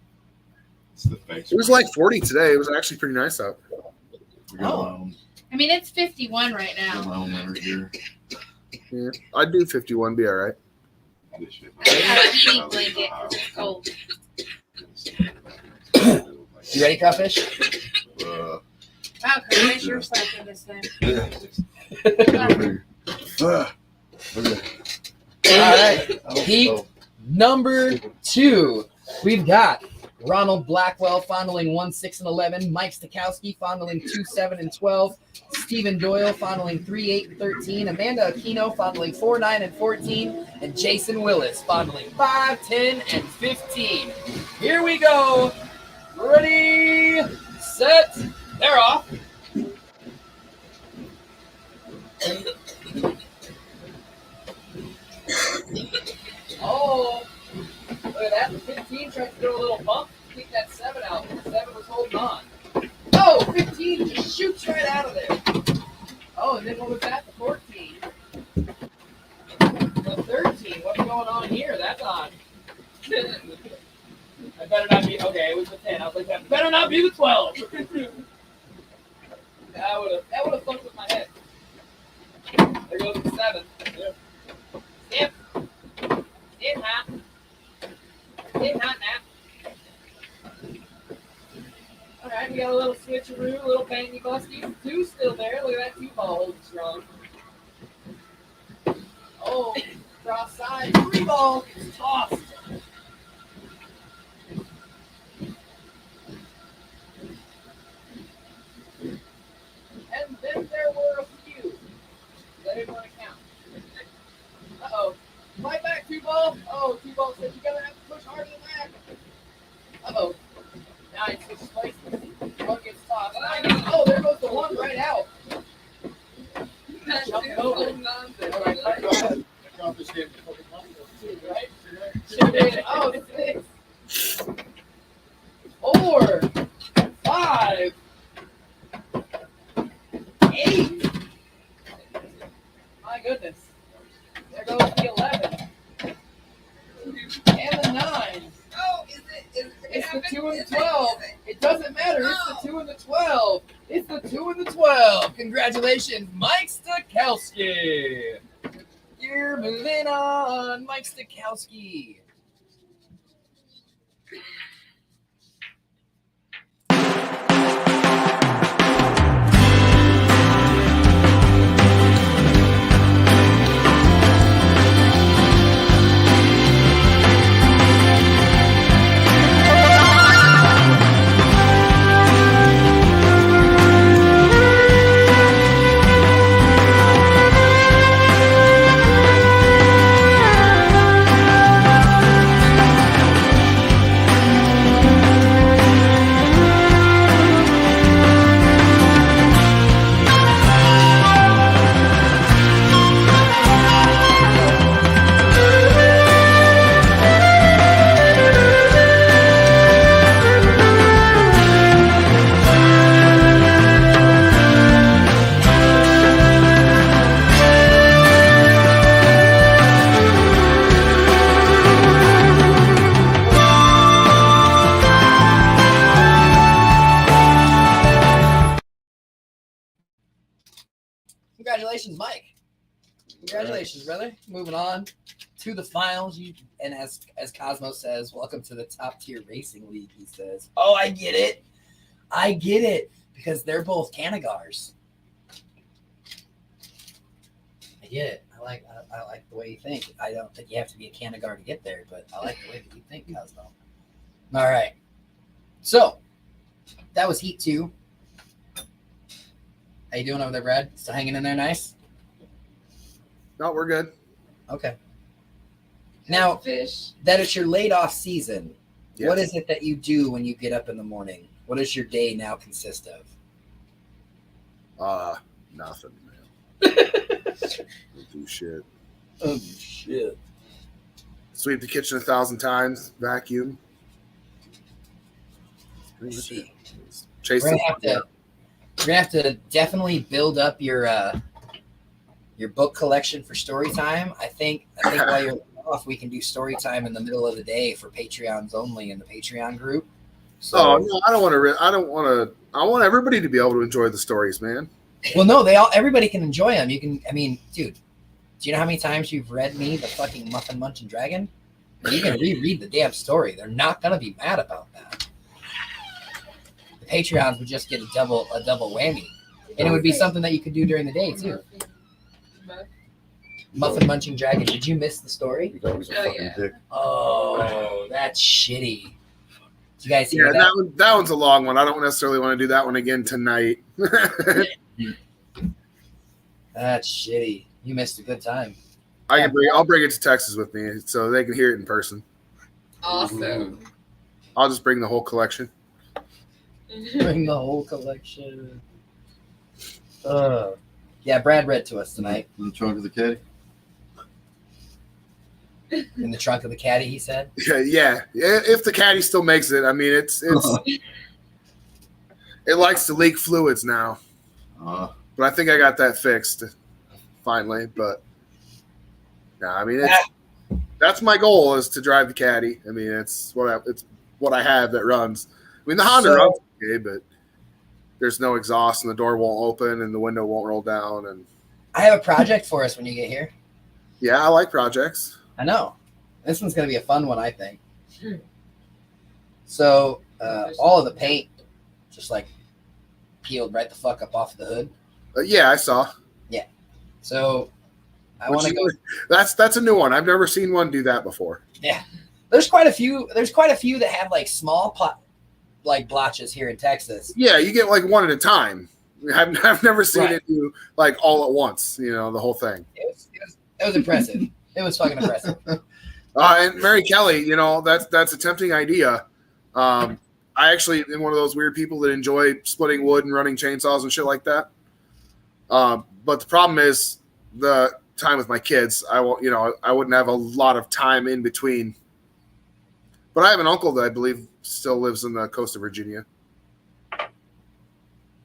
Speaker 7: It's the face.
Speaker 6: It was like 40 today. It was actually pretty nice out.
Speaker 3: We got my own,
Speaker 5: I mean, it's 51 right
Speaker 3: got
Speaker 5: now.
Speaker 3: my own winter gear.
Speaker 6: Yeah, I'd do 51. Be all right.
Speaker 7: This shit.
Speaker 5: I have a heating blanket 'cause it's cold.
Speaker 4: You ready, Craw Fish?
Speaker 5: Wow, Chris, you're slacking this time.
Speaker 3: Okay.
Speaker 4: All right. Heat number 2. We've got Ronald Blackwell fondling 1, 6, and 11. Mike Stokowski fondling 2, 7, and 12. Stephen Doyle fondling 3, 8, and 13. Amanda Aquino fondling 4, 9, and 14. And Jason Willis fondling 5, 10, and 15. Here we go. Ready, set, they're off. Oh, look at that. The 15 tried to do a little bump to keep that 7 out. The 7 was holding on. Oh, 15 just shoots right out of there. Oh, and then what was that? The 14. The 13. What's going on here? That's odd. I better not be. Okay, it was the 10. I was like, that better not be the 12. That would have fucked with my head. There goes the 7. Skip. Skip hot. Skip hot now. All right, we got a little switcheroo, a little bangy busty. 2 still there. Look at that 2 ball holding strong. Oh, cross side. 3 ball gets tossed. And then there were a few. I didn't want to count. Uh-oh. Right back, 2 ball. Oh, 2 ball said you're going to have to push harder than that. Uh-oh. Now he switches places. 1 gets tossed. Oh, there goes the 1 right out. Jump over. All right, go ahead. Right? Oh, 6. 4. 5. 8. My goodness. There goes the 11. And the 9.
Speaker 9: Oh,
Speaker 4: It's the 2 and the 12. It doesn't matter. It's the 2 and the 12. It's the 2 and the 12. Congratulations, Mike Stokowski. You're moving on, Mike Stokowski. Congratulations, Mike. Congratulations, brother. Moving on to the finals. And as Cosmo says, welcome to the top tier racing league, he says. Oh, I get it. I get it. Because they're both Canagars. I get it. I like the way you think. I don't think you have to be a Canagar to get there, but I like the way that you think, Cosmo. All right. So that was Heat 2. How you doing over there, Brad? Still hanging in there nice?
Speaker 6: No, we're good.
Speaker 4: Okay. Now,
Speaker 9: fish.
Speaker 4: that it's your laid off season,
Speaker 6: Yes.
Speaker 4: what is it that you do when you get up in the morning? What does your day now consist of?
Speaker 6: Nothing, man. Don't do shit.
Speaker 4: Oh, shit.
Speaker 6: Sweep the kitchen 1,000 times. Vacuum.
Speaker 4: See.
Speaker 6: Chase
Speaker 4: We're
Speaker 6: the
Speaker 4: gonna have to definitely build up your book collection for story time. I think while you're off, we can do story time in the middle of the day for Patreons only in the Patreon group. So,
Speaker 6: Oh no, I don't want to. I want everybody to be able to enjoy the stories, man.
Speaker 4: well, no, everybody can enjoy them. You can. I mean, dude, do you know how many times you've read me, the fucking Muffin Munching Dragon? You can reread the damn story. They're not gonna be mad about that. The Patreons would just get a double whammy, and it would be something that you could do during the day too. Muffin Munching Dragon. Did you miss the story?
Speaker 3: He's always a
Speaker 9: Oh,
Speaker 3: fucking
Speaker 9: yeah.
Speaker 3: dick.
Speaker 4: Oh, that's shitty. Did you guys hear
Speaker 6: Yeah,
Speaker 4: that?
Speaker 6: that one's a long one. I don't necessarily want to do that one again tonight.
Speaker 4: That's shitty. You missed a good time.
Speaker 6: I'll bring it to Texas with me so they can hear it in person.
Speaker 9: Awesome.
Speaker 6: I'll just bring the whole collection.
Speaker 4: Bring the whole collection. Yeah, Brad read to us tonight.
Speaker 3: In the trunk of the caddy.
Speaker 4: In the trunk of the caddy, he said.
Speaker 6: Yeah. If the caddy still makes it, I mean, it's it likes to leak fluids now. But I think I got that fixed finally. But no, I mean, that's my goal is to drive the caddy. I mean, it's what I have that runs. I mean, the Honda runs okay, but there's no exhaust and the door won't open and the window won't roll down. And
Speaker 4: I have a project for us when you get here.
Speaker 6: yeah, I like projects.
Speaker 4: I know. This one's going to be a fun one, I think. So, all of the paint just like peeled right the fuck up off the hood.
Speaker 6: Yeah, I saw.
Speaker 4: So, I want to go.
Speaker 6: That's a new one. I've never seen one do that before.
Speaker 4: Yeah. There's quite a few that have like small like blotches here in Texas.
Speaker 6: Yeah, you get like one at a time. I've never seen
Speaker 4: Right.
Speaker 6: it do like all at once, you know, the whole thing.
Speaker 4: It was impressive. It was fucking impressive.
Speaker 6: And Mary Kelly, you know, that's a tempting idea. I actually am one of those weird people that enjoy splitting wood and running chainsaws and shit like that. But the problem is the time with my kids. I wouldn't have a lot of time in between. But I have an uncle that I believe still lives in the coast of Virginia.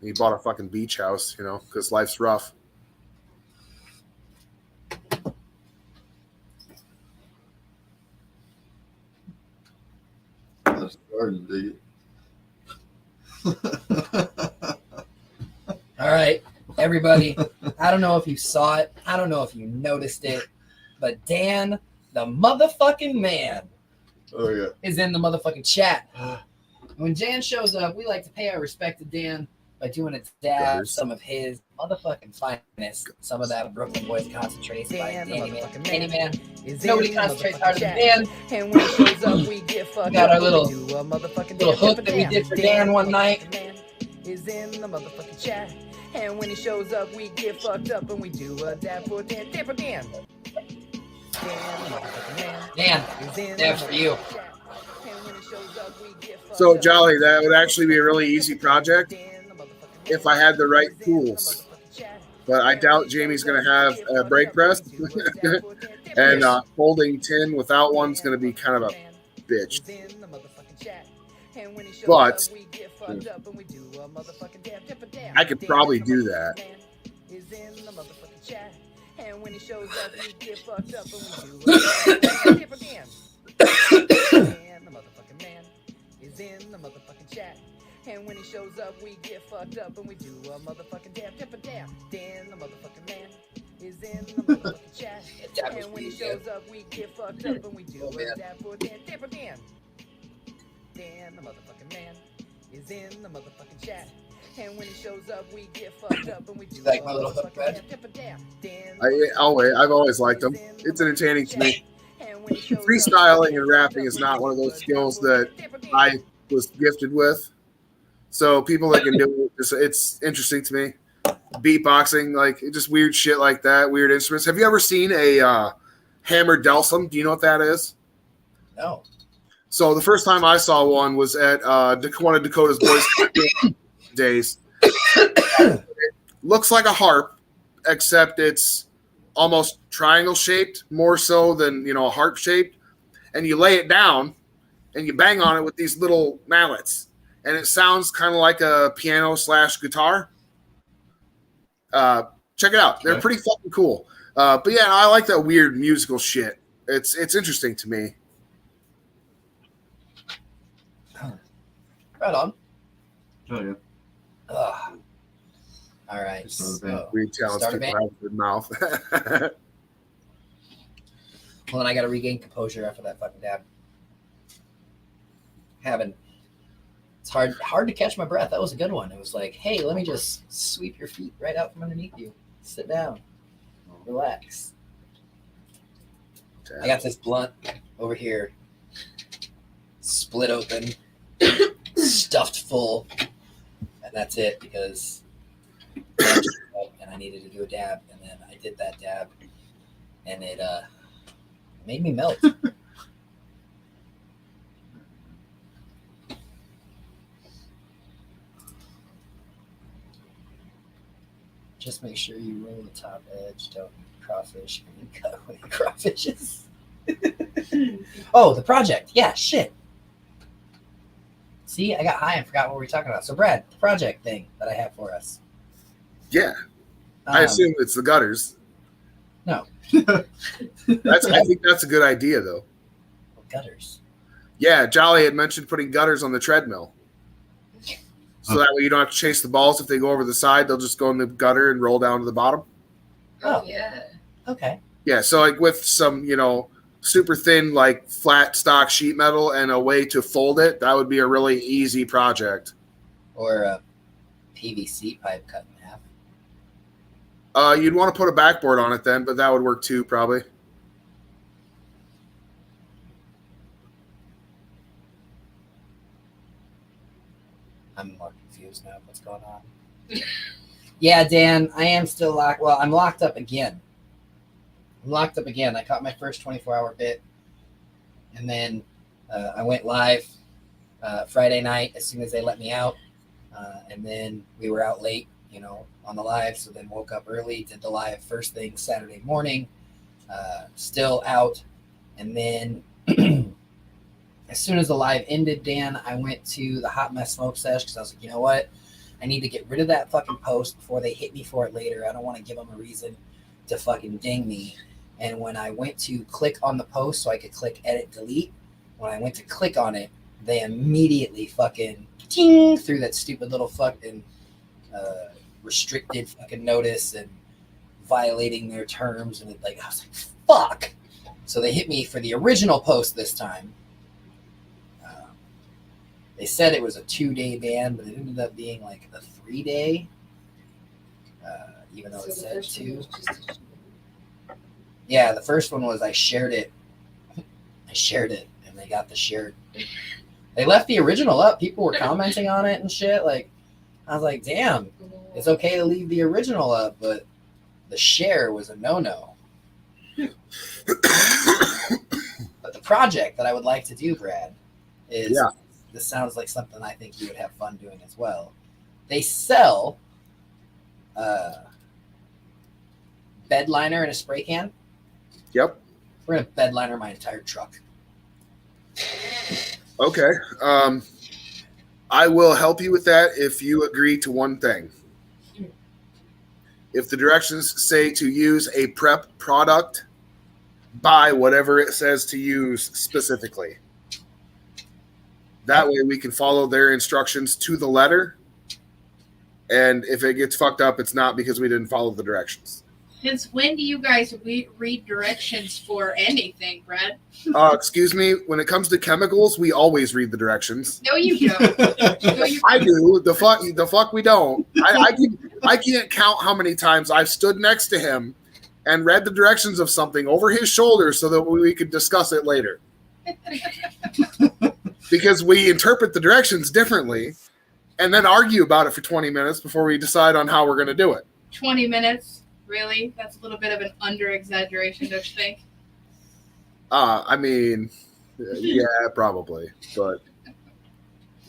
Speaker 6: He bought a fucking beach house, you know, because life's rough.
Speaker 3: I'm starting to dig it.
Speaker 4: All right, everybody. I don't know if you saw it. I don't know if you noticed it, but Dan, the motherfucking man,
Speaker 3: Oh yeah.
Speaker 4: is in the motherfucking chat. When Dan shows up, we like to pay our respect to Dan by doing a dab, some of his motherfucking finest, some of that Brooklyn Boys concentrates by Danny Man. Nobody concentrates harder than Dan.
Speaker 1: And when he shows up, we get fucked
Speaker 4: Got
Speaker 1: up.
Speaker 4: our little
Speaker 1: Little
Speaker 4: hook that we did for Dan one night.
Speaker 1: Is in the motherfucking chat. And when he shows up, we get fucked up and we do a dab for Dan. Dab for Dan.
Speaker 4: Dan, dab's for you.
Speaker 6: So, Jolly, that would actually be a really easy project if I had the right tools. But I doubt Jamie's going to have a brake press. And folding tin without one's going to be kind of a bitch. But I could probably do that.
Speaker 1: And when he shows up, we get fucked up and we do a Dan. Dan, the motherfucking man, is in the motherfucking chat. And when he shows up, we get fucked up and we do a motherfucking dab. Dan, the motherfucking man, is in the motherfucking chat. And when he shows up, we get fucked up and we do a dab for Dan. Dab for Dan. Dan, the motherfucking man, is in the motherfucking chat. And when he shows up, we get fucked up and we do
Speaker 4: like my little hook bed?
Speaker 6: I've always liked them. It's entertaining to me. Freestyling and rapping is not one of those skills that I was gifted with. So people that can do it, it's interesting to me. Beatboxing, like just weird shit like that, weird instruments. Have you ever seen a hammered dulcimer? Do you know what that is?
Speaker 4: No.
Speaker 6: So the first time I saw one was at one of Dakota's Boys days. It looks like a harp, except it's almost triangle shaped, more so than a harp shaped. And you lay it down and you bang on it with these little mallets, and it sounds kind of like a piano / guitar. Check it out; they're pretty fucking cool. But yeah, I like that weird musical shit. It's interesting to me.
Speaker 4: Right on.
Speaker 3: Oh yeah.
Speaker 4: Ugh. All right. So,
Speaker 6: Weird talents
Speaker 4: start a
Speaker 6: people
Speaker 4: band?
Speaker 6: have in their mouth.
Speaker 4: Well, then I got to regain composure after that fucking dab. It's hard to catch my breath. That was a good one. It was like, hey, let me just sweep your feet right out from underneath you. Sit down. Relax. I got this blunt over here, split open, stuffed full, and that's it because and I needed to do a dab, and then I did that dab, and it made me melt. Just make sure you roll the top edge. Don't crawfish and cut away the crawfishes. Oh, the project. Yeah, shit. See, I got high and forgot what we were talking about. So, Brad, the project thing that I have for us.
Speaker 6: Yeah, I assume it's the gutters.
Speaker 4: No.
Speaker 6: I think that's a good idea, though.
Speaker 4: Gutters.
Speaker 6: Yeah, Jolly had mentioned putting gutters on the treadmill. So that way you don't have to chase the balls. If they go over the side, they'll just go in the gutter and roll down to the bottom.
Speaker 9: Oh, yeah.
Speaker 2: Okay.
Speaker 6: Yeah, so like with some, super thin, like flat stock sheet metal and a way to fold it, that would be a really easy project.
Speaker 2: Or a PVC pipe cut in half.
Speaker 6: You'd want to put a backboard on it then, but that would work too, probably.
Speaker 2: I'm more confused now. What's going on? Yeah, Dan, I am still locked. Well, I'm locked up again. I caught my first 24-hour bit, and then I went live Friday night as soon as they let me out, and then we were out late, on the live. So then woke up early, did the live first thing Saturday morning, still out, and then as soon as the live ended, Dan, I went to the Hot Mess Smoke Sesh because I was like, you know what? I need to get rid of that fucking post before they hit me for it later. I don't want to give them a reason to fucking ding me. And when I went to click on the post so I could click edit delete, when I went to click on it, they immediately fucking ting through that stupid little fucking restricted fucking notice and violating their terms. And I was like, fuck. So they hit me for the original post this time. They said it was a 2-day ban, but it ended up being like a 3-day, even though it said 2. Yeah, the first one was I shared it, and they got the shirt. They left the original up. People were commenting on it and shit. I was like, damn, it's okay to leave the original up, but the share was a no-no. But the project that I would like to do, Brad, is this sounds like something I think you would have fun doing as well. They sell bed liner in a spray can.
Speaker 6: Yep.
Speaker 2: We're going to bed liner my entire truck.
Speaker 6: Okay. I will help you with that if you agree to one thing. If the directions say to use a prep product, buy whatever it says to use specifically. That way we can follow their instructions to the letter. And if it gets fucked up, it's not because we didn't follow the directions.
Speaker 5: Since when do you guys read directions for anything, Brad?
Speaker 6: Excuse me. When it comes to chemicals, we always read the directions.
Speaker 5: No, you don't. No, you
Speaker 6: I do. The fuck we don't. I can't count how many times I've stood next to him and read the directions of something over his shoulder so that we could discuss it later. Because we interpret the directions differently and then argue about it for 20 minutes before we decide on how we're going to do it.
Speaker 5: 20 minutes? Really? That's a little bit of an under-exaggeration, don't you think?
Speaker 6: I mean, yeah, probably. But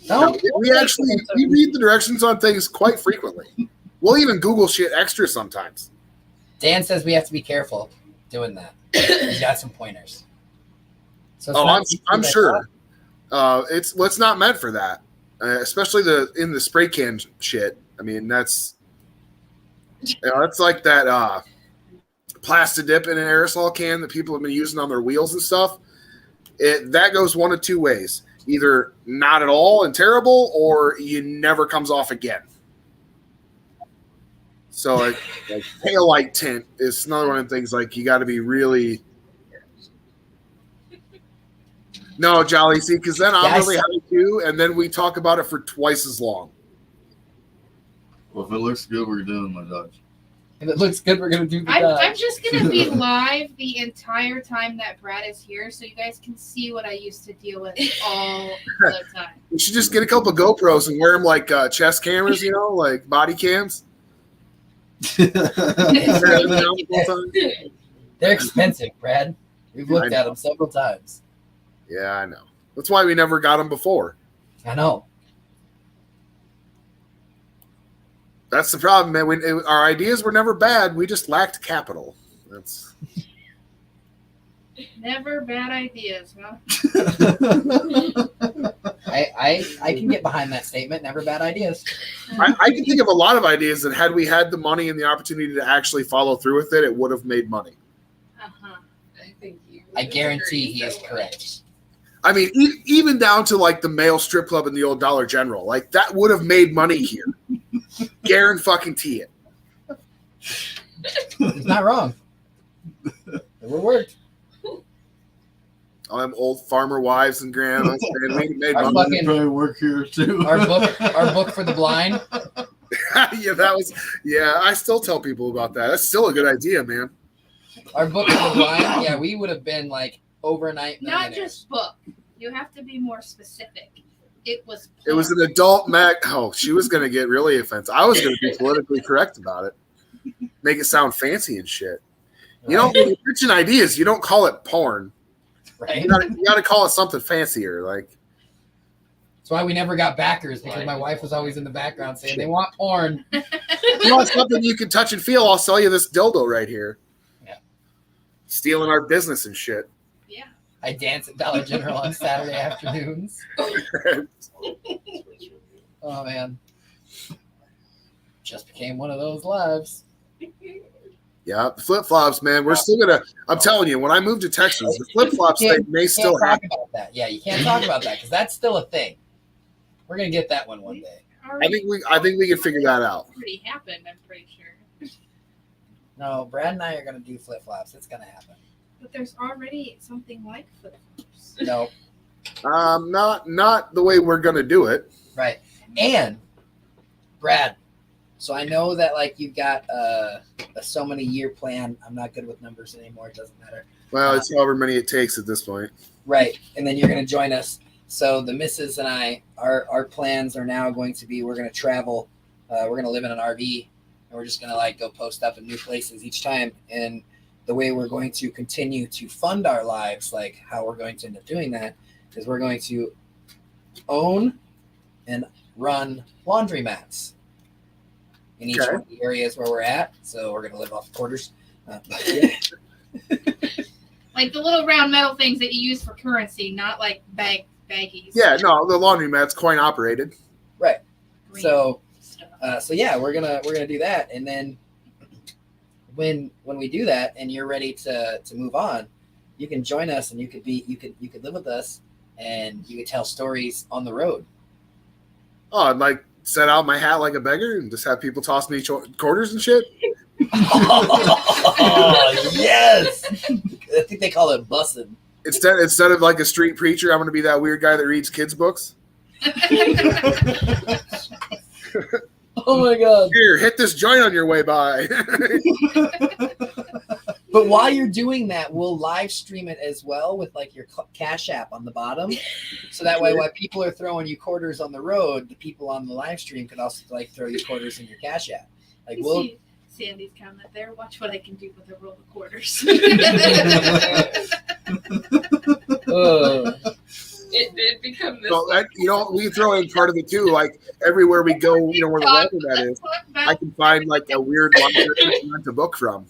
Speaker 2: No,
Speaker 6: we read the directions on things quite frequently. We'll even Google shit extra sometimes.
Speaker 2: Dan says we have to be careful doing that. He's got some pointers. So
Speaker 6: I'm sure. It's not meant for that, especially in the spray can shit. I mean, that's like that plastic dip in an aerosol can that people have been using on their wheels and stuff. That goes one of two ways: either not at all and terrible, or it never comes off again. So like taillight tint is another one of the things. Like you got to be really. No, Jolly, see, because then I'm really happy too, and then we talk about it for twice as long.
Speaker 3: Well, if it looks good, we're doing my dodge.
Speaker 2: If it looks good, we're going to do the
Speaker 5: I'm
Speaker 2: dodge.
Speaker 5: just going to be live the entire time that Brad is here so you guys can see what I used to deal with all the time.
Speaker 6: We should just get a couple of GoPros and wear them like chest cameras, like body cams.
Speaker 2: They're expensive, Brad. We've looked at them several times.
Speaker 6: Yeah, I know. That's why we never got them before.
Speaker 2: I know.
Speaker 6: That's the problem, man. Our ideas were never bad. We just lacked capital. That's
Speaker 5: Never bad ideas, huh?
Speaker 2: I can get behind that statement. Never bad ideas.
Speaker 6: I can think of a lot of ideas that had we had the money and the opportunity to actually follow through with it, it would have made money.
Speaker 5: Uh-huh.
Speaker 9: I think you.
Speaker 2: I guarantee he is correct.
Speaker 6: I mean, even down to like the male strip club in the old Dollar General, like that would have made money here. Guarantee it.
Speaker 4: It's not wrong. It would work.
Speaker 6: All them old farmer wives and grandmas, man, we made
Speaker 4: Our
Speaker 6: money.
Speaker 4: fucking-
Speaker 3: Probably work here too.
Speaker 4: Our book for the blind.
Speaker 6: Yeah, that was. Yeah, I still tell people about that. That's still a good idea, man.
Speaker 4: Our book for the blind. Yeah, we would have been like overnight
Speaker 5: Not
Speaker 4: millionaires.
Speaker 5: just book. You have to be more specific. It was.
Speaker 6: It was an adult mag. Oh, she was gonna get really offensive. I was gonna be politically correct about it. Make it sound fancy and shit. You know, when you pitch an ideas, you don't call it porn.
Speaker 4: Right.
Speaker 6: You gotta call it something fancier. Like,
Speaker 4: That's why we never got backers, because my wife was always in the background saying they want porn.
Speaker 6: you want something you can touch and feel? I'll sell you this dildo right here.
Speaker 4: Yeah.
Speaker 6: Stealing our business and shit.
Speaker 5: Yeah.
Speaker 4: I dance at Dollar General on Saturday afternoons. Oh man. Just became one of those lives.
Speaker 6: Yeah, flip flops, man. We're still gonna. I'm telling you, when I move to Texas, the flip flops thing may still
Speaker 4: talk
Speaker 6: happen.
Speaker 4: about that. Yeah, you can't talk about that because that's still a thing. We're gonna get that one day.
Speaker 6: I think we can figure that out.
Speaker 5: Already happened. I'm pretty sure.
Speaker 4: No, Brad and I are gonna do flip flops. It's gonna happen.
Speaker 5: But there's already something like flip flops.
Speaker 4: No,
Speaker 6: Not the way we're gonna do it.
Speaker 4: right. And Brad, so I know that like you've got a so many year plan. I'm not good with numbers anymore. It doesn't matter.
Speaker 6: Well, it's however many it takes at this point.
Speaker 4: Right. And then you're gonna join us. So the missus and I, our plans are now going to be we're gonna travel. We're gonna live in an RV, and we're just gonna like go post up in new places each time. And the way we're going to continue to fund our lives, like how we're going to end up doing that, is we're going to own and run laundromats in each one of the areas where we're at. So we're going to live off quarters.
Speaker 5: Like the little round metal things that you use for currency, not like baggies.
Speaker 6: Yeah, no, the laundromat's coin operated.
Speaker 4: Right.
Speaker 5: Green
Speaker 4: So
Speaker 5: stuff.
Speaker 4: so yeah, we're gonna do that, and then when we do that, and you're ready to move on, you can join us, and you could live with us, and you could tell stories on the road.
Speaker 6: Oh, I'd like set out my hat like a beggar and just have people toss me quarters and shit.
Speaker 4: Oh yes, I think they call it bussing.
Speaker 6: Instead of like a street preacher, I'm going to be that weird guy that reads kids' books.
Speaker 4: Oh my god!
Speaker 6: Here, hit this joint on your way by.
Speaker 4: But while you're doing that, we'll live stream it as well with like your Cash App on the bottom. So that way, while people are throwing you quarters on the road, the people on the live stream could also like throw you quarters in your Cash App. Like
Speaker 5: You
Speaker 4: we'll
Speaker 5: see Sandy's comment there. Watch what I can do with a roll of quarters.
Speaker 9: It did become this.
Speaker 6: So that, we can throw in part of it too. Like everywhere we go, where the laundromat is, I can find like a weird library to rent a book from.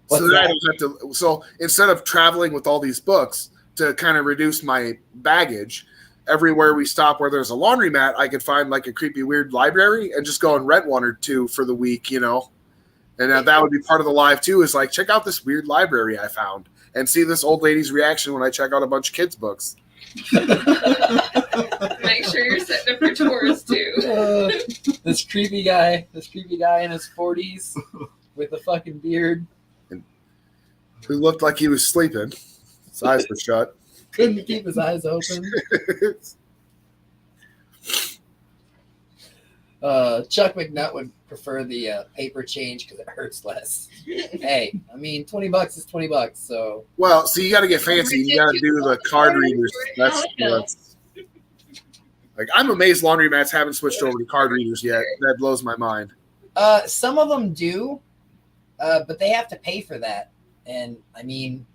Speaker 4: What's
Speaker 6: So that I
Speaker 4: that?
Speaker 6: don't have to. So instead of traveling with all these books to kind of reduce my baggage, everywhere we stop where there's a laundromat, I could find like a creepy weird library and just go and rent one or two for the week, And that would be part of the live too. Is like check out this weird library I found and see this old lady's reaction when I check out a bunch of kids' books.
Speaker 9: Make sure you're setting up for tours too.
Speaker 4: This creepy guy in his 40s with a fucking beard,
Speaker 6: Who looked like he was sleeping. His eyes were shut.
Speaker 4: couldn't keep his eyes open. Chuck McNutt would prefer the paper change because it hurts less. Hey, I mean, $20 is $20, so
Speaker 6: Well, see, you got to get fancy. You got to do the card readers. That's like I'm amazed laundromats haven't switched over to card readers yet. That blows my mind.
Speaker 4: some of them do, but they have to pay for that. And I mean,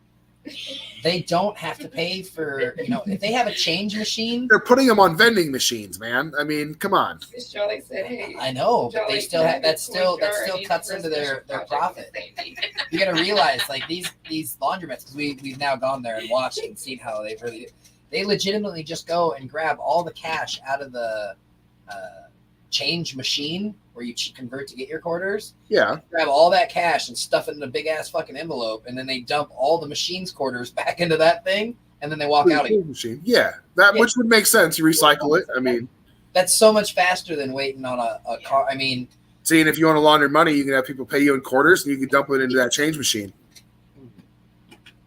Speaker 4: they don't have to pay for, if they have a change machine.
Speaker 6: They're putting them on vending machines, man. I mean, come on.
Speaker 9: Miss Jolly said, "Hey,
Speaker 4: I know, but they
Speaker 9: Jolly,
Speaker 4: still
Speaker 9: can I
Speaker 4: have
Speaker 9: get
Speaker 4: that still
Speaker 9: $20 I need
Speaker 4: cuts
Speaker 9: for a
Speaker 4: into
Speaker 9: special
Speaker 4: their
Speaker 9: project
Speaker 4: profit.
Speaker 9: with Sandy?"
Speaker 4: You got to realize, like these laundromats, because we've now gone there and watched and seen how they legitimately just go and grab all the cash out of the change machine where you convert to get your quarters.
Speaker 6: Yeah.
Speaker 4: Grab all that cash and stuff it in a big ass fucking envelope, and then they dump all the machine's quarters back into that thing,
Speaker 2: and then they walk out again.
Speaker 6: Machine. Yeah, that
Speaker 2: Yeah.
Speaker 6: which would make sense. You recycle it. I mean,
Speaker 2: That's so much faster than waiting on a car. I mean,
Speaker 6: see, and if you want to launder money, you can have people pay you in quarters, and you can dump it into that change machine.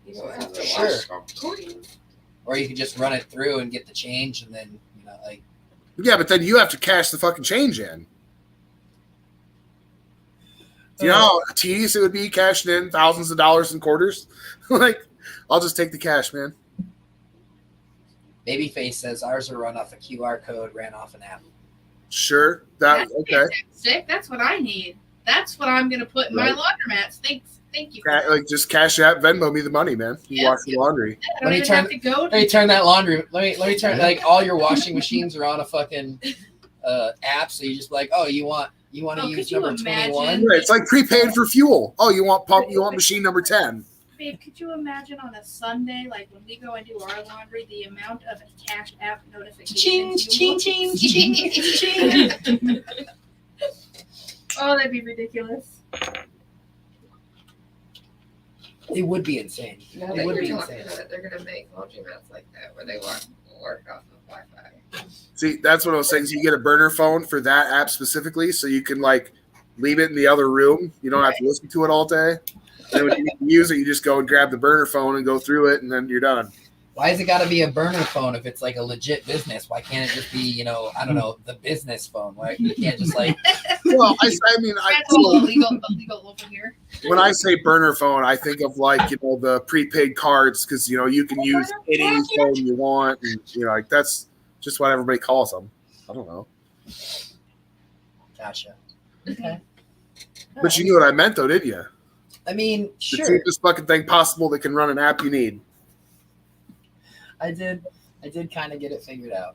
Speaker 9: You don't have to
Speaker 2: Sure.
Speaker 9: wash coins.
Speaker 2: or you could just run it through and get the change, and then like.
Speaker 6: Yeah, but then you have to cash the fucking change in. Do you know how tedious it would be cashing in thousands of dollars in quarters? Like, I'll just take the cash, man.
Speaker 2: Babyface says ours are run off a QR code, ran off an app.
Speaker 6: Sure. That
Speaker 5: That's
Speaker 6: okay.
Speaker 5: fantastic. That's what I need. That's what I'm gonna put in my
Speaker 6: Right.
Speaker 5: laundromats. Thank you. For that.
Speaker 6: Like, just cash app, Venmo me the money, man. You
Speaker 5: Yeah.
Speaker 6: wash the laundry.
Speaker 5: I
Speaker 2: Let
Speaker 5: don't
Speaker 2: me
Speaker 5: even
Speaker 2: turn-
Speaker 5: have to go
Speaker 2: Let me
Speaker 5: to
Speaker 2: turn that laundry. Let me turn like all your washing machines are on a fucking app, so you just like, oh, you want to
Speaker 5: Oh,
Speaker 2: use
Speaker 5: could you
Speaker 2: number
Speaker 5: imagine?
Speaker 2: 21?
Speaker 6: Right, it's like prepaid for fuel. Oh, you want machine number 10.
Speaker 5: Babe, could you imagine on a Sunday, like when we go and do our laundry, the amount of Cash App
Speaker 2: Ching,
Speaker 5: notifications?
Speaker 2: ching, ching, ching, ching.
Speaker 5: Oh, that'd be ridiculous.
Speaker 2: It would be insane.
Speaker 9: Now
Speaker 2: It
Speaker 9: that
Speaker 2: would
Speaker 9: you're
Speaker 2: be
Speaker 9: talking
Speaker 2: insane.
Speaker 9: about it, they're gonna make laundromats like that where they work off of Wi-Fi.
Speaker 6: See, that's what I was saying. So you get a burner phone for that app specifically, so you can like leave it in the other room. You don't have to listen to it all day. And when you need to use it, you just go and grab the burner phone and go through it, and then you're done.
Speaker 2: Why has it got to be a burner phone if it's like a legit business? Why can't it just be, I don't know, the business phone? Why you can't just like
Speaker 6: Well, I mean,
Speaker 5: That's all illegal over here.
Speaker 6: when I say burner phone, I think of like the prepaid cards because you can use any phone you want, and like that's just what everybody calls them. I don't know,
Speaker 2: gotcha. Okay.
Speaker 6: but you knew what I meant, though, didn't you?
Speaker 2: I mean,
Speaker 6: The
Speaker 2: sure.
Speaker 6: cheapest fucking thing possible that can run an app you need.
Speaker 2: I did kind of get it figured out.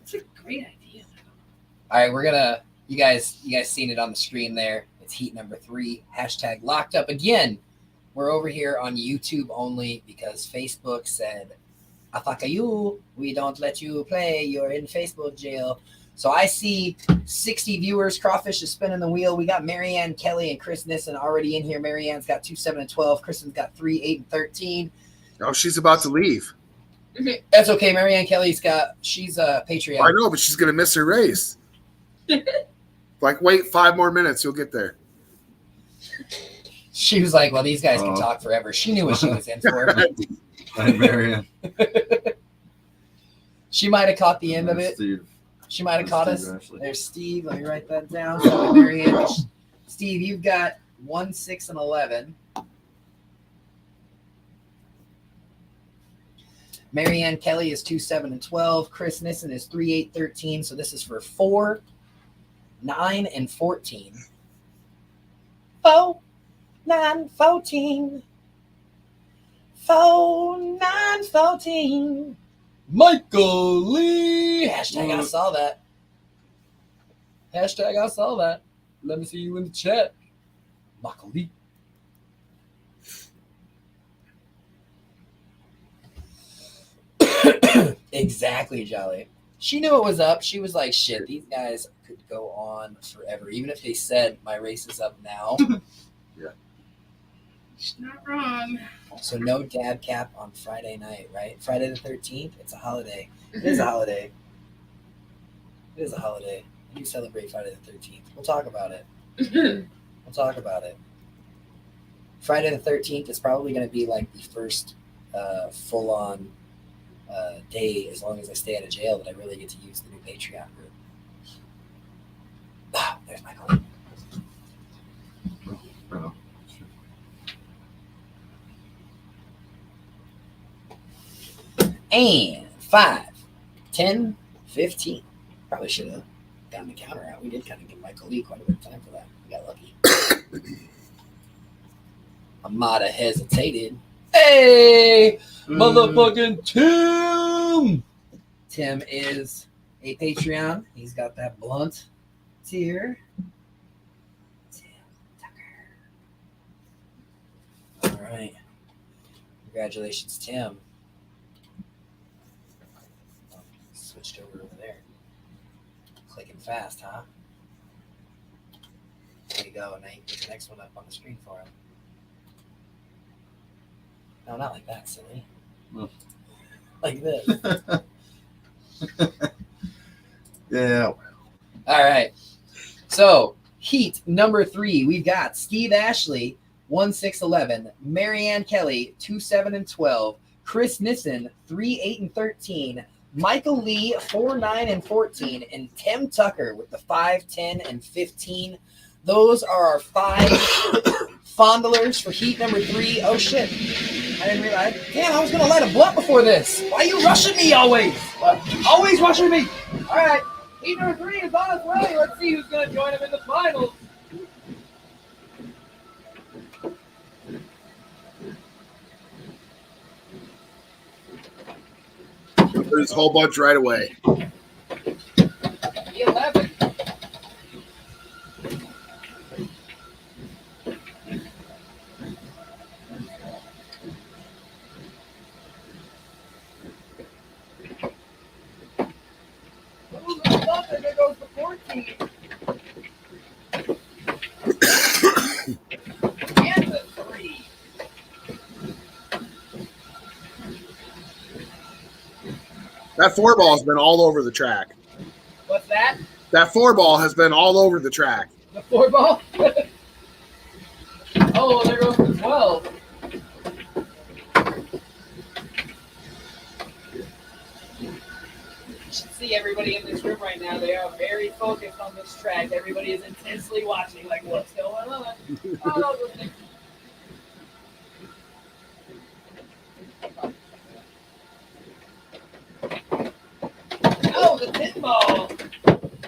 Speaker 5: It's a great idea.
Speaker 2: All right, we're gonna. You guys seen it on the screen there. It's heat number 3. # locked up again. We're over here on YouTube only because Facebook said, "Afaka you, we don't let you play. You're in Facebook jail." So I see 60 viewers. Crawfish is spinning the wheel. We got Marianne Kelly and Chris Nissen already in here. Marianne's got 2, 7, and 12. Kristen's got 3, 8, and 13.
Speaker 6: Oh, she's about to leave.
Speaker 2: That's okay. Marianne Kelly's she's a Patreon.
Speaker 6: I know, but she's gonna miss her race. Like, wait 5 more minutes, you'll get there.
Speaker 2: She was like, well, these guys can
Speaker 7: Oh.
Speaker 2: talk forever. She knew what she was in for.
Speaker 7: Hi, Marianne.
Speaker 2: She might have caught the end of it.
Speaker 7: Steve.
Speaker 2: She might have caught us.
Speaker 7: Steve Ashley.
Speaker 2: There's Steve. Let me write that down. So Marianne, Steve, you've got 1, 6, and 11. Marianne Kelly is 2, 7, and 12. Chris Nissen is 3, 8, 13. So this is for 4, 9, and 14. 4, 9, 14. 4, 9, 14. Michael Lee. # I saw that. # I saw that. Let me see you in the chat. Michael Lee. Exactly, Jolly. She knew it was up. She was like, shit, these guys could go on forever. Even if they said my race is up now.
Speaker 5: She's not wrong.
Speaker 2: So no dab cap on Friday night, right? Friday the 13th. It's a holiday. It is a holiday. It is a holiday. I do celebrate Friday the 13th. We'll talk about it. We'll talk about it. Friday the 13th is probably going to be like the first full-on day, as long as I stay out of jail, that I really get to use the new Patreon group. Ah, there's my call.
Speaker 7: Oh.
Speaker 2: And 5, 10, 15. Probably should have gotten the counter out. We did kind of give Michael Lee quite a bit of time for that. We got lucky. Amada hesitated. Hey, motherfucking Tim! Tim is a Patreon. He's got that blunt tier. Tim Tucker. All right. Congratulations, Tim. Switched over there. Clicking fast, huh? There you go. Now you can put the next one up on the screen for him. No, not like that, silly. Like this.
Speaker 3: Yeah.
Speaker 2: All right. So, heat number 3, we've got Steve Ashley, 1-6-11, Marianne Kelly, 2-7-12, Chris Nissen, 3-8-13, Michael Lee, 4-9-14, and Tim Tucker with the 5-10-15. Those are our 5 fondlers for heat number 3. Oh shit. I didn't realize. Damn, I was going to light a blunt before this. Why are you rushing me always? Always rushing me. All right. Heat number 3 is on its way. Let's see who's going to join him in the finals.
Speaker 6: There's a whole bunch right away.
Speaker 2: 11. There goes the 14. And the 3.
Speaker 6: That 4-ball has been all over the track.
Speaker 2: What's that?
Speaker 6: That 4-ball has been all over the track.
Speaker 2: The 4-ball? Oh, there goes the 12. You should see everybody in this room right now. They are very focused on this track. Everybody is intensely watching, like, what's going on? Oh, the 10 ball.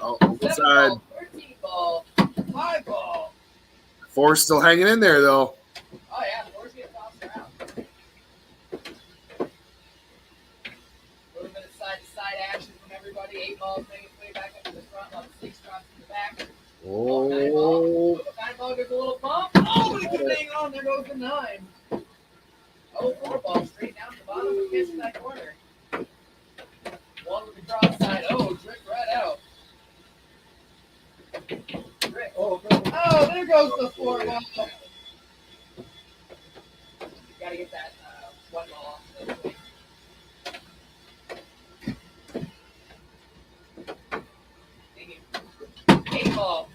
Speaker 6: Oh,
Speaker 2: 7
Speaker 6: inside.
Speaker 2: ball, 13 ball, 5 ball.
Speaker 6: 4's still hanging in there, though.
Speaker 2: Oh, yeah, the 4's getting tossed around. A little bit of side-to-side action from everybody. 8 balls making its way back up to the front, while the 6 drops to the back. 9 ball.
Speaker 6: Oh.
Speaker 2: The 9 ball gets a little bump. Oh, he couldn't hang on. There goes the 9. Oh, 4 ball straight down to the bottom and catching that corner. 1 with the cross side. Oh, dripped right out. Oh, there goes the 4 ball. Gotta get that 1 ball off. 8 ball.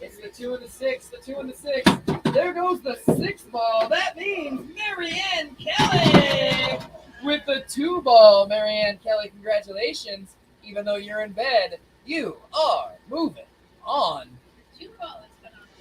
Speaker 2: It's the 2 and the 6. The 2 and the 6. There goes the 6 ball. That means Marianne Kelly with the 2 ball. Marianne Kelly, congratulations. Even though you're in bed, you are moving on.
Speaker 5: 2 balls. But on.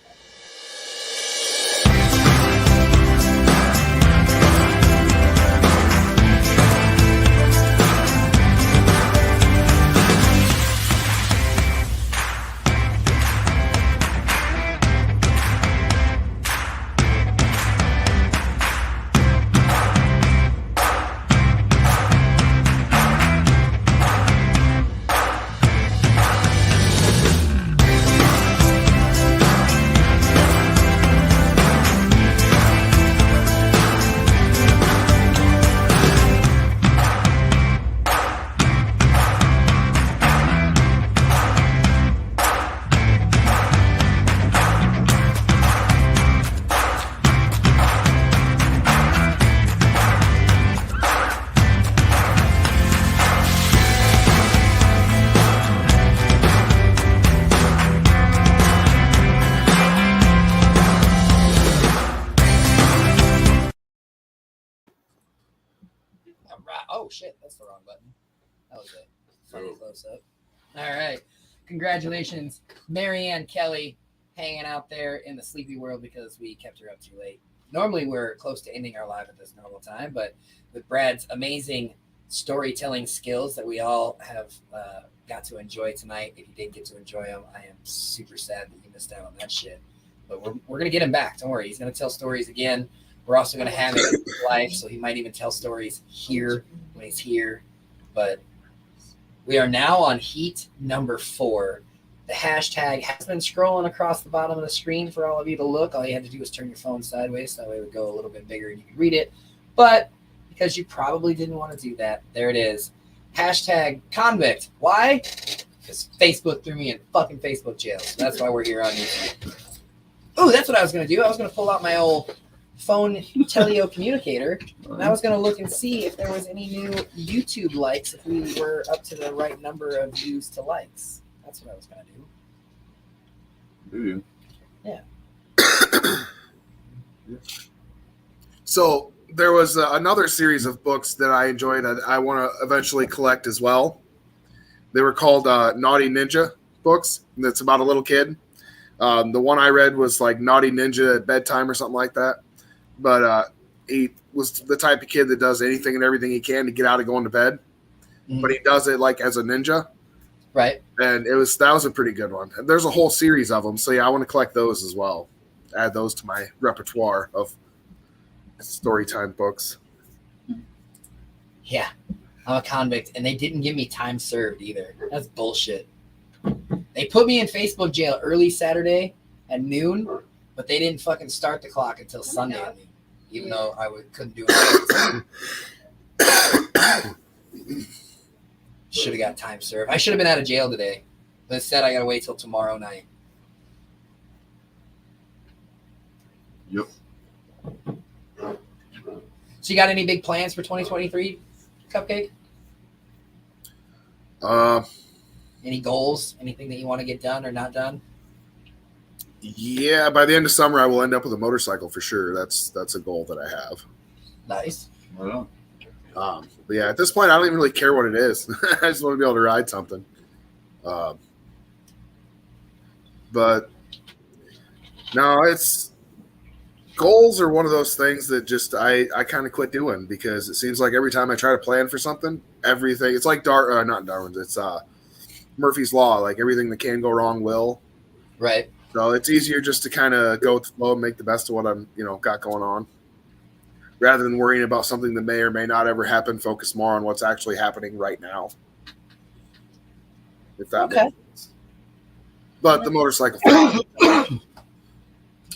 Speaker 2: Oh shit, that's the wrong button. That was it. Funny close up. All right. Congratulations, Marianne Kelly, hanging out there in the sleepy world because we kept her up too late. Normally we're close to ending our live at this normal time, but with Brad's amazing storytelling skills that we all have got to enjoy tonight, if you didn't get to enjoy them, I am super sad that you missed out on that shit. But we're going to get him back. Don't worry. He's going to tell stories again. We're also going to have him in life, so he might even tell stories here when he's here. But we are now on heat number 4. The hashtag has been scrolling across the bottom of the screen for all of you to look. All you had to do was turn your phone sideways, so that way it would go a little bit bigger and you could read it. But because you probably didn't want to do that, there it is. Hashtag convict. Why? Because Facebook threw me in fucking Facebook jail. So that's why we're here on YouTube. Oh, that's what I was going to do. I was going to pull out my old phone telecommunicator, and I was going to look and see if there was any new YouTube likes, if we were up to the right number of views to likes. That's what I was going to do.
Speaker 7: Do
Speaker 6: So there was another series of books that I enjoyed that I want to eventually collect as well. They were called Naughty Ninja books. That's about a little kid. The one I read was like Naughty Ninja at bedtime or something like that. But he was the type of kid that does anything and everything he can to get out of going to bed.
Speaker 2: Mhm.
Speaker 6: But he does it like as a ninja.
Speaker 2: Right.
Speaker 6: And that was a pretty good one. And there's a whole series of them. So yeah, I want to collect those as well. Add those to my repertoire of storytime books.
Speaker 2: Yeah. I'm a convict, and they didn't give me time served either. That's bullshit. They put me in Facebook jail early Saturday at noon, but they didn't fucking start the clock until Sunday at noon, even though couldn't do it. Should have got time served. I should have been out of jail today, but instead I got to wait till tomorrow night.
Speaker 7: Yep.
Speaker 2: So you got any big plans for 2023, Cupcake? Any goals? Anything that you want to get done or not done?
Speaker 6: Yeah, by the end of summer, I will end up with a motorcycle for sure. That's a goal that I have.
Speaker 2: Nice.
Speaker 7: Well,
Speaker 6: But yeah, at this point, I don't even really care what it is. I just want to be able to ride something. But no, goals are one of those things that just I kind of quit doing because it seems like every time I try to plan for something, everything it's like not Darwin's, it's Murphy's Law. Like everything that can go wrong will.
Speaker 2: Right.
Speaker 6: So it's easier just to kind of go with the flow and make the best of what I'm got going on, rather than worrying about something that may or may not ever happen. Focus more on what's actually happening right now. If that makes sense. But the motorcycle thing,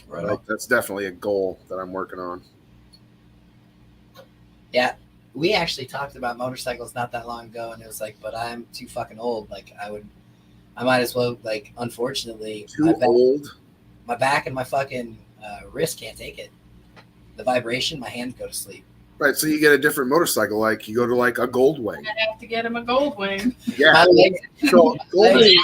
Speaker 7: right.
Speaker 6: that's definitely a goal that I'm working on.
Speaker 2: Yeah. We actually talked about motorcycles not that long ago, and it was like, but I'm too fucking old. Like I might as well, like, unfortunately,
Speaker 6: Old.
Speaker 2: my back and my fucking wrist can't take it. The vibration, my hands go to sleep.
Speaker 6: Right, so you get a different motorcycle, like you go to like a Goldwing.
Speaker 5: I have to get him a gold wing.
Speaker 6: Yeah.
Speaker 2: My legs,
Speaker 6: So Goldwing,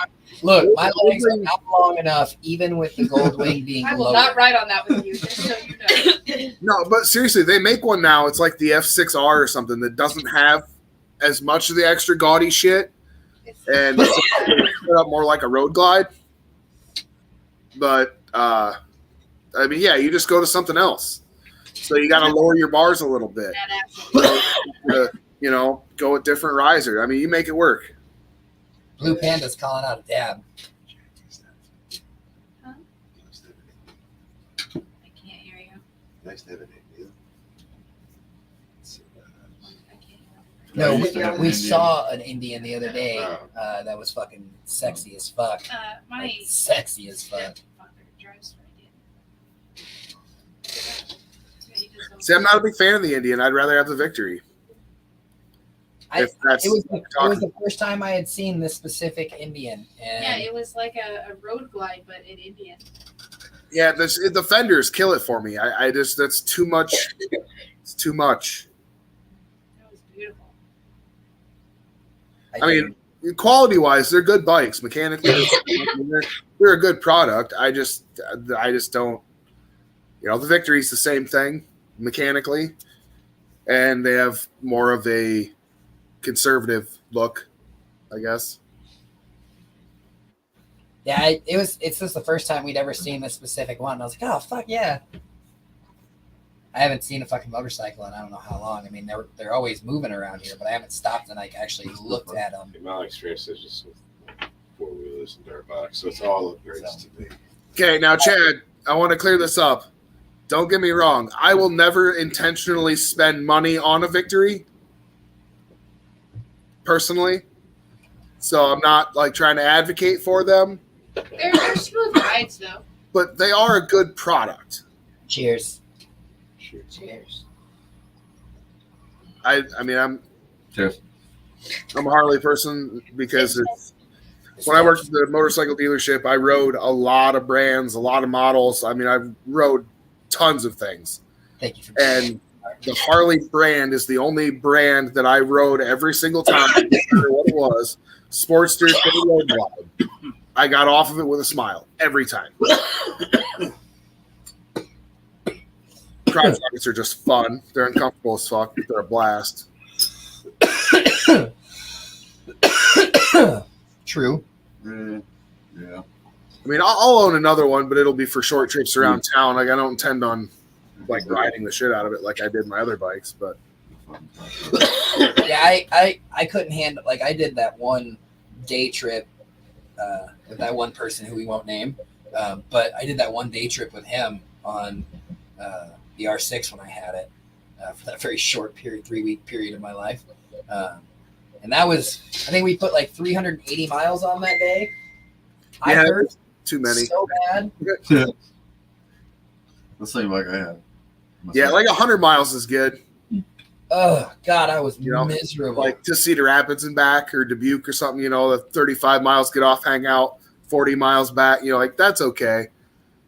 Speaker 2: look, my legs are not long enough, even with the gold wing being
Speaker 5: I will
Speaker 2: lower.
Speaker 5: not ride on that with you, just so you know.
Speaker 6: no, but seriously, they make one now. It's like the F6R or something that doesn't have as much of the extra gaudy shit, and it's set up more like a road glide. But I mean, yeah, you just go to something else. So you got to lower your bars a little bit. Go with different riser. I mean, you make it work.
Speaker 2: Blue Panda's calling out a dab.
Speaker 5: Huh? I can't hear you.
Speaker 7: Nice to have it.
Speaker 5: I can't hear you.
Speaker 2: No, we saw an Indian the other day that was fucking sexy as fuck.
Speaker 5: My
Speaker 2: Like, sexy as fuck.
Speaker 5: stepfather drives for Indian.
Speaker 6: See, I'm not a big fan of the Indian. I'd rather have the Victory.
Speaker 2: It was the first time I had seen this specific Indian. And
Speaker 5: Yeah, it was like a road glide, but in Indian.
Speaker 6: Yeah, the fenders kill it for me. I just that's too much. It's too much.
Speaker 5: It was beautiful.
Speaker 6: I mean, quality wise, they're good bikes. Mechanically, they're a good product. I just don't. The Victory's the same thing mechanically, and they have more of a conservative look, I guess.
Speaker 2: yeah, it's just the first time we'd ever seen this specific one. I was like, oh fuck yeah. I haven't seen a fucking motorcycle in I don't know how long. I mean, they're always moving around here, but I haven't stopped and like actually looked at them.
Speaker 8: My experience is just with four wheelers and dirt bikes, so it's all upgrades to me.
Speaker 6: Okay, now Chad, I want to clear this up. Don't get me wrong. I will never intentionally spend money on a Victory, personally. So I'm not like trying to advocate for them.
Speaker 5: They're smooth rides, though.
Speaker 6: But they are a good product.
Speaker 2: Cheers.
Speaker 5: Cheers.
Speaker 6: I mean, I'm
Speaker 7: Cheers.
Speaker 6: a Harley person because when I worked at the motorcycle dealership, I rode a lot of brands, a lot of models. I mean, I've rode tons of things.
Speaker 4: Thank you for
Speaker 6: And the Harley brand is the only brand that I rode every single time, no matter what it was. Sportster, road glide. I got off of it with a smile every time. Crotch rockets are just fun. They're uncomfortable as fuck, but they're a blast.
Speaker 2: True.
Speaker 7: Yeah.
Speaker 6: I mean, I'll own another one, but it'll be for short trips around town. Like, I don't intend on like riding the shit out of it like I did my other bikes. But
Speaker 4: Yeah, I couldn't handle, like, I did that one day trip with that one person who we won't name, but I did that one day trip with him on the R6 when I had it for that very short period, 3-week period of my life. And that was, I think we put like 380 miles on that day. I
Speaker 6: Yeah,
Speaker 4: hurt
Speaker 6: too many.
Speaker 4: so bad.
Speaker 7: The same bike I had.
Speaker 6: Yeah, like 100 miles is good.
Speaker 4: Oh God, I was
Speaker 6: You know,
Speaker 4: miserable.
Speaker 6: Like to Cedar Rapids and back, or Dubuque or something. You know, the 35 miles, get off, hang out. 40 miles back. You know, like that's okay.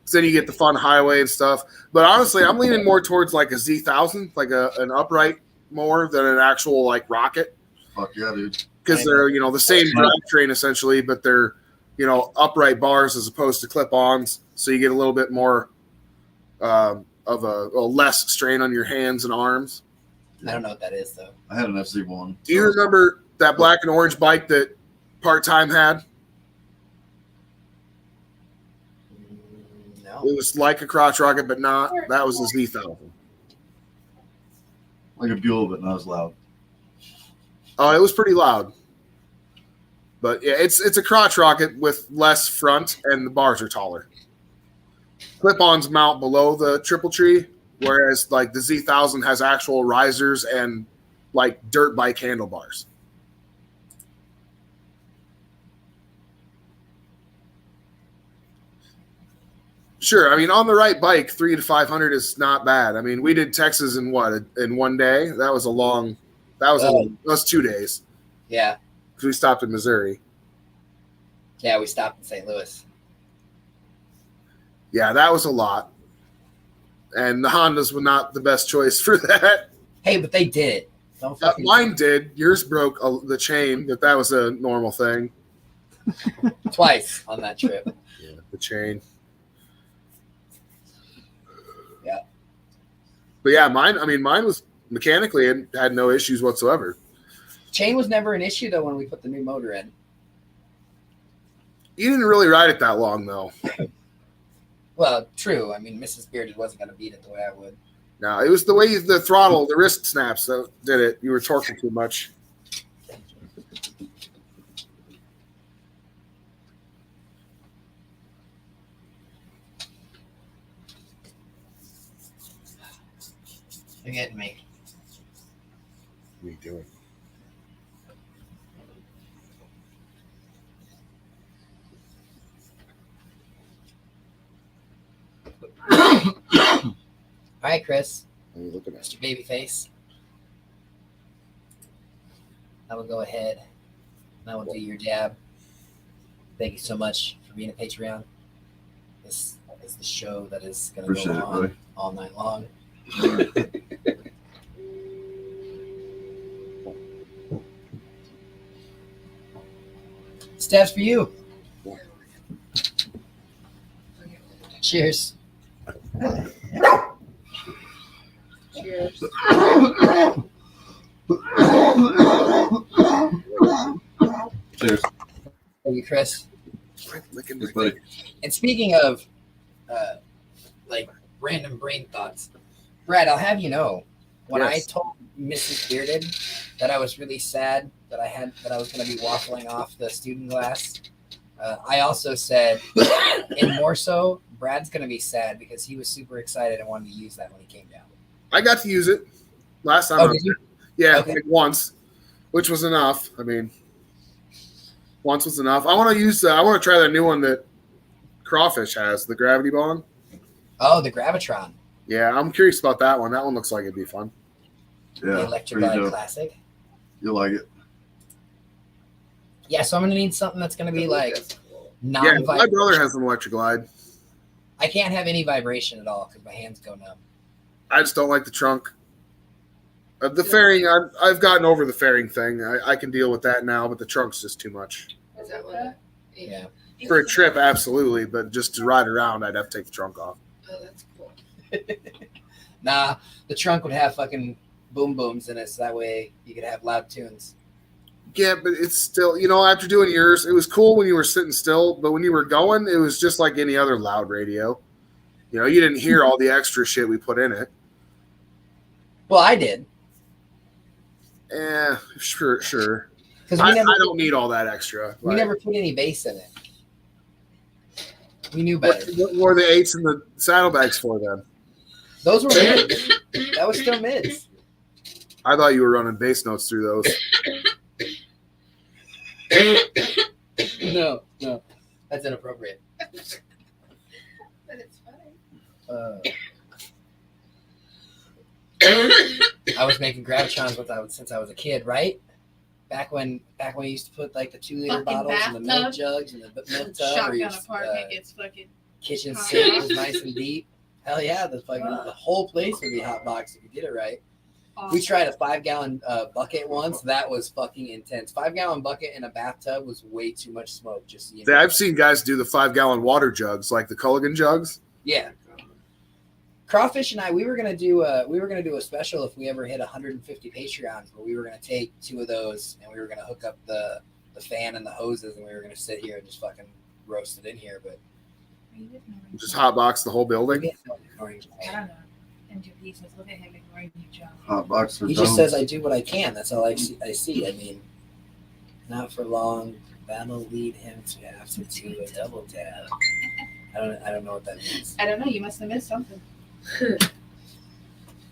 Speaker 6: So then you get the fun highway and stuff. But honestly, I'm leaning more towards like a Z1000, like an upright more than an actual like rocket.
Speaker 7: Fuck yeah, dude.
Speaker 6: Because they're, you know, the same drivetrain essentially, but they're, you know, upright bars as opposed to clip-ons. So you get a little bit more of a less strain on your hands and arms.
Speaker 4: I don't know what that is though.
Speaker 7: I had an FC1.
Speaker 6: Do you remember that black and orange bike that Part-Time had?
Speaker 4: No.
Speaker 6: It was like a crotch rocket, but not. That was a Z1000.
Speaker 7: Like a Buell, but not as loud.
Speaker 6: Oh, it was pretty loud. But yeah, it's a crotch rocket with less front, and the bars are taller. Clip-ons mount below the triple tree, whereas like the Z1000 has actual risers and like dirt bike handlebars. Sure, I mean on the right bike, 300 to 500 is not bad. I mean, we did Texas in one day. That was a long. That was 2 days.
Speaker 4: Yeah.
Speaker 6: Because we stopped in Missouri.
Speaker 4: Yeah, we stopped in St. Louis.
Speaker 6: Yeah, that was a lot. And the Hondas were not the best choice for that.
Speaker 4: Hey, but they did it. Don't fucking
Speaker 6: Mine did. Yours broke the chain, but that was a normal thing.
Speaker 4: twice on that trip.
Speaker 6: Yeah, the chain.
Speaker 4: Yeah.
Speaker 6: But yeah, mine was mechanically and had no issues whatsoever.
Speaker 4: Chain was never an issue though when we put the new motor in.
Speaker 6: You didn't really ride it that long though.
Speaker 4: Well, true. I mean, Mrs. Bearded wasn't going to beat it the way I would.
Speaker 6: No, it was the way the throttle, the wrist snaps that did it. You were torquing too much.
Speaker 4: You're getting me.
Speaker 6: What are you doing?
Speaker 4: All right, Chris.
Speaker 6: What are you looking at?
Speaker 4: Mr. Babyface. I will go ahead and I will do your dab. Thank you so much for being a Patreon. This is the show that is going to
Speaker 7: Appreciate
Speaker 4: go
Speaker 7: it,
Speaker 4: on
Speaker 7: buddy.
Speaker 4: all night long. Stabs for you. Cheers.
Speaker 9: Cheers.
Speaker 7: Cheers.
Speaker 4: Thank you, Chris.
Speaker 6: Licking
Speaker 7: Thanks,
Speaker 6: my
Speaker 7: buddy.
Speaker 4: And speaking of like random brain thoughts, Brad, I'll have you know, when
Speaker 6: Yes.
Speaker 4: I told Mrs. Bearded that I was really sad that I was going to be waffling off the student glass, I also said, and more so, Brad's going to be sad because he was super excited and wanted to use that when he came down.
Speaker 6: I got to use it last time. I
Speaker 4: Oh,
Speaker 6: was
Speaker 4: did you?
Speaker 6: there. Yeah,
Speaker 4: Okay.
Speaker 6: like once, which was enough. I mean, once was enough. I want to try that new one that Craw Fish has, the Gravity Bond.
Speaker 4: Oh, the Gravitron,
Speaker 6: Yeah, I'm curious about that one. That one looks like it'd be fun.
Speaker 4: the
Speaker 7: Yeah.
Speaker 4: Electric
Speaker 7: pretty
Speaker 4: Glide
Speaker 7: dope.
Speaker 4: Classic.
Speaker 7: You'll like it.
Speaker 4: Yeah, so I'm going to need something that's going to be like
Speaker 6: Yeah, my brother
Speaker 4: non-vibration.
Speaker 6: has an Electric Glide.
Speaker 4: I can't have any vibration at all because my hands go numb.
Speaker 6: I just don't like the trunk. The fairing, I've gotten over the fairing thing. I can deal with that now, but the trunk's just too much.
Speaker 9: Is that what?
Speaker 4: Yeah.
Speaker 6: For a trip, absolutely, but just to ride around, I'd have to take the trunk off.
Speaker 9: Oh, that's cool.
Speaker 4: Nah, the trunk would have fucking boom booms in it, so that way you could have loud tunes.
Speaker 6: Yeah, but it's still, after doing yours, it was cool when you were sitting still, but when you were going, it was just like any other loud radio. You didn't hear all the extra shit we put in it.
Speaker 4: Well, I did.
Speaker 6: Yeah, sure.
Speaker 4: Because
Speaker 6: I don't need all that extra.
Speaker 4: We never put any bass in it. We knew better.
Speaker 6: What were the 8s and the saddlebags for then?
Speaker 4: Those were mids. That was still mids.
Speaker 6: I thought you were running bass notes through those.
Speaker 4: No, that's inappropriate.
Speaker 9: But it's funny.
Speaker 4: I was making gravitrons since I was a kid, right? Back when we used to put like the 2-liter
Speaker 5: Fucking
Speaker 4: bottles and the milk
Speaker 5: bathtub.
Speaker 4: jugs and the milk tub. or
Speaker 5: Shotgun
Speaker 4: your,
Speaker 5: apartment gets fucking.
Speaker 4: kitchen sink was nice and deep. Hell yeah, the whole place would be hot box if you did it right.
Speaker 5: Awesome.
Speaker 4: We tried a 5-gallon bucket once. That was fucking intense. 5-gallon bucket in a bathtub was way too much smoke. Just
Speaker 6: I've seen guys do the 5-gallon water jugs, like the Culligan jugs.
Speaker 4: Yeah. Crawfish and I, we were gonna do a special if we ever hit 150 Patreons, but we were gonna take 2 of those and we were gonna hook up the fan and the hoses and we were gonna sit here and just fucking roast it in here. But
Speaker 6: Just hotbox the whole building.
Speaker 5: I don't know. Into pieces. Look at him ignoring you, John.
Speaker 7: Hot box or
Speaker 4: He just
Speaker 7: domes.
Speaker 4: says I do what I can. That's all I see. I mean, not for long. That'll lead him to have to do a double dab. I don't know what that means.
Speaker 5: I don't know. You must have missed something.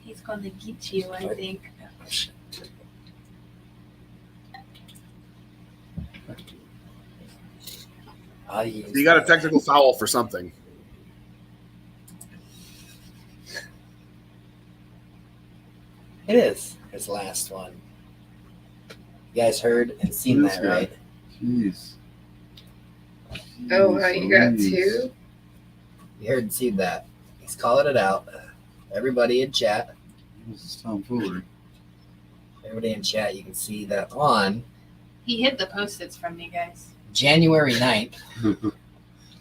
Speaker 5: He's going to get you, I think.
Speaker 6: You got a technical foul for something.
Speaker 4: It is his last one. You guys heard and seen
Speaker 7: This
Speaker 4: that,
Speaker 7: guy.
Speaker 4: right?
Speaker 7: Jeez.
Speaker 9: Oh, wow, you got
Speaker 7: Jeez.
Speaker 9: 2?
Speaker 4: You heard and seen that. He's calling it out. Everybody in chat.
Speaker 7: This is tomfoolery.
Speaker 4: Everybody in chat, you can see that on
Speaker 5: He hid the Post-its from me, guys.
Speaker 4: January 9th.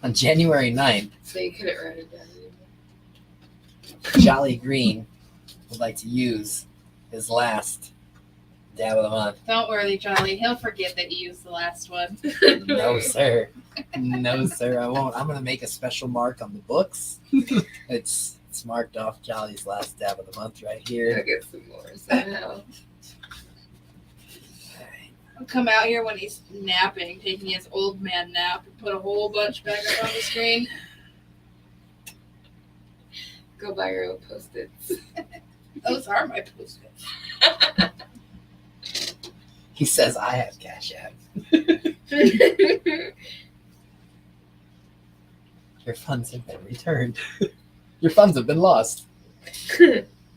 Speaker 4: On January 9th,
Speaker 9: So you couldn't write it down anymore.
Speaker 4: Jolly Green would like to use his last dab of the month.
Speaker 5: Don't worry, Jolly. He'll forget that you used the last one.
Speaker 4: No, sir. No, sir, I won't. I'm going to make a special mark on the books. It's marked off Jolly's last dab of the month right
Speaker 9: I'll
Speaker 4: here.
Speaker 9: get some more somehow.
Speaker 5: I'll come out here when he's napping, taking his old man nap, and put a whole bunch back up on the screen.
Speaker 9: Go buy your own Post-its.
Speaker 5: Those are my Post-its.
Speaker 4: He says, I have Cash App. Your funds have been returned. Your funds have been lost.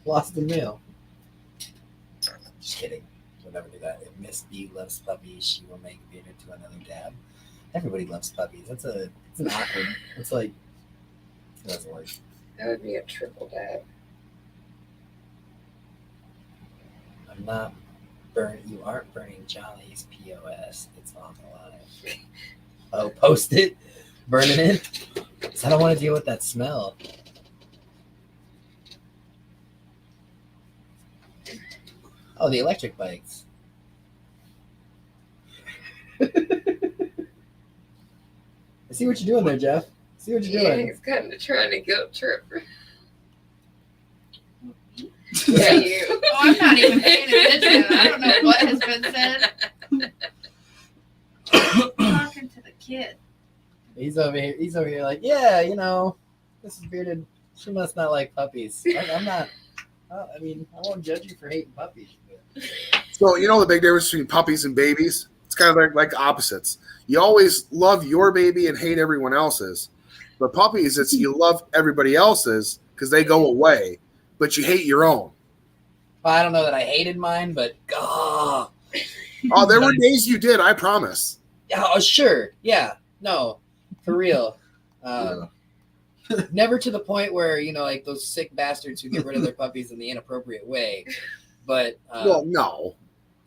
Speaker 4: Lost in mail. Just kidding. We'll never do that. If Miss B loves puppies, she will make Vader to another dab. Everybody loves puppies. It's an awkward. It's like, it doesn't work.
Speaker 9: That would be a triple dab.
Speaker 4: I'm not you aren't burning Jolly's POS. It's on the line. Oh, post it? Burning it? 'Cause I don't want to deal with that smell. Oh, the electric bikes. I see what you're doing there, Jeff. I see what you're
Speaker 9: Yeah,
Speaker 4: doing.
Speaker 9: he's kind of trying to guilt trip. Yeah, you.
Speaker 5: Oh, I'm not even paying attention. I don't know what has been said. Talking to the kid.
Speaker 4: He's over here like, yeah, this is bearded. She must not like puppies. I'm not. I mean, I won't judge you for hating puppies. But.
Speaker 6: So the big difference between puppies and babies? It's kind of like opposites. You always love your baby and hate everyone else's. But puppies, it's you love everybody else's because they go away, but you hate your own.
Speaker 4: Well, I don't know that I hated mine, but
Speaker 6: Oh, there were days you did, I promise.
Speaker 4: oh, sure, yeah, no, for real.
Speaker 7: Yeah.
Speaker 2: Never to the point where, like those sick bastards who get rid of their puppies in the inappropriate way. But
Speaker 6: Well, no.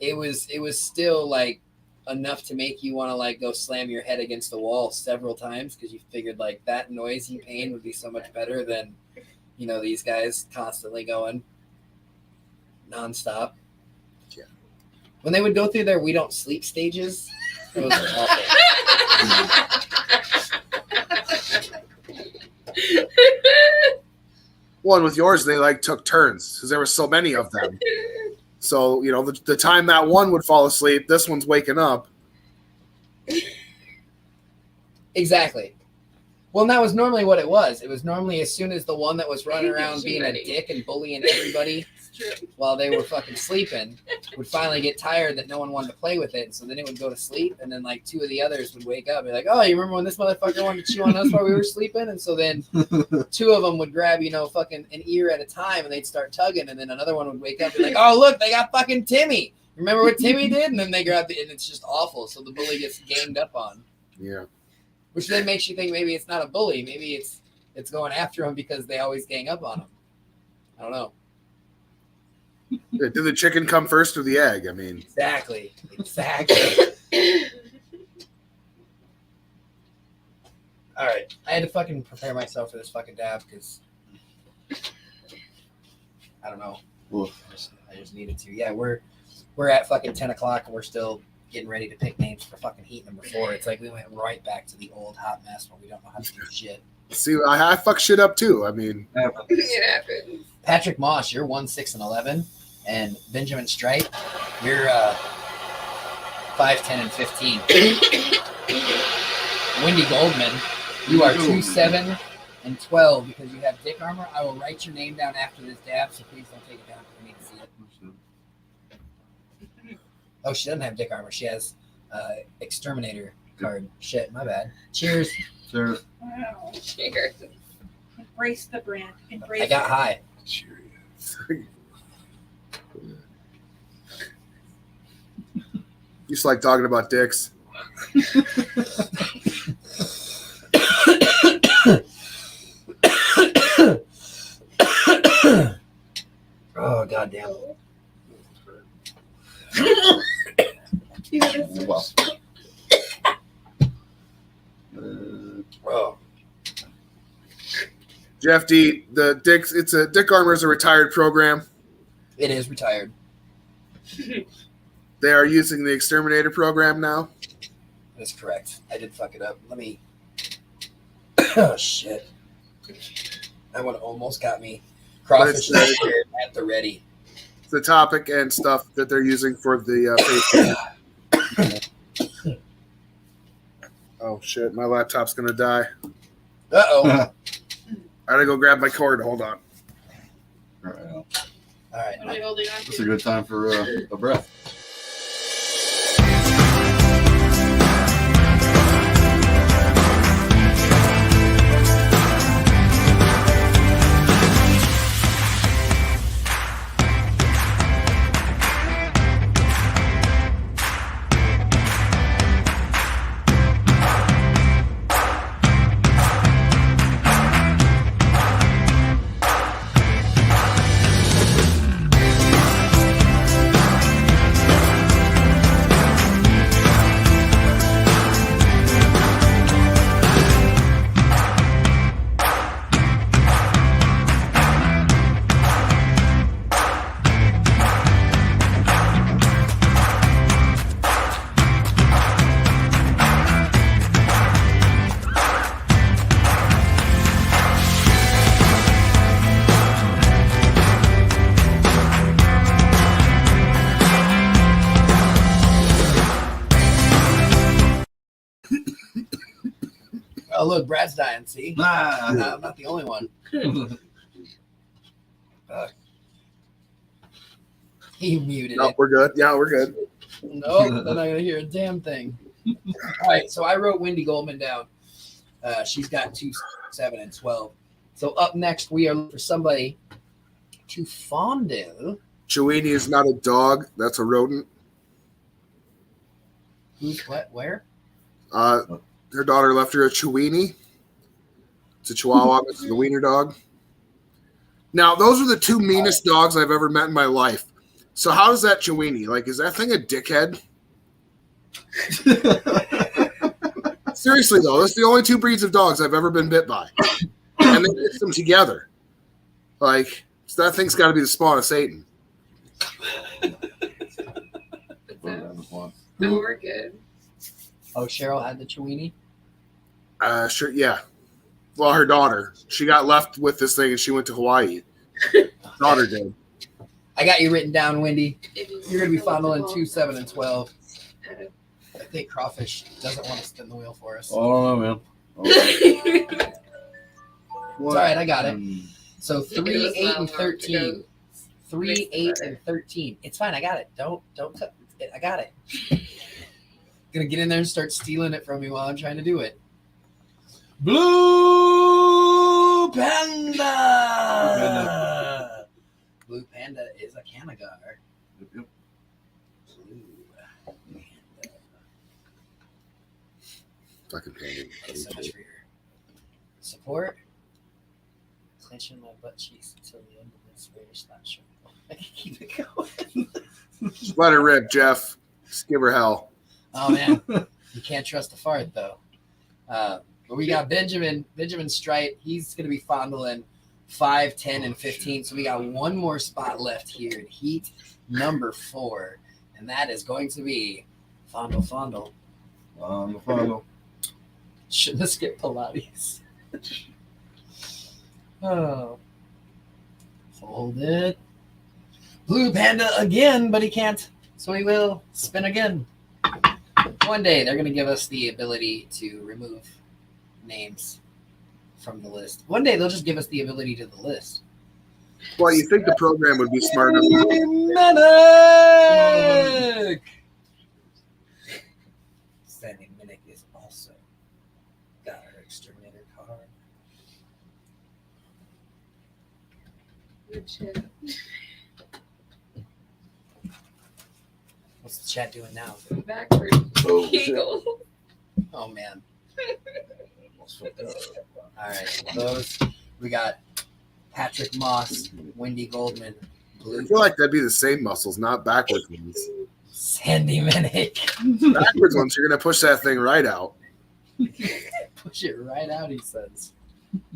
Speaker 2: it was still like enough to make you want to like go slam your head against the wall several times because you figured like that noise and pain would be so much better than, these guys constantly going nonstop.
Speaker 6: Yeah.
Speaker 2: When they would go through their we don't sleep stages, it was awful.
Speaker 6: One with yours, they like took turns because there were so many of them. So, the time that one would fall asleep, this one's waking up.
Speaker 2: Exactly. Well, and that was normally what it was. It was normally as soon as the one that was running around being a dick and bullying everybody while they were fucking sleeping would finally get tired that no one wanted to play with it. So then it would go to sleep, and then like two of the others would wake up and be like, oh, you remember when this motherfucker wanted to chew on us while we were sleeping? And so then two of them would grab, fucking an ear at a time, and they'd start tugging, and then another one would wake up and be like, oh, look, they got fucking Timmy. Remember what Timmy did? And then they grab and it's just awful. So the bully gets ganged up on.
Speaker 6: Yeah.
Speaker 2: Which then makes you think maybe it's not a bully. Maybe it's going after him because they always gang up on him. I don't know.
Speaker 6: Did the chicken come first or the egg? I mean,
Speaker 2: Exactly. All right. I had to fucking prepare myself for this fucking dab because I don't know.
Speaker 7: Oof.
Speaker 2: I just needed to. Yeah, we're at fucking 10 o'clock and we're still getting ready to pick names for fucking heat number 4. It's like we went right back to the old hot mess where we don't know how to do shit.
Speaker 6: see, I fuck shit up too. I mean,
Speaker 9: It happens.
Speaker 2: Patrick Moss, you're 1-6-11, and Benjamin Stripe, you're 5-10-15. Wendy Goldman, you are 2-7-12 because you have dick armor. I will write your name down after this dab, so please don't take it down. I need to see it. Oh, she doesn't have dick armor. She has exterminator card. Shit, my bad. Cheers.
Speaker 7: Cheers.
Speaker 9: Wow. Cheers.
Speaker 10: Embrace the brand. Embrace
Speaker 2: I got
Speaker 10: it.
Speaker 2: high.
Speaker 6: You just like talking about dicks.
Speaker 2: Oh, goddamn.
Speaker 7: Well.
Speaker 2: Oh.
Speaker 6: Jeff D, it's a Dick Armor is a retired program.
Speaker 2: It is retired.
Speaker 6: They are using the Exterminator program now.
Speaker 2: That's correct. I did fuck it up. Let me. Oh, shit. That one almost got me.
Speaker 6: But
Speaker 2: Crawfish
Speaker 6: it's
Speaker 2: at the ready.
Speaker 6: the topic and stuff that they're using for the Facebook. Oh shit, my laptop's gonna die.
Speaker 2: Uh-oh.
Speaker 7: All
Speaker 6: I gotta go grab my cord. Hold on.
Speaker 7: right.
Speaker 2: All right.
Speaker 5: What are we holding on
Speaker 7: That's
Speaker 5: to?
Speaker 7: a good time for a breath.
Speaker 2: Oh, look, Brad's dying. See?
Speaker 7: Ah.
Speaker 2: I'm not the only one. He muted
Speaker 6: No,
Speaker 2: it.
Speaker 6: we're good. Yeah, we're good.
Speaker 2: No, they're not going to hear a damn thing. All right, so I wrote Wendy Goldman down. She's got 2-7-12. So up next, we are looking for somebody to fondle.
Speaker 6: Chewini is not a dog. That's a rodent.
Speaker 2: Who's what? Where?
Speaker 6: Her daughter left her a Chewini. It's a Chihuahua. It's the wiener dog. Now, those are the two meanest dogs I've ever met in my life. So how does that Chiweenie? Like, is that thing a dickhead? Seriously, though, that's the only two breeds of dogs I've ever been bit by. And they mix them together. Like, so that thing's got to be the spawn of Satan.
Speaker 9: No, we're good.
Speaker 2: Oh, Cheryl had the Chiweenie?
Speaker 6: Sure, yeah. Well, her daughter. She got left with this thing and she went to Hawaii. Daughter did.
Speaker 2: I got you written down, Wendy. You're going to be fondling 2, 7, and 12. I think Crawfish doesn't want to spin the wheel for us.
Speaker 7: I don't know, man.
Speaker 2: It's all right, I got it. So 3, 8, and 13. 3, 8, and 13. It's fine, I got it. Don't cut it. I got it. Gonna get in there and start stealing it from me while I'm trying to do it. Blue Panda. Blue Panda is a Kanagar.
Speaker 7: Yep.
Speaker 2: Blue Panda.
Speaker 6: Fucking painted.
Speaker 2: Thanks so much for your support. Clenching my butt cheeks until the end of this race. Not sure I can keep it going.
Speaker 6: Just let her rip, Jeff. Just give her hell.
Speaker 2: Oh man, you can't trust a fart though. But we got Benjamin Strite. He's going to be fondling 5, 10, and 15. So we got one more spot left here in heat number 4, and that is going to be fondle. Shouldn't have skipped Pilates. Oh, fold it. Blue Panda again, but he can't, so he will spin again. One day they're going to give us the ability to remove names from the list. One day they'll just give us the ability to the list.
Speaker 6: Well, you think the program would be smart enough?
Speaker 2: Medic! Sandy Minnick is also got her exterminator card.
Speaker 9: Good shit.
Speaker 2: What's the chat doing now?
Speaker 9: Backwards.
Speaker 7: Oh, shit.
Speaker 9: Eagle.
Speaker 2: Oh man. All right, those we got Patrick Moss, Wendy Goldman,
Speaker 6: I
Speaker 2: Blue
Speaker 6: feel like that'd be the same muscles, not backwards ones.
Speaker 2: Sandy Minnick.
Speaker 6: Backwards ones, you're gonna push that thing right out.
Speaker 2: Push it right out, he says.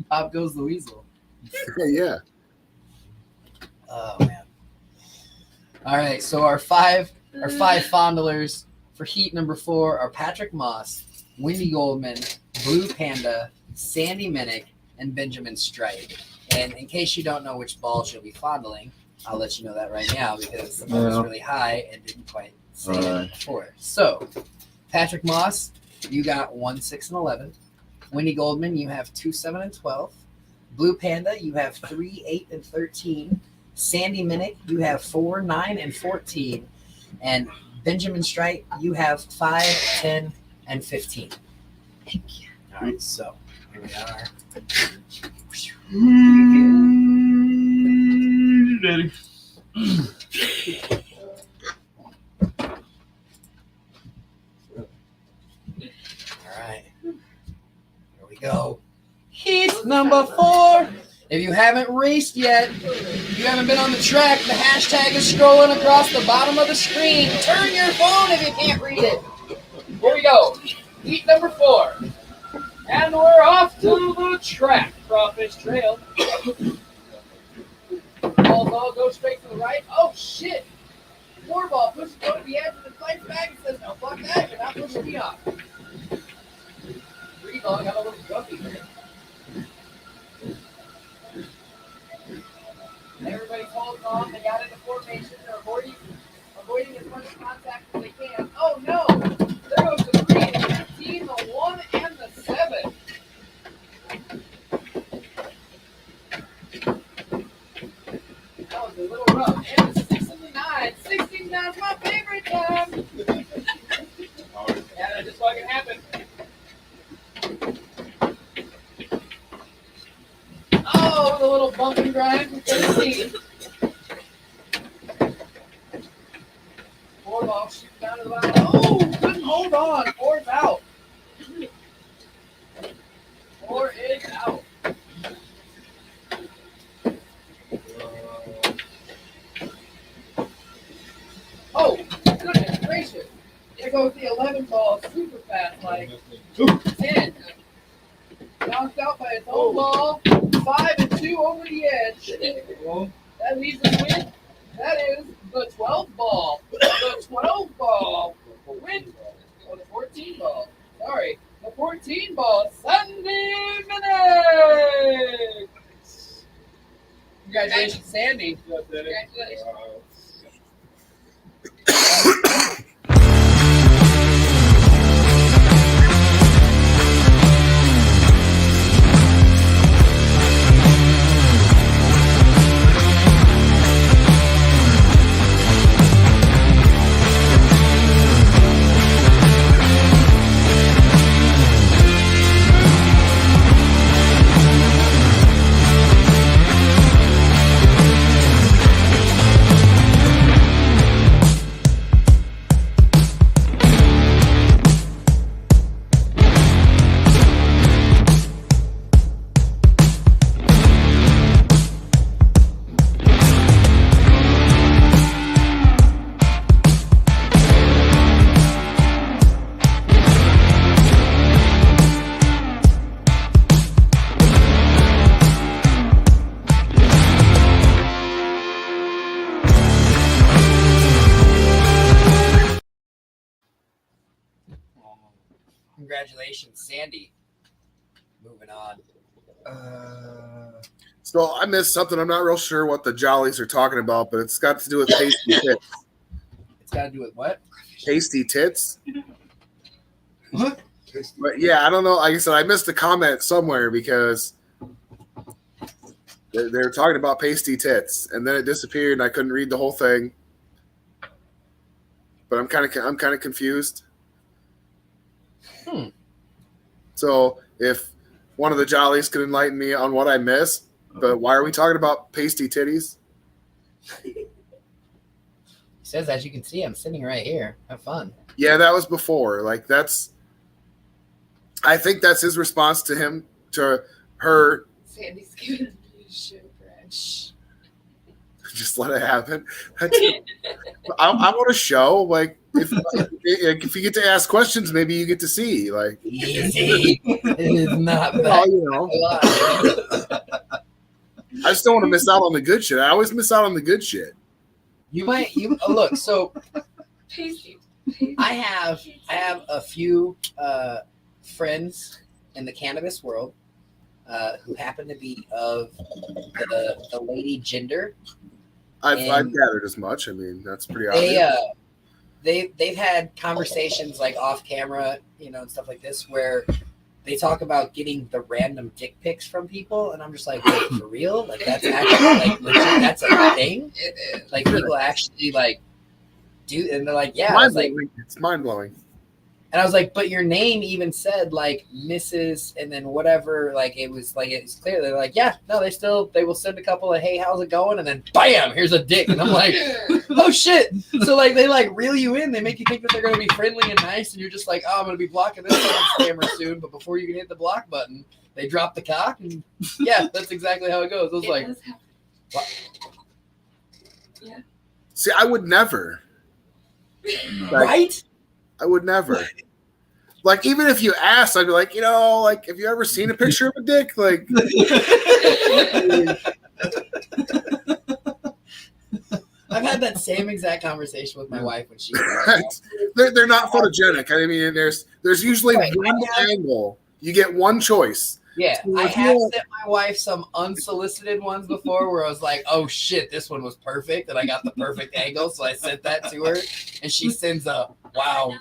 Speaker 2: Pop goes the weasel.
Speaker 6: Yeah.
Speaker 2: Oh man. All right, so our five fondlers for heat number 4 are Patrick Moss, Wendy Goldman, Blue Panda, Sandy Minnick, and Benjamin Strite. And in case you don't know which balls you'll be fondling, I'll let you know that right now because the ball was really high and didn't quite say it before. So, Patrick Moss, you got 1, 6, and 11. Wendy Goldman, you have 2, 7, and 12. Blue Panda, you have 3, 8, and 13. Sandy Minnick, you have 4, 9, and 14. And Benjamin Strite, you have 5, 10, and 15.
Speaker 9: Thank you.
Speaker 2: All right, so here we are.
Speaker 7: Daddy.
Speaker 2: All right, here we go. Heat number 4. If you haven't raced yet, if you haven't been on the track, the hashtag is scrolling across the bottom of the screen. Turn your phone if you can't read it. Here we go. Heat number 4. And we're off to the track. Craw Fish Trail. Balls all go straight to the right. Oh, shit. 4 ball pushes go to the edge and then fights back and says, no, fuck that. You're not pushing me off. 3 ball got a little grumpy here. Everybody's holding on. They got into formation. They're avoiding as much contact as they can. Oh, no. There goes the 3, the 15, the 1, and the 7. That was a little rough. And the 6 and the 9. 69 is my favorite time. Yeah, that just fucking happened. Oh, with a little bump and grind from 13. 4 ball shooting down to the line. Oh, couldn't hold on. 4's out. 4 is out.
Speaker 11: goes the 11 ball super fast, like 10. Knocked out by its own ball, 5 and 2 over the edge. That leaves us with, that is the 12 ball. The 12 ball win. Oh, the 14 ball. Sorry. The 14 ball, Sandy Minnick. Congratulations, Sandy. Congratulations.
Speaker 4: Congratulations, Sandy. Moving on.
Speaker 6: So I missed something. I'm not real sure what the Jollies are talking about, but it's got to do with pasty tits.
Speaker 4: It's got to do with what?
Speaker 6: Pasty tits. What? But yeah, I don't know. Like I said, I missed a comment somewhere because they were talking about pasty tits, and then it disappeared, and I couldn't read the whole thing. But I'm kind of confused. So if one of the Jollies could enlighten me on what I missed, but why are we talking about pasty titties?
Speaker 4: It says, as you can see, I'm sitting right here. Have fun.
Speaker 6: Yeah, that was before. Like I think that's his response to him, to her.
Speaker 9: Sandy's giving me a show, Brad. Shh.
Speaker 6: Just let it happen. I want a show. Like if you get to ask questions, maybe you get to see. Like
Speaker 4: easy. It is not bad.
Speaker 6: Well, you know. I just don't want to miss out on the good shit. I always miss out on the good shit.
Speaker 4: You look. So
Speaker 9: Pasty.
Speaker 4: I have a few friends in the cannabis world who happen to be of the lady gender.
Speaker 6: I've gathered as much. I mean, that's pretty obvious.
Speaker 4: They've had conversations like off camera, and stuff like this, where they talk about getting the random dick pics from people, and I'm just like, wait, for real? Like that's actually like legit, that's a thing?
Speaker 9: It is.
Speaker 4: Like people actually like do, and they're like, yeah.
Speaker 6: It's mind blowing.
Speaker 4: And I was like, but your name even said like Mrs. and then whatever. Like it was like, it's clear. They're like, yeah, no, they will send a couple of, hey, how's it going? And then bam, here's a dick. And I'm like, oh shit. So like they like reel you in. They make you think that they're going to be friendly and nice. And you're just like, oh, I'm going to be blocking this camera soon. But before you can hit the block button, they drop the cock. And yeah, that's exactly how it goes. I was like, what?
Speaker 9: Yeah.
Speaker 6: See, I would never.
Speaker 4: Right?
Speaker 6: I would never. Like, even if you asked, I'd be like, like, have you ever seen a picture of a dick? Like,
Speaker 4: I've had that same exact conversation with my wife when she.
Speaker 6: They're not photogenic. I mean, there's usually one angle. You get one choice.
Speaker 4: Yeah, I have sent my wife some unsolicited ones before where I was like, oh shit, this one was perfect, and I got the perfect angle, so I sent that to her, and she sends a, wow.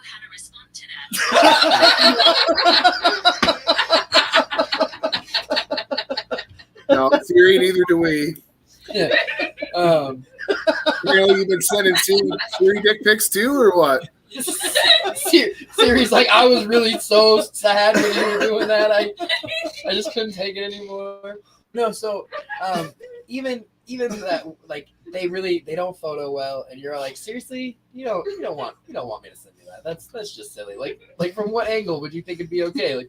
Speaker 6: No, Siri, neither do we.
Speaker 4: Yeah.
Speaker 6: You've been sending Siri dick pics too, or what?
Speaker 4: Siri's like, I was really so sad when you were doing that. I just couldn't take it anymore. No, so even that, like, they don't photo well, and you're like, seriously, you don't want me to send you that. That's just silly. Like from what angle would you think it'd be okay? Like,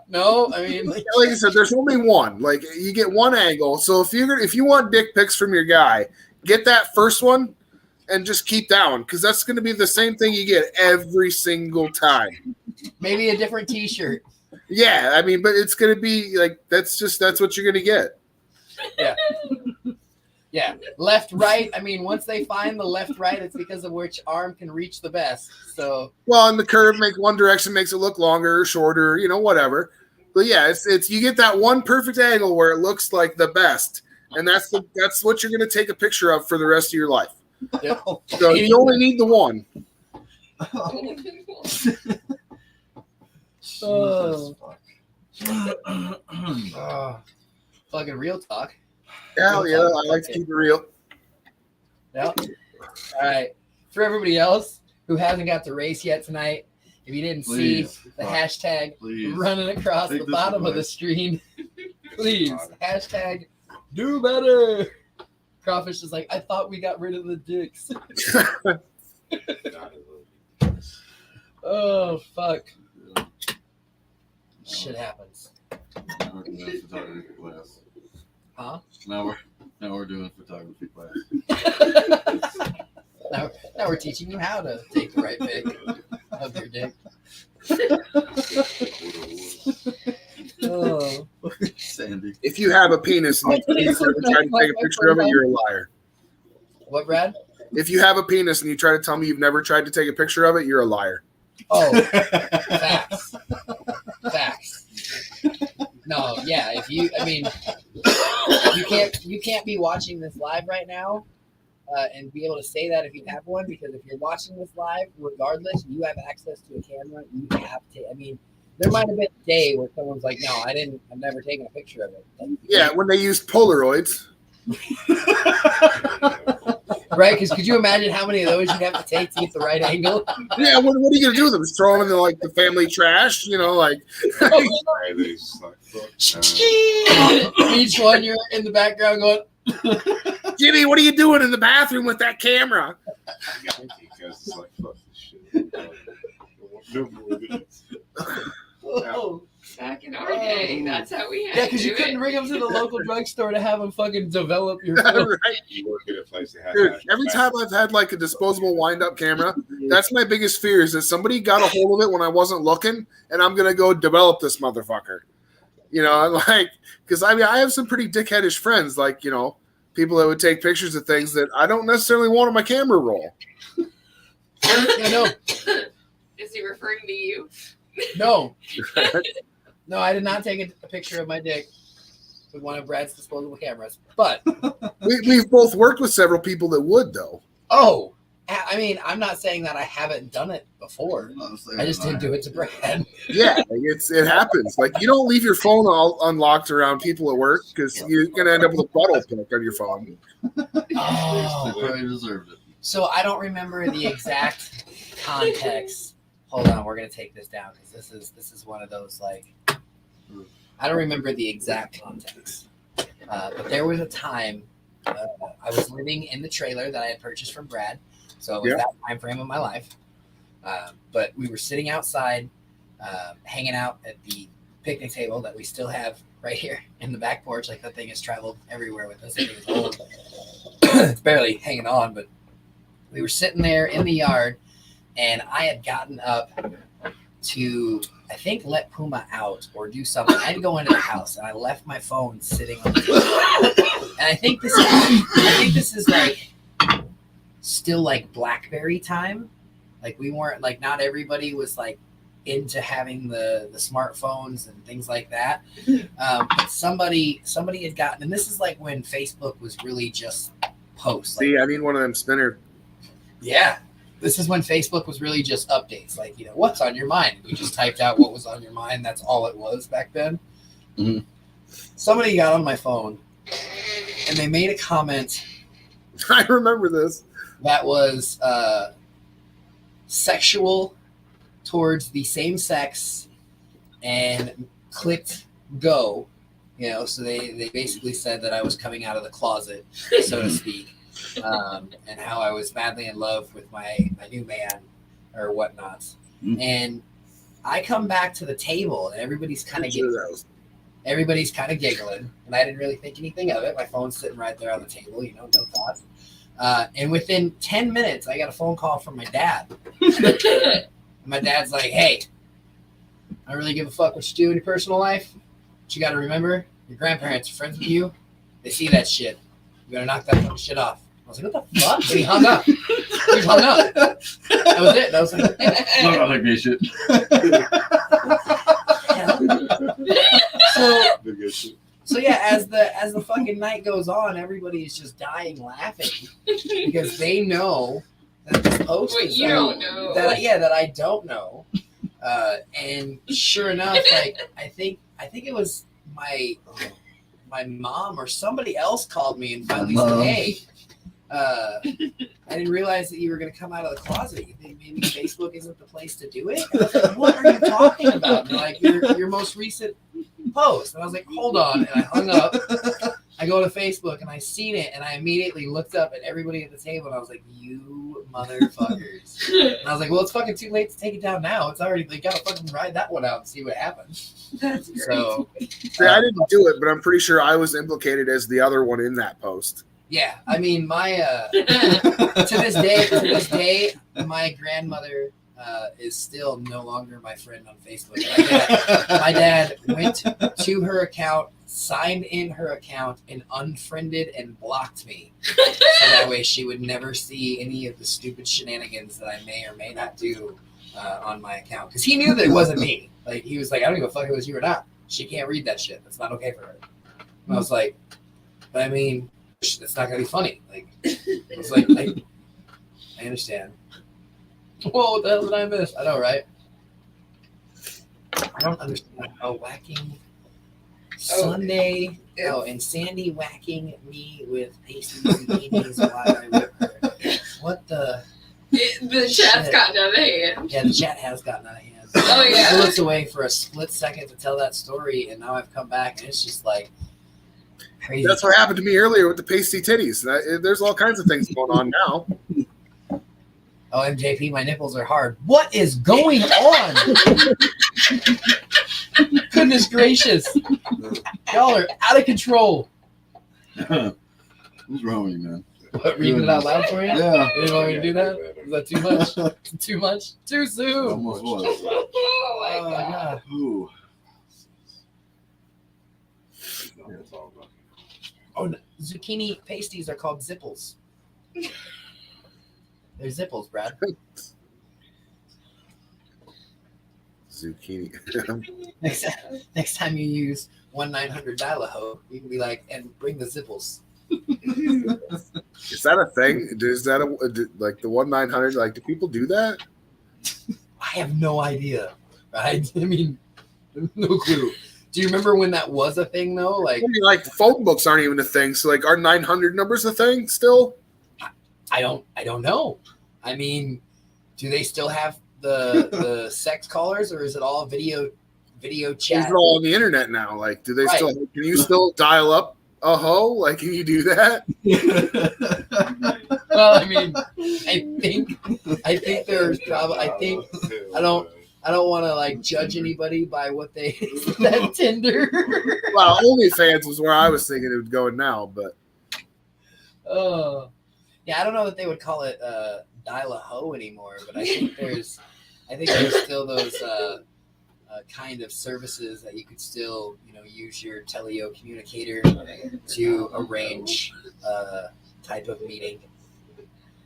Speaker 4: no, I mean, like
Speaker 6: I said, there's only one. Like, you get one angle. So if you want dick pics from your guy, get that first one, and just keep that one because that's going to be the same thing you get every single time.
Speaker 2: Maybe a different T-shirt.
Speaker 6: Yeah, I mean, but it's going to be like that's what you're going to get.
Speaker 2: Yeah. Yeah. Left, right. I mean, once they find the left, right, it's because of which arm can reach the best. So.
Speaker 6: Well, and the curve makes one direction makes it look longer or shorter, whatever. But yeah, it's you get that one perfect angle where it looks like the best, and that's what you're going to take a picture of for the rest of your life.
Speaker 2: Yep.
Speaker 6: So you only need the one.
Speaker 2: Oh. Fucking real talk.
Speaker 6: Hell yeah, I like to keep it real.
Speaker 2: Yep. All right. For everybody else who hasn't got to race yet tonight, if you didn't see the hashtag running across the bottom of the screen, please hashtag do better. Crawfish is like, I thought we got rid of the dicks. Oh fuck. Shit happens. Huh?
Speaker 7: Now we're doing photography class.
Speaker 2: now we're teaching you how to take the right pic of your dick. Oh,
Speaker 7: Sandy.
Speaker 6: If you have a penis and you try to take a picture of it, you're a liar.
Speaker 2: What, Brad?
Speaker 6: If you have a penis and you try to tell me you've never tried to take a picture of it, you're a liar.
Speaker 2: Oh, facts. No, yeah. You can't be watching this live right now and be able to say that if you have one, because if you're watching this live, regardless, you have access to a camera. You have to. I mean, there might have been a day where someone's like, "No, I've never taken a picture of it."
Speaker 6: Yeah, when they use Polaroids.
Speaker 2: Right? Because could you imagine how many of those you'd have to take to get the right angle?
Speaker 6: Yeah, what are you gonna do with them? Just throw them in the family trash?
Speaker 2: Each one you're in the background going,
Speaker 6: Jimmy, what are you doing in the bathroom with that camera?
Speaker 2: oh.
Speaker 9: Back in our day, that's how we had
Speaker 2: Yeah, because you
Speaker 9: to do
Speaker 2: couldn't
Speaker 9: it.
Speaker 2: bring them to the local drugstore to have them fucking develop your film.
Speaker 6: Right.
Speaker 8: You work at a place that has
Speaker 6: Dude,
Speaker 8: that.
Speaker 6: every time I've had a disposable wind-up camera, that's my biggest fear is that somebody got a hold of it when I wasn't looking, and I'm gonna go develop this motherfucker. Because I have some pretty dickheadish friends, people that would take pictures of things that I don't necessarily want on my camera roll.
Speaker 2: I know.
Speaker 9: Is he referring to you?
Speaker 2: No. No, I did not take a picture of my dick with one of Brad's disposable cameras. But
Speaker 6: we've both worked with several people that would, though.
Speaker 2: Oh, I mean, I'm not saying that I haven't done it before. I just didn't do it to Brad.
Speaker 6: Yeah, it happens. You don't leave your phone all unlocked around people at work because you're gonna end up with a butthole pic on your phone.
Speaker 2: Oh,
Speaker 7: They probably deserved it.
Speaker 2: So I don't remember the exact context. Hold on, we're gonna take this down because this is one of those I don't remember the exact context, but there was a time I was living in the trailer that I had purchased from Brad, so it was that time frame of my life. But we were sitting outside, hanging out at the picnic table that we still have right here in the back porch. That thing has traveled everywhere with us. It was old. It's barely hanging on, but we were sitting there in the yard. And I had gotten up to, I think, let Puma out or do something. I had to go into the house, and I left my phone sitting on the table. And I think this is still BlackBerry time. We weren't not everybody was into having the smartphones and things like that. But somebody had gotten, and this is when Facebook was really just posts.
Speaker 6: See, I need one of them spinner.
Speaker 2: Yeah. This is when Facebook was really just updates, what's on your mind? We just typed out what was on your mind. That's all it was back then.
Speaker 7: Mm-hmm.
Speaker 2: Somebody got on my phone, and they made a comment.
Speaker 6: I remember this.
Speaker 2: That was sexual towards the same sex, and clicked go. So they basically said that I was coming out of the closet, so to speak. And how I was madly in love with my new man or whatnot. Mm-hmm. And I come back to the table and everybody's kind of giggling. And I didn't really think anything of it. My phone's sitting right there on the table, no thoughts. And within 10 minutes, I got a phone call from my dad. My dad's like, hey, I don't really give a fuck what you do in your personal life. But you got to remember, your grandparents are friends with you. They see that shit. You better knock that fucking shit off. I was like, what the fuck? And he hung up. He just hung up. That was it. That was like,
Speaker 7: No, I like this shit.
Speaker 2: So yeah, as the fucking night goes on, everybody is just dying laughing because they know that this post
Speaker 9: What
Speaker 2: is
Speaker 9: you don't know.
Speaker 2: that I don't know. And sure enough, like I think it was my mom or somebody else called me and finally said, hey, I didn't realize that you were going to come out of the closet. You think maybe Facebook isn't the place to do it? And I was like, what are you talking about? And they're like, your most recent post. And I was like, hold on. And I hung up. I go to Facebook and I seen it and I immediately looked up at everybody at the table and I was like, you motherfuckers. And I was like, well, it's fucking too late to take it down now. It's already, they got to fucking ride that one out and see what happens.
Speaker 9: That's great.
Speaker 2: So,
Speaker 6: See, I didn't do it, but I'm pretty sure I was implicated as the other one in that post.
Speaker 2: yeah, I mean, my to this day, my grandmother is still no longer my friend on Facebook. My dad went to her account, signed in her account, and unfriended and blocked me. So that way she would never see any of the stupid shenanigans that I may or may not do on my account. Because he knew that it wasn't me. Like, he was like, I don't give a fuck if it was you or not. She can't read that shit. That's not okay for her. And I was like, but I mean, it's not going to be funny. Like, I was like, I understand. Whoa, what the hell did I miss? I know, right? I don't understand. Oh, whacking Sunday. Oh, and Sandy whacking me with pasties and beanies while I whip her. What the?
Speaker 9: The chat's gotten out of hand.
Speaker 2: Yeah, the chat has gotten out of hand.
Speaker 9: Oh, yeah.
Speaker 2: I looked away for a split second to tell that story, and now I've come back, and it's just like crazy.
Speaker 6: That's what happened to me earlier with the pasty titties. There's all kinds of things going on now.
Speaker 2: Oh, MJP, my nipples are hard. What is going on? Goodness gracious. Y'all are out of control.
Speaker 7: What's wrong with you, man?
Speaker 2: What, reading it out loud for you?
Speaker 7: Yeah.
Speaker 2: You didn't want me to do that? Is that too much? Too much? Too soon?
Speaker 7: Almost was.
Speaker 9: Oh, my
Speaker 2: Oh,
Speaker 9: God.
Speaker 2: God.
Speaker 7: Ooh.
Speaker 2: Oh, no. Zucchini pasties are called zipples. They're zipples, Brad.
Speaker 6: Zucchini.
Speaker 2: Next time you use 1-900 dial-a-ho, you can be like, and bring the zipples.
Speaker 6: Is that a thing? Is that like the 1-900? Like, do people do that?
Speaker 2: I have no idea, right? I mean, no clue. Do you remember when that was a thing, though? Like,
Speaker 6: I mean, like phone books aren't even a thing. So, like, are 900 numbers a thing still?
Speaker 2: I don't know. I mean, do they still have the sex callers, or is it all video chat?
Speaker 6: It's all on the internet now. Like, do they
Speaker 2: Right.
Speaker 6: still? Can you still dial up a hoe? Like, can you do that?
Speaker 2: Well, I mean, I think there's probably. I don't want to like judge anybody by what they that Tinder.
Speaker 6: Well, OnlyFans was where I was thinking it would go now, but
Speaker 2: Oh, yeah. I don't know that they would call it dial a hoe anymore, but I think there's still those kind of services that you could still use your teleo communicator to arrange type of meeting.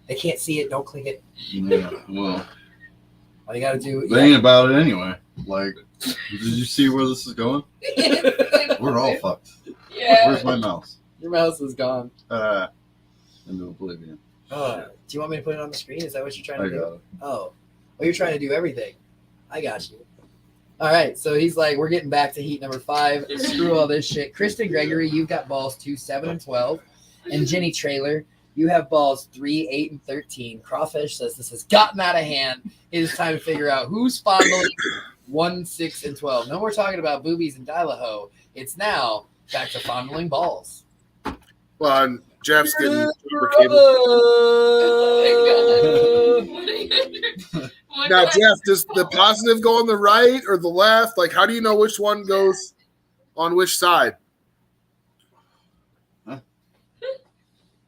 Speaker 2: They can't see it. Don't click it.
Speaker 7: Yeah, well,
Speaker 2: All you got to do.
Speaker 7: they ain't about it anyway. Like, did you see where this is going? We're all fucked.
Speaker 9: Yeah.
Speaker 7: Where's my mouse?
Speaker 2: Your mouse is gone.
Speaker 7: Into oblivion.
Speaker 2: Oh, do you want me to put it on the screen? Is that what you're trying
Speaker 7: I
Speaker 2: to do?
Speaker 7: got it.
Speaker 2: Oh, well, you're trying to do everything. I got you. All right, so he's like, we're getting back to heat number 5. Screw all this shit. Kristen Gregory, you've got balls 2, 7, and 12. And Jenny Trailer, you have balls 3, 8, and 13. Crawfish says this has gotten out of hand. It is time to figure out who's fondling 1, 6, and 12. No more talking about boobies and dial-a-ho. It's now back to fondling balls.
Speaker 6: well, and Jeff's getting super cable. Now, Jeff, does the positive go on the right or the left? Like, how do you know which one goes on which side?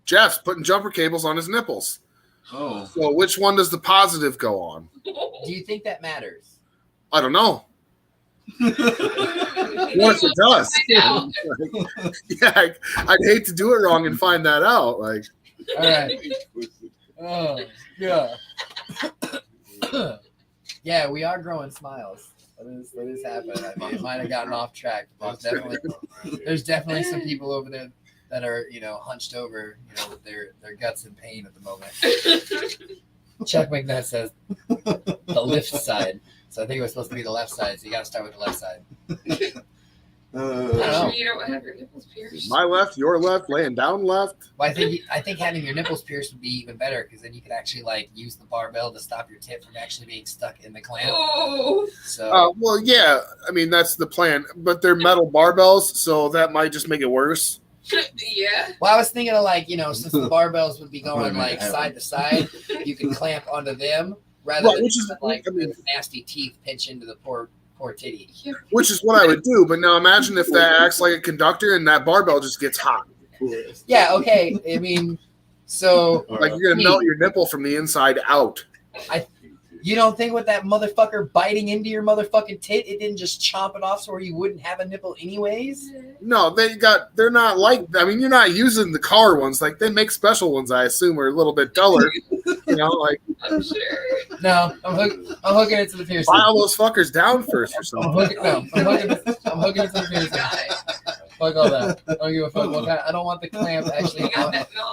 Speaker 6: Jeff's putting jumper cables on his nipples.
Speaker 7: Oh.
Speaker 6: So which one does the positive go on?
Speaker 2: Do you think that matters?
Speaker 6: I don't know. What if it does? Yeah, I'd hate to do it wrong and find that out. Like,
Speaker 2: All right. Oh, yeah. Yeah, we are growing smiles. That is happening. I mean, it might have gotten off track. There's definitely some people over there that are, hunched over, with their guts in pain at the moment. Chuck McNutt says the left side. So I think it was supposed to be the left side. So you got to start with the left side. I don't know.
Speaker 9: You don't have your nipples pierced.
Speaker 6: my left, your left, laying down left.
Speaker 2: Well, I think having your nipples pierced would be even better because then you could actually use the barbell to stop your tit from actually being stuck in the clamp.
Speaker 9: Oh.
Speaker 2: So
Speaker 6: Well, yeah. I mean, that's the plan. But they're metal barbells, so that might just make it worse.
Speaker 9: Yeah.
Speaker 2: well, I was thinking of since the barbells would be going side to side, you could clamp onto them rather than
Speaker 6: which is
Speaker 2: the nasty teeth pinch into the poor titty.
Speaker 6: Which is what I would do. But now imagine if that acts like a conductor and that barbell just gets hot.
Speaker 2: Yeah. Okay. I mean, so
Speaker 6: Like you're gonna melt your nipple from the inside out.
Speaker 2: you don't think with that motherfucker biting into your motherfucking tit, it didn't just chomp it off so where you wouldn't have a nipple anyways?
Speaker 6: No, they're not like. I mean, you're not using the car ones. Like they make special ones. I assume are a little bit duller.
Speaker 9: I'm sure.
Speaker 2: No, I'm hooking it to the piercing.
Speaker 6: File those fuckers down first or something.
Speaker 2: I'm hooking it to the piercing. Fuck all that. I don't give a fuck. I don't want the clamp actually.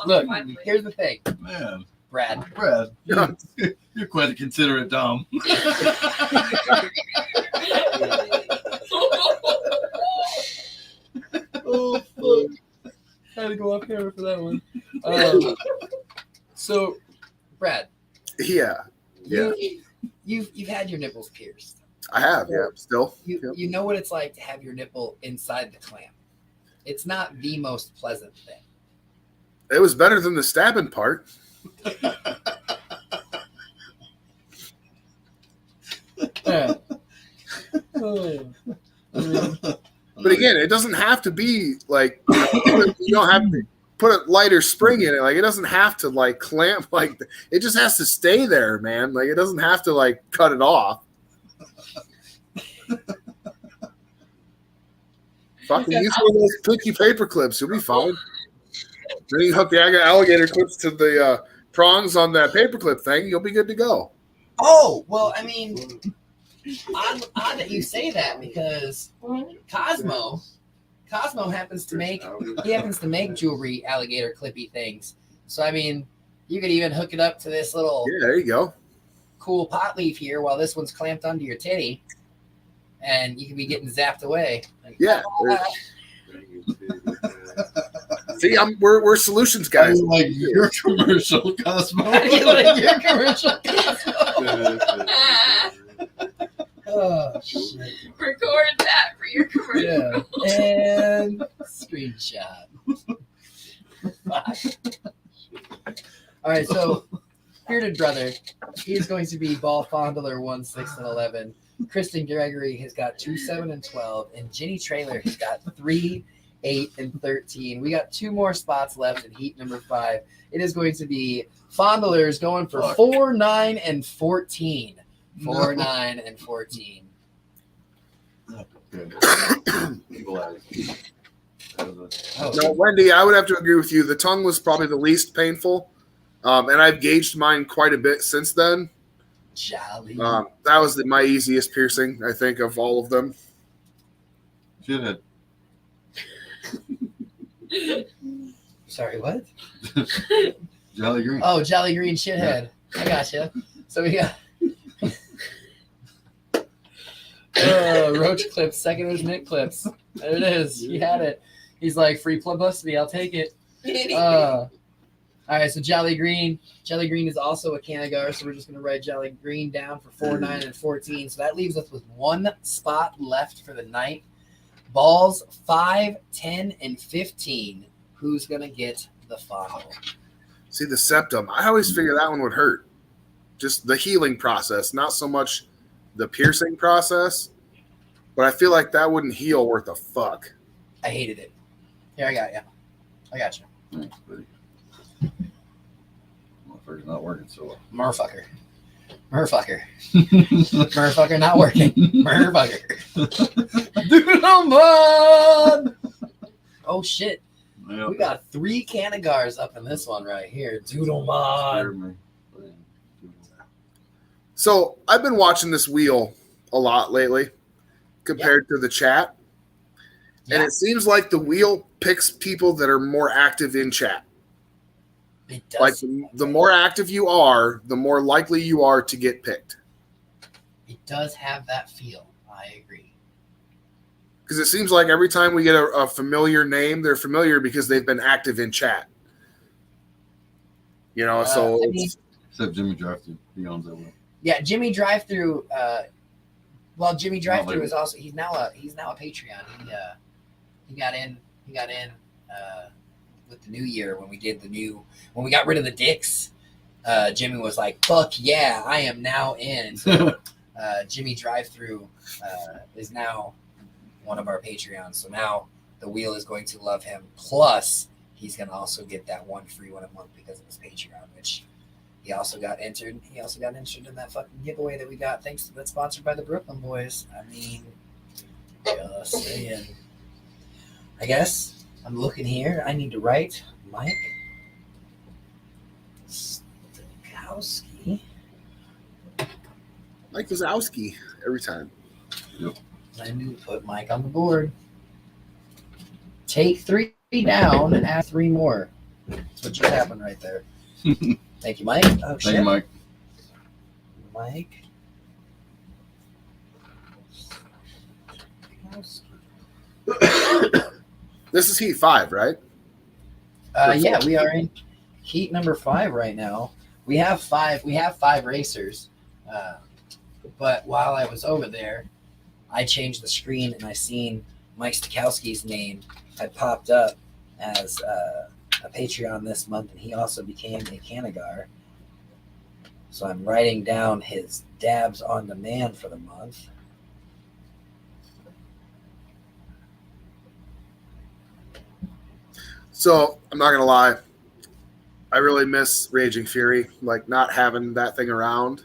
Speaker 2: Look, here's the thing,
Speaker 7: Man.
Speaker 2: Brad.
Speaker 7: You're quite a considerate Dom.
Speaker 2: Oh fuck! I had to go off camera for that one. So, Brad.
Speaker 6: Yeah.
Speaker 2: You've had your nipples pierced.
Speaker 6: I have. Yeah. Still.
Speaker 2: You know what it's like to have your nipple inside the clamp. It's not the most pleasant thing.
Speaker 6: It was better than the stabbing part.
Speaker 2: Yeah.
Speaker 6: But again, it doesn't have to be like you don't have to put a lighter spring in it. Like it doesn't have to clamp. It just has to stay there, man. Like it doesn't have to cut it off. Fucking use one of those pinky paper clips. You'll be fine. Then you hook the alligator clips to the prongs on that paperclip thing. You'll be good to go.
Speaker 2: Oh well, I mean, odd that you say that because Cosmo happens to make jewelry alligator clippy things. So I mean, you could even hook it up to this little
Speaker 6: there you go
Speaker 2: cool pot leaf here while this one's clamped onto your titty, and you could be getting zapped away.
Speaker 6: Yeah. See, we're solutions guys.
Speaker 7: Like your commercial, Cosmo.
Speaker 2: Your commercial, Cosmo. Oh, shit.
Speaker 9: Record that for your commercial.
Speaker 2: Yeah. And screenshot. All right, so Bearded Brother, he is going to be Ball Fondler 1, 6, and 11. Kristen Gregory has got 2, 7, and 12, and Jenny Trailer has got 3, 8, and 13. We got 2 more spots left in heat number 5. It is going to be Fondlers going for 4, 9, and 14. 4, 9, and 14.
Speaker 6: No, Wendy, I would have to agree with you. The tongue was probably the least painful, and I've gauged mine quite a bit since then.
Speaker 2: Jolly.
Speaker 6: That was my easiest piercing, I think, of all of them.
Speaker 7: Shithead.
Speaker 2: Sorry, what?
Speaker 7: Jolly Green.
Speaker 2: Oh, Jolly Green shithead. I gotcha. So we got Roach Clips, second was Nick Clips. There it is. He had it. He's like, free publicity, I'll take it. All right, so Jolly Green. Jolly Green is also a Canagar, so we're just going to write Jolly Green down for 4, 9, and 14. So that leaves us with 1 spot left for the night. Balls 5, 10, and 15. Who's going to get the fondle?
Speaker 6: See, the septum. I always figured that one would hurt. Just the healing process, not so much the piercing process. But I feel like that wouldn't heal worth a fuck.
Speaker 2: I hated it. Here, I got you. I got you.
Speaker 7: Thanks, buddy. Motherfucker's not working so well.
Speaker 2: Motherfucker. Motherfucker not working. Motherfucker. Doodle-mon! Oh shit.
Speaker 7: Yep.
Speaker 2: We got 3 Canagars up in this one right here. Doodle-mon.
Speaker 7: Scared me.
Speaker 6: So I've been watching this wheel a lot lately compared to the chat. And
Speaker 2: Yeah.
Speaker 6: it seems like the wheel picks people that are more active in chat.
Speaker 2: It does.
Speaker 6: Like the more active you are, the more likely you are to get picked.
Speaker 2: It does have that feel. I agree.
Speaker 6: Because it seems like every time we get a familiar name, they're familiar because they've been active in chat. You know, so
Speaker 2: I mean,
Speaker 7: Except Jimmy Drive-Thru. He owns that wheel.
Speaker 2: yeah, Jimmy Drive-Thru. Well, Jimmy Drive-Thru
Speaker 7: like
Speaker 2: is also he's now a Patreon. He got in with the new year when we got rid of the dicks. Jimmy was like, "Fuck yeah, I am now in." So Jimmy Drive-Thru is now one of our Patreons. So now the wheel is going to love him. Plus, he's going to also get that one free one a month because of his Patreon, which he also got entered. He also got entered in that fucking giveaway that we got. Thanks to that's sponsored by the Brooklyn Boys. I mean, just saying. I guess I'm looking here. I need to write Mike Stokowski.
Speaker 6: Mike Wazowski every time.
Speaker 2: I knew to put Mike on the board. Take 3 down and add 3 more. That's what just happened right there. Thank you, Mike. Oh, shit.
Speaker 7: Thank you, Mike.
Speaker 2: Mike.
Speaker 6: This is Heat 5, right?
Speaker 2: Yeah, we are in heat number 5 right now. We have 5 racers. But while I was over there, I changed the screen and I seen Mike Stokowski's name had popped up as a Patreon this month, and he also became a Canagar. So I'm writing down his dabs on demand for the month.
Speaker 6: So I'm not gonna lie, I really miss Raging Fury, like not having that thing around.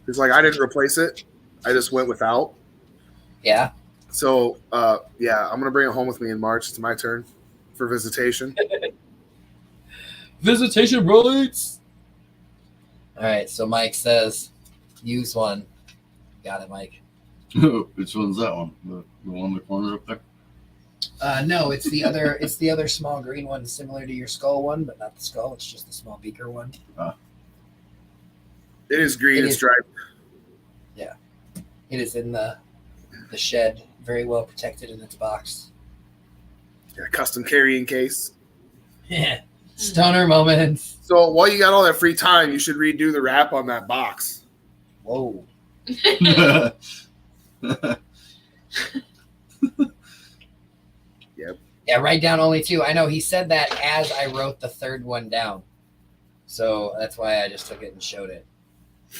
Speaker 6: It's like I didn't replace it; I just went without.
Speaker 2: Yeah.
Speaker 6: So yeah, I'm gonna bring it home with me in March. It's my turn for visitation.
Speaker 2: Visitation rights. All right, so Mike says, use one. Got it, Mike.
Speaker 7: Which one's that one? The one in the corner up there?
Speaker 2: No, it's the other. It's the other small green one, similar to your skull one, but not the skull. It's just the small beaker one.
Speaker 6: It is green.
Speaker 2: It
Speaker 6: It's
Speaker 2: is-
Speaker 6: striped.
Speaker 2: It is in the shed, very well protected in its box.
Speaker 6: Yeah, custom carrying case.
Speaker 2: Yeah, stoner moments.
Speaker 6: So while you got all that free time, you should redo the wrap on that box.
Speaker 2: Whoa.
Speaker 6: Yep.
Speaker 2: Yeah, write down only 2. I know he said that as I wrote the 3rd one down, so that's why I just took it and showed it.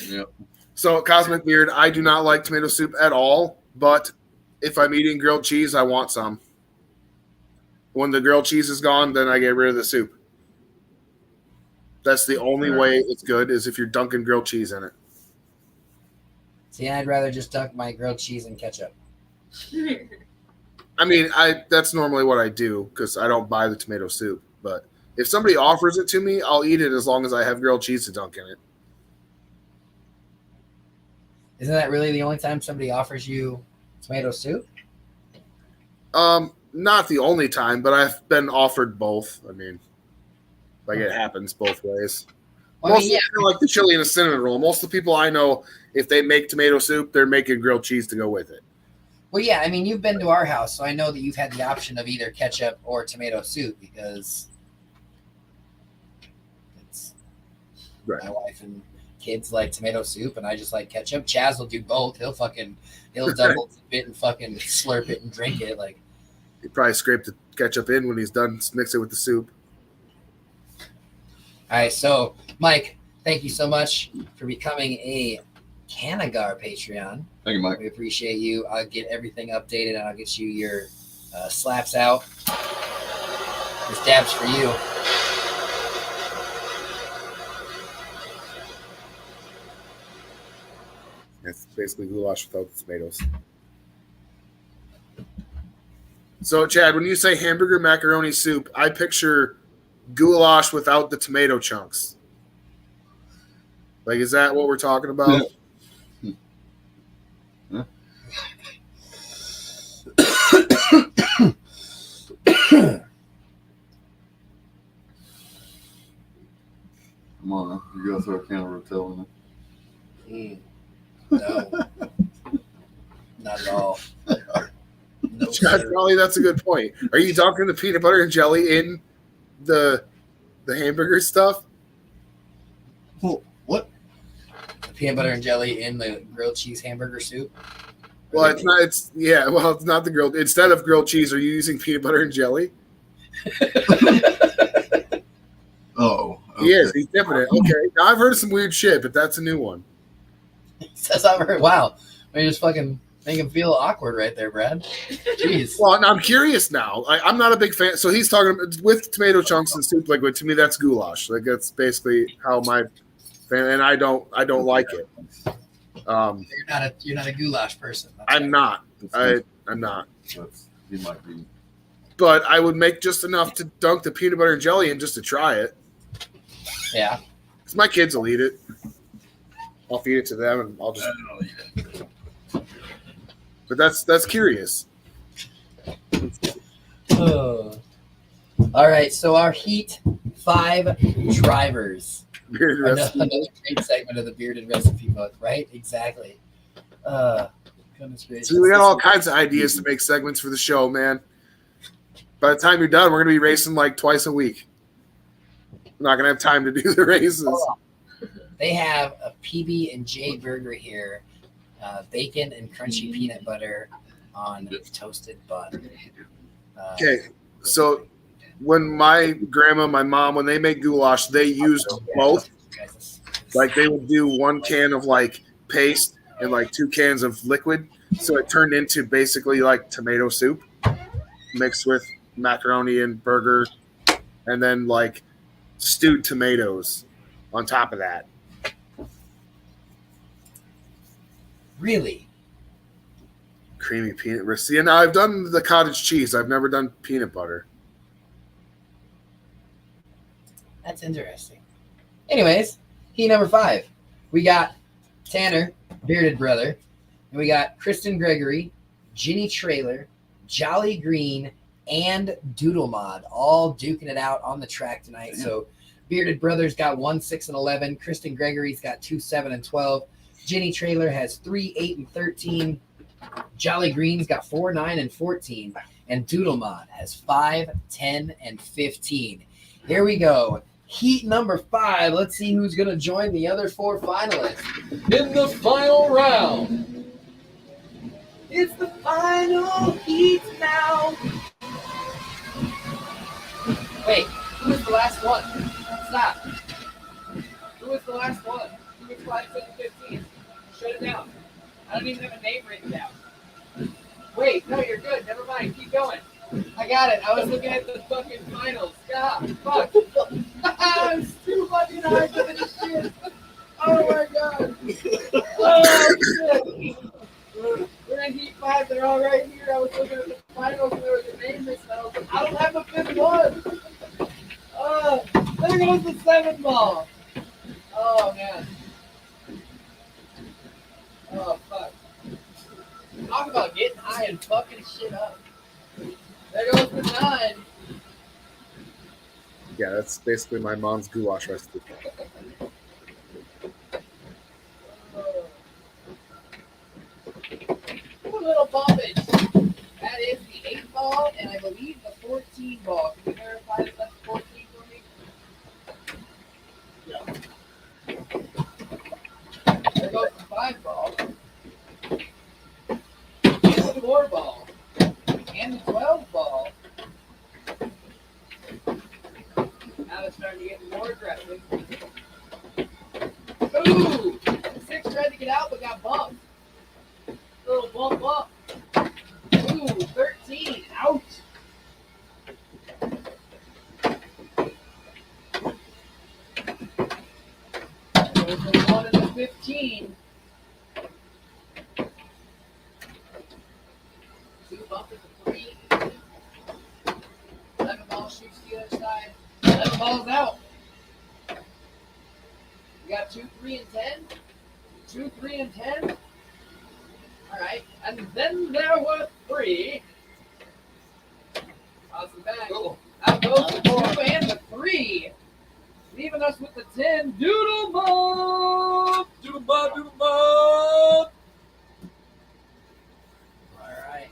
Speaker 7: Yep.
Speaker 6: So Cosmic Beard, I do not like tomato soup at all, but if I'm eating grilled cheese, I want some. When the grilled cheese is gone, then I get rid of the soup. That's the only way it's good, is if you're dunking grilled cheese in it.
Speaker 2: See, I'd rather just dunk my grilled cheese and ketchup.
Speaker 6: I mean, that's normally what I do because I don't buy the tomato soup. But if somebody offers it to me, I'll eat it as long as I have grilled cheese to dunk in it.
Speaker 2: Isn't that really the only time somebody offers you tomato soup?
Speaker 6: Not the only time, but I've been offered both. I mean, like it happens both ways.
Speaker 2: Well, I
Speaker 6: Most
Speaker 2: mean, yeah.
Speaker 6: of like the chili and a cinnamon roll. Most of the people I know, if they make tomato soup, they're making grilled cheese to go with it.
Speaker 2: Well, yeah, I mean, you've been to our house, so I know that you've had the option of either ketchup or tomato soup because it's
Speaker 6: Right.
Speaker 2: my wife and kids like tomato soup, and I just like ketchup. Chaz will do both. He'll double dip it and fucking slurp it and drink it. Like,
Speaker 6: He probably scrape the ketchup in when he's done, mix it with the soup.
Speaker 2: all right, so Mike, thank you so much for becoming a Canagar Patreon.
Speaker 7: Thank you, Mike.
Speaker 2: We appreciate you. I'll get everything updated, and I'll get you your slaps out. This dab's for you.
Speaker 6: It's basically goulash without the tomatoes. So, Chad, when you say hamburger macaroni soup, I picture goulash without the tomato chunks. Like, is that what we're talking about?
Speaker 7: Come on, you go throw a can of Rotel in it.
Speaker 4: No. Not at all. No,
Speaker 6: Chad,
Speaker 4: sir.
Speaker 6: Charlie, that's a good point. Are you dunking the peanut butter and jelly in the hamburger stuff?
Speaker 7: What?
Speaker 4: The peanut butter and jelly in the grilled cheese hamburger soup?
Speaker 6: Well, it's not. It's not the grilled. Instead of grilled cheese, are you using peanut butter and jelly?
Speaker 7: Oh.
Speaker 6: He is. He's dipping it. Okay. Now, I've heard of some weird shit, but that's a new one.
Speaker 4: He says I've heard. Wow. You just fucking make him feel awkward right there, Brad. Jeez.
Speaker 6: Well, I'm curious now. I'm not a big fan. So he's talking with tomato chunks and soup liquid. To me, that's goulash. Like that's basically how my fan. And I don't like it.
Speaker 4: You're not a goulash person.
Speaker 6: I'm not. I'm not.
Speaker 7: He might be.
Speaker 6: But I would make just enough to dunk the peanut butter and jelly in just to try it.
Speaker 4: Yeah.
Speaker 6: Because my kids will eat it. I'll feed it to them, and I'll just. But that's curious.
Speaker 4: All right, so our Heat 5 drivers. Another great segment of the Bearded Recipe Book, right? Exactly. Goodness gracious.
Speaker 6: See, we got all kinds of ideas to make segments for the show, man. By the time you're done, we're going to be racing like twice a week. I'm not going to have time to do the races.
Speaker 4: They have a PB&J burger here, bacon and crunchy peanut butter on toasted bun.
Speaker 6: Okay, so when my grandma, my mom, when they make goulash, they used both. Like they would do 1 can of like paste and like 2 cans of liquid. So it turned into basically like tomato soup mixed with macaroni and burger and then like stewed tomatoes on top of that.
Speaker 4: Really?
Speaker 6: Creamy peanut butter. See, now I've done the cottage cheese. I've never done peanut butter.
Speaker 4: That's interesting. Anyways, Heat number 5. We got Tanner, Bearded Brother, and we got Kristen Gregory, Ginny Trailer, Jolly Green, and Doodle Mod all duking it out on the track tonight. Yeah. So Bearded Brothers got 1, 6, and 11. Kristen Gregory's got 2, 7, and 12. Ginny Trailer has 3, 8, and 13. Jolly Green's got 4, 9, and 14. And Doodle Mod has 5, 10, and 15. Here we go. Heat number 5. Let's see who's going to join the other 4 finalists in the final round. It's the final heat now. Wait, who was the last one? Stop. Who was the last one? Who was 5, 7, 15? Shut it down. I don't even have a name written down. Wait, no, you're good. Never mind. Keep going. I got it. I was looking at the fucking finals. God, fuck. I was too fucking hard for this shit. Oh my god. Oh shit. We're in Heat 5. They're all right here. I was looking at the finals and there was a name missing. I was like, I don't have the 5th one. There goes the 7th ball. Oh man. Oh fuck. Talk about getting high and fucking shit up. There goes the 9.
Speaker 6: Yeah, that's basically my mom's goulash recipe.
Speaker 4: Ooh, little bumpage. That is the 8 ball, and I believe the 14 ball. Can you verify that that's 14 for me? Yeah. There goes the 5 ball. And the 4 ball. And the 12 ball. Now it's starting to get more aggressive. Ooh! The 6 tried to get out but got bumped. Little bump up. Ooh, 13. Ouch. There's the 1 and the 15.
Speaker 11: That ball's out. We got 2, 3, and 10. 2, 3, and 10. All right. And then there were 3. Toss it back. Out goes the 2 and the 3. Leaving us with the 10. Doodle mob. Doodle mob. Doodle mob. All right.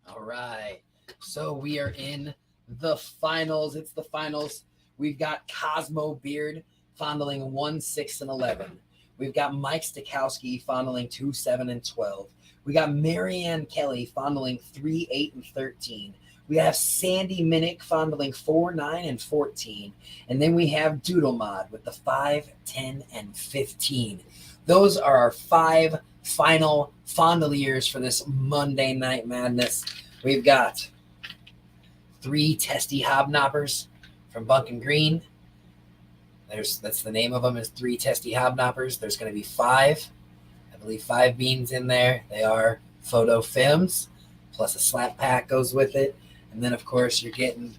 Speaker 11: All right. So we are in the finals. It's the finals. We've got Cosmo Beard fondling 1, 6, and 11. We've got Mike Stokowski fondling 2, 7, and 12. We got Marianne Kelly fondling 3, 8, and 13. We have Sandy Minnick fondling 4, 9, and 14. And then we have Doodle Mod with the 5, 10, and 15. Those are our 5 final fondliers for this Monday Night Madness. We've got 3 testy hobnobbers from Bunkin' Green. That's the name of them, is 3 testy hobnobbers. There's going to be 5, I believe 5 beans in there. They are photo films, plus a slap pack goes with it. And then, of course, you're getting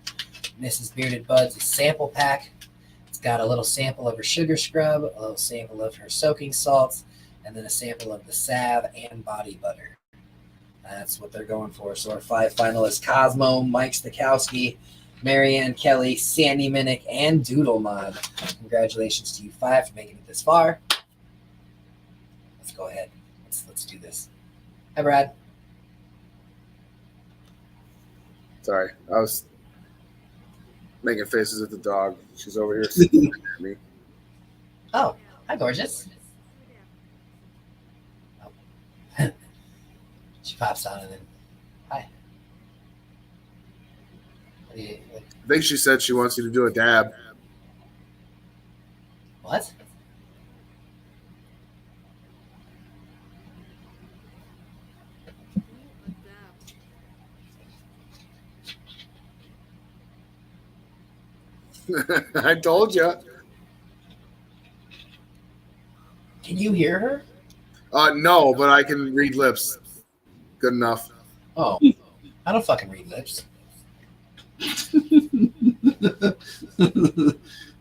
Speaker 11: Mrs. Bearded Bud's sample pack. It's got a little sample of her sugar scrub, a little sample of her soaking salts, and then a sample of the salve and body butter. That's what they're going for. So our 5 finalists: Cosmo, Mike Stokowski, Marianne Kelly, Sandy Minnick, and Doodle Mod. Congratulations to you 5 for making it this far. Let's go ahead. Let's do this. Hi, Brad.
Speaker 6: Sorry, I was making faces at the dog. She's over here staring at me.
Speaker 2: Oh, hi, gorgeous. Oh. She pops on and then, hi. What do you, what?
Speaker 6: I think she said she wants you to do a dab.
Speaker 2: What?
Speaker 6: I told you.
Speaker 2: Can you hear her?
Speaker 6: No, but I can read lips. Good enough.
Speaker 2: Oh, I don't fucking read lips.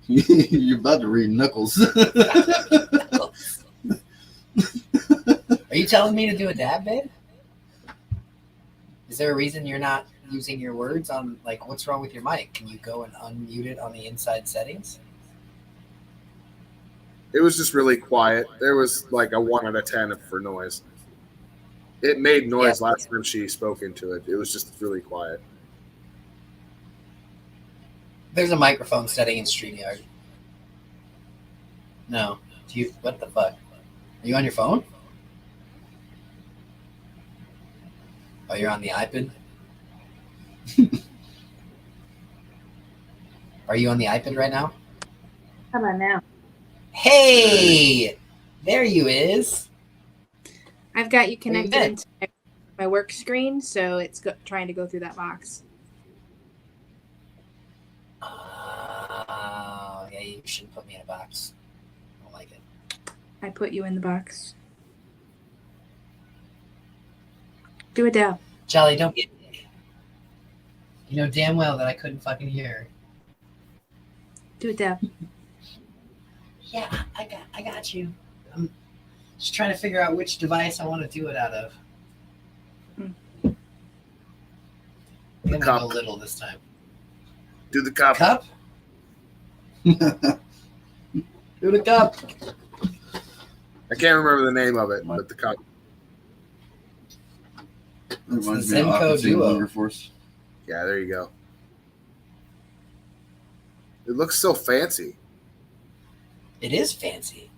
Speaker 3: You're about to read knuckles.
Speaker 2: Are you telling me to do a dab, babe? Is there a reason you're not using your words on, like, what's wrong with your mic? Can you go and unmute it on the inside settings?
Speaker 6: It was just really quiet. There was like a 1 out of 10 for noise. It made noise last time she spoke into it. It was just really quiet.
Speaker 2: There's a microphone setting in StreamYard. No. Do you? What the fuck? Are you on your phone? Oh, you're on the iPad? Are you on the iPad right now?
Speaker 10: How about now?
Speaker 2: Hey! There you is.
Speaker 10: I've got you
Speaker 2: What are you
Speaker 10: connected
Speaker 2: doing?
Speaker 10: into my work screen, so it's trying to go through that box.
Speaker 2: Yeah, you shouldn't put me in a box. I don't like it.
Speaker 10: I put you in the box. Do a dab.
Speaker 2: Jolly, don't get me. You know damn well that I couldn't fucking hear her.
Speaker 10: Do a dab.
Speaker 2: Yeah, I got you. I'm just trying to figure out which device I want to do it out of. I'm gonna
Speaker 6: cup.
Speaker 2: go little this time.
Speaker 6: Do the cup.
Speaker 2: Cup? Do the cup.
Speaker 6: I can't remember the name of it, but the cup.
Speaker 7: Reminds
Speaker 2: the
Speaker 7: me of
Speaker 2: Zenko
Speaker 7: Aqua Teen
Speaker 2: Duo.
Speaker 7: Hunger Force.
Speaker 6: Yeah, there you go. It looks so fancy.
Speaker 2: It is fancy.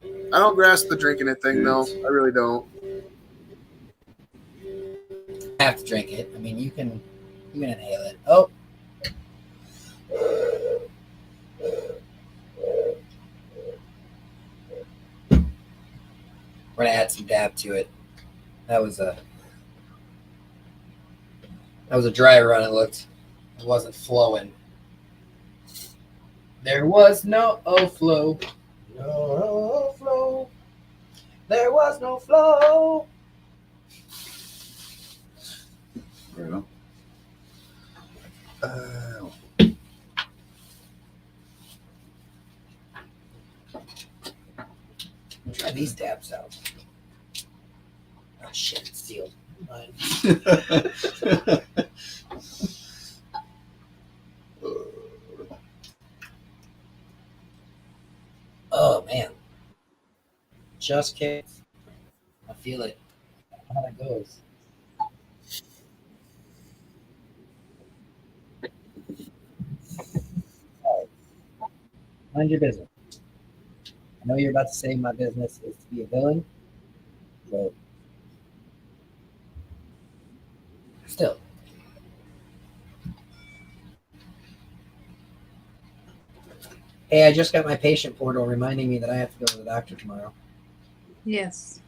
Speaker 6: I don't grasp the drinking it thing though. I really don't.
Speaker 2: I have to drink it. I mean, you can inhale it. Oh. We're gonna add some dab to it. That was a dry run. It wasn't flowing. There was no flow. No flow. There was no flow.
Speaker 7: Right on.
Speaker 2: Try these dabs out. Oh shit, it's sealed. Mine. Oh man. Just kidding. I feel it. How it goes. All right. Mind your business. I know you're about to say my business is to be a villain, but still. Hey, I just got my patient portal reminding me that I have to go to the doctor tomorrow.
Speaker 10: Yes.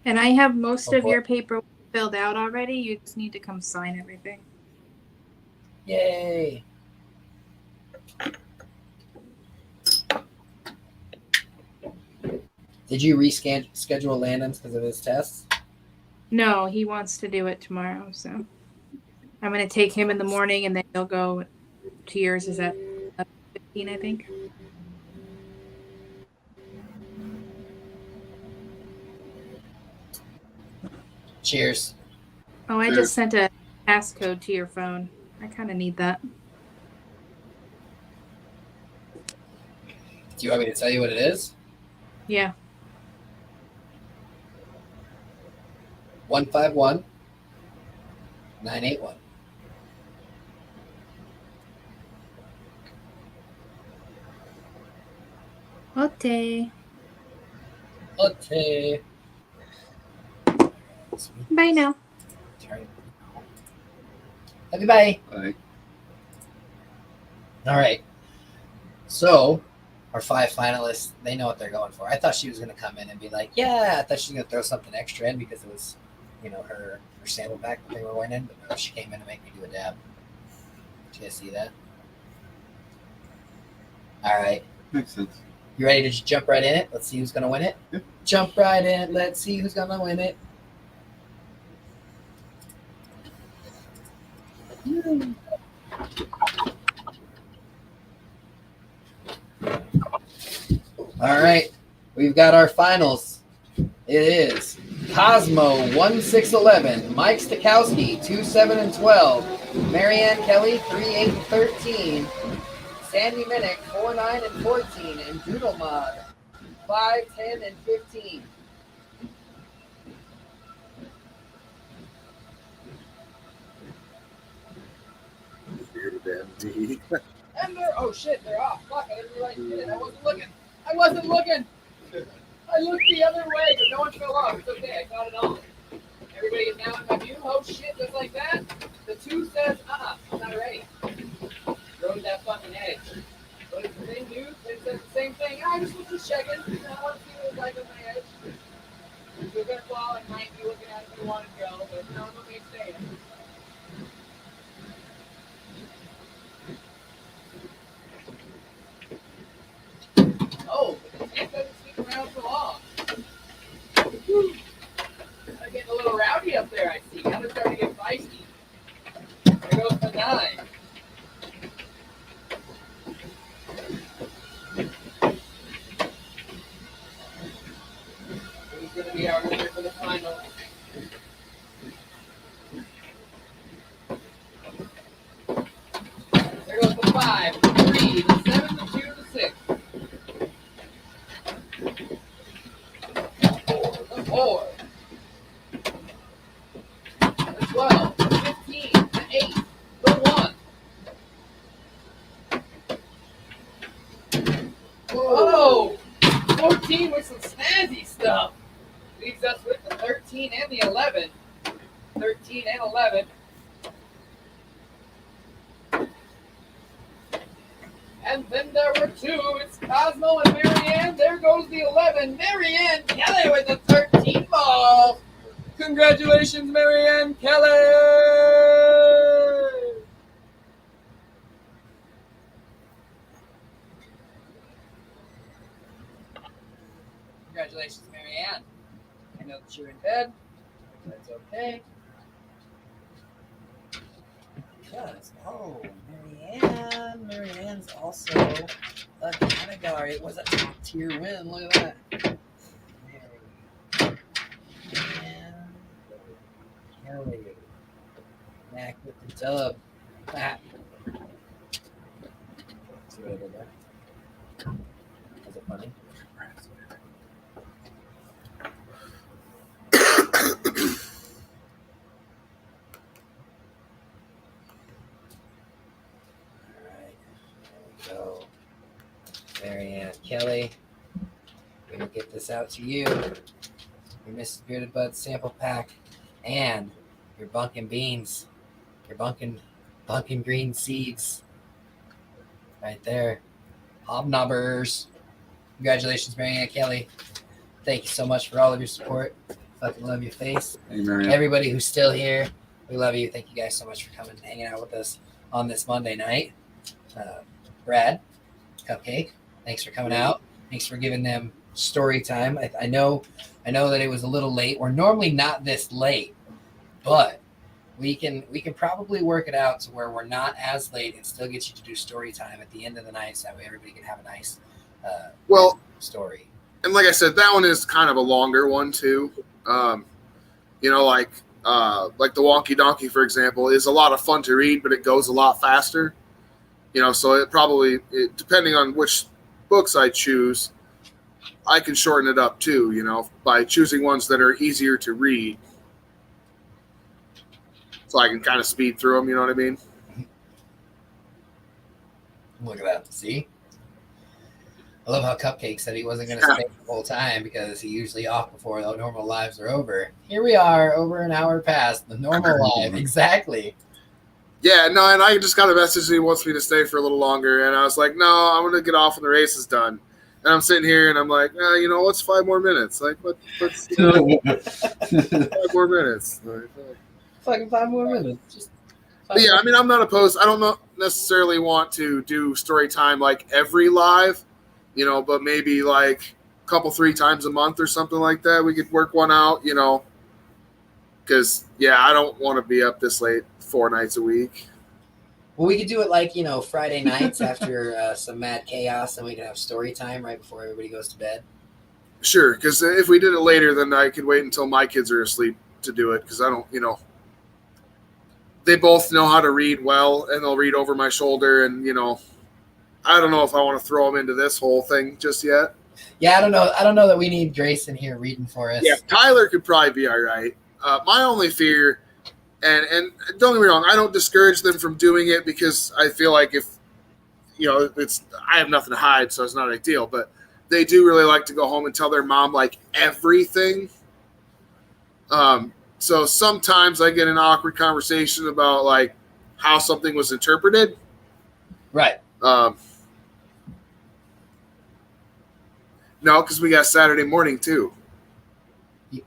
Speaker 10: And I have most
Speaker 2: Oh,
Speaker 10: of
Speaker 2: boy.
Speaker 10: your paper filled out already. You just need to come sign everything.
Speaker 2: Yay. Did you reschedule Landon's because of his tests?
Speaker 10: No, he wants to do it tomorrow, so I'm gonna take him in the morning, and then he'll go to yours. Is at 15, I think.
Speaker 2: Cheers.
Speaker 10: Oh, I just sent a passcode to your phone. I kind of need that.
Speaker 2: Do you want me to tell you what it is?
Speaker 10: Yeah.
Speaker 2: 151 981.
Speaker 10: Okay.
Speaker 2: Okay.
Speaker 10: Bye now.
Speaker 2: Love you, bye.
Speaker 7: Bye.
Speaker 2: All right. So, our 5 finalists, they know what they're going for. I thought she was going to come in and be like, yeah, I thought she was going to throw something extra in because it was, her sample pack that they were winning. But no, she came in to make me do a dab. Did you guys see that? All right.
Speaker 7: Makes sense.
Speaker 2: You ready to just jump right in it? Let's see who's going to win it.
Speaker 7: Yep.
Speaker 2: Jump right in. Let's see who's going to win it. All right, we've got our finals. It is Cosmo 1611, Mike Stokowski 27 and 12, Marianne Kelly 38 and 13, Sandy Minnick 49 and 14, and Doodle Mod 510 and 15.
Speaker 6: MD.
Speaker 11: And they're, oh shit, they're off. Fuck, I didn't realize you did it. I wasn't looking. I looked the other way, but no one fell off. It's okay, I got it on. Everybody is now in my view. Oh shit, just like that. The 2 says, I'm not ready. Rode that fucking edge. But it's the same dude, they said the same thing. I just was just checking. I want to see what it's like on my edge. If you're gonna fall, I might be looking at it if you want to go, but no, let me stay. Oh, but the tank doesn't stick around for long. Whew. I'm getting a little rowdy up there, I see. I'm starting to get feisty. There goes the 9. Who's going to be our winner for the final? 4, the 12, the 15, the 8, the 1. Whoa! 14 with some snazzy stuff. Leaves us with the 13 and the 11. 13 and 11. And then there were 2. It's Cosmo and Marianne. There goes the 11. Marianne Kelly with the 13 ball. Congratulations, Marianne Kelly. Congratulations, Marianne. I know that you're in bed. That's okay.
Speaker 4: Yes. Oh, Marianne's also a category. It was a top tier win. Look at that. Marianne Kelly. Back with the dub. Ah. See what I did there? Was it funny? So, Marianne Kelly, we're going to get this out to you. Your Mrs. Bearded Bud sample pack and your bunkin' beans, your bunkin' green seeds. Right there. Hobnobbers. Congratulations, Marianne Kelly. Thank you so much for all of your support. Fucking love your face.
Speaker 7: Hey, Marianne.
Speaker 4: Everybody who's still here, we love you. Thank you guys so much for coming and hanging out with us on this Monday night. Brad, Cupcake, thanks for coming out. Thanks for giving them story time. I know that it was a little late. We're normally not this late, but we can probably work it out to where we're not as late and still get you to do story time at the end of the night, so that way everybody can have a nice story.
Speaker 6: And like I said, that one is kind of a longer one too. Like the Wonky Donkey, for example, is a lot of fun to read, but it goes a lot faster. So it probably, depending on which books I choose, I can shorten it up too, by choosing ones that are easier to read. So I can kind of speed through them, you know what I mean?
Speaker 4: Look at that. See? I love how Cupcake said he wasn't going to stay the whole time because he's usually off before the normal lives are over. Here we are, over an hour past the normal live. Exactly.
Speaker 6: Yeah, no, and I just got a message that he wants me to stay for a little longer, and I was like, no, I'm going to get off when the race is done. And I'm sitting here, and I'm like, what's 5 more minutes? Like, what's 5 more minutes?
Speaker 4: Fucking 5 more minutes.
Speaker 6: Yeah, I mean, I'm not opposed. I don't necessarily want to do story time like every live, but maybe like a couple, 3 times a month or something like that. We could work one out, because, I don't want to be up this late 4 nights a week.
Speaker 4: Well, we could do it like, Friday nights after some mad chaos, and we could have story time right before everybody goes to bed.
Speaker 6: Sure, because if we did it later, then I could wait until my kids are asleep to do it, because I don't, they both know how to read well, and they'll read over my shoulder, and, I don't know if I want to throw them into this whole thing just yet.
Speaker 4: Yeah, I don't know. I don't know that we need Grayson here reading for us.
Speaker 6: Yeah, Tyler could probably be all right. My only fear, and don't get me wrong, I don't discourage them from doing it because I feel like if, I have nothing to hide, so it's not ideal, but they do really like to go home and tell their mom, like, everything. So sometimes I get an awkward conversation about, like, how something was interpreted.
Speaker 4: Right.
Speaker 6: No, because we got Saturday morning, too.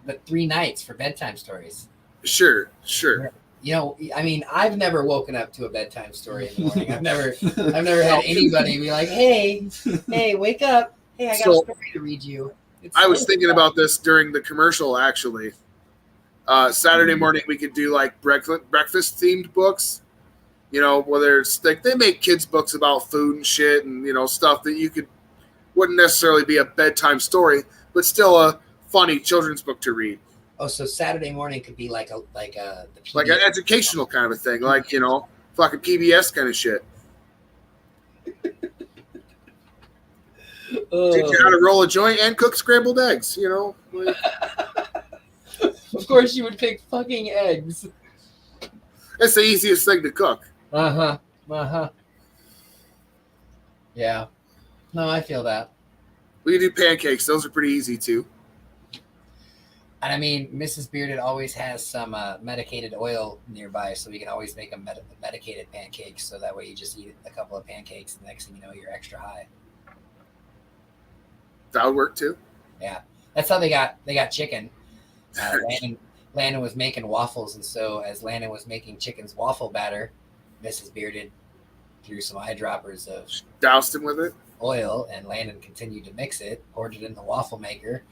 Speaker 4: But 3 nights for bedtime stories.
Speaker 6: Sure.
Speaker 4: I mean, I've never woken up to a bedtime story in the morning. I've never had anybody be like, hey, wake up. Hey, I got a story to read you.
Speaker 6: I was thinking about this during the commercial, actually. Saturday morning, we could do like breakfast themed books, whether it's like they make kids books about food and shit and, stuff that wouldn't necessarily be a bedtime story, but still a funny children's book to read.
Speaker 4: Oh, so Saturday morning could be like an
Speaker 6: educational kind of a thing, like, fucking PBS kind of shit. Teach you how to roll a joint and cook scrambled eggs, Like,
Speaker 2: Of course, you would pick fucking eggs.
Speaker 6: It's the easiest thing to cook.
Speaker 2: Yeah. No, I feel that.
Speaker 6: We can do pancakes. Those are pretty easy too.
Speaker 2: And I mean, Mrs. Bearded always has some medicated oil nearby, so we can always make a medicated pancakes. So that way you just eat a couple of pancakes, and the next thing you know, you're extra high.
Speaker 6: That would work too.
Speaker 2: Yeah, that's how they got chicken. Landon was making waffles, and so as Landon was making chicken's waffle batter, Mrs. Bearded threw some eyedroppers of
Speaker 6: Doused him with it.
Speaker 2: oil, and Landon continued to mix it, poured it in the waffle maker,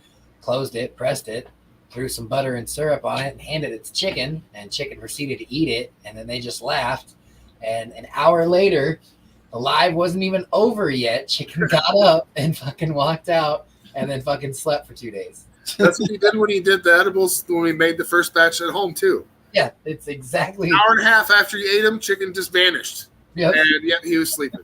Speaker 2: closed it, pressed it, threw some butter and syrup on it, and handed it to Chicken, and Chicken proceeded to eat it, and then they just laughed. And an hour later, the live wasn't even over yet. Chicken got up and fucking walked out, and then fucking slept for 2 days.
Speaker 6: That's what he did when he did the edibles when we made the first batch at home too.
Speaker 2: Yeah, it's exactly.
Speaker 6: An hour and a half after he ate them, Chicken just vanished.
Speaker 2: Yep.
Speaker 6: And yet he was sleeping.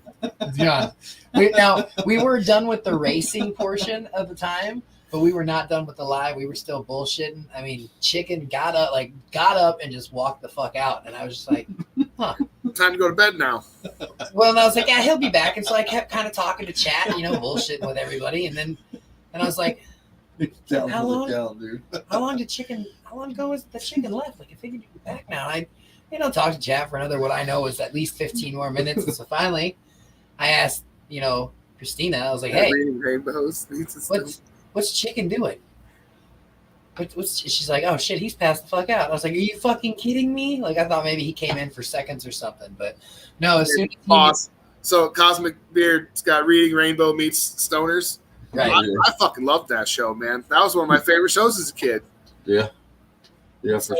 Speaker 2: Yeah. We were done with the racing portion of the time, but we were not done with the live. We were still bullshitting. I mean, Chicken got up and just walked the fuck out, and I was just like, huh.
Speaker 6: Time to go to bed now.
Speaker 2: Well, and I was like, yeah, he'll be back. And so I kept kind of talking to chat, bullshitting with everybody, and I was like, how long ago was the Chicken left? Like, I figured you'd be back now. And I talked to chat for another, what I know was at least 15 more minutes. And so finally, I asked, Christina, I was like, hey,
Speaker 6: rainbows.
Speaker 2: what's Chicken doing? She's like, oh shit, he's passed the fuck out. I was like, are you fucking kidding me? Like, I thought maybe he came in for seconds or something, but no, as soon as
Speaker 6: So Cosmic Beard's got Reading Rainbow meets Stoners.
Speaker 2: Right.
Speaker 6: I fucking loved that show, man. That was one of my favorite shows as a kid.
Speaker 7: Yeah. Yeah,
Speaker 6: so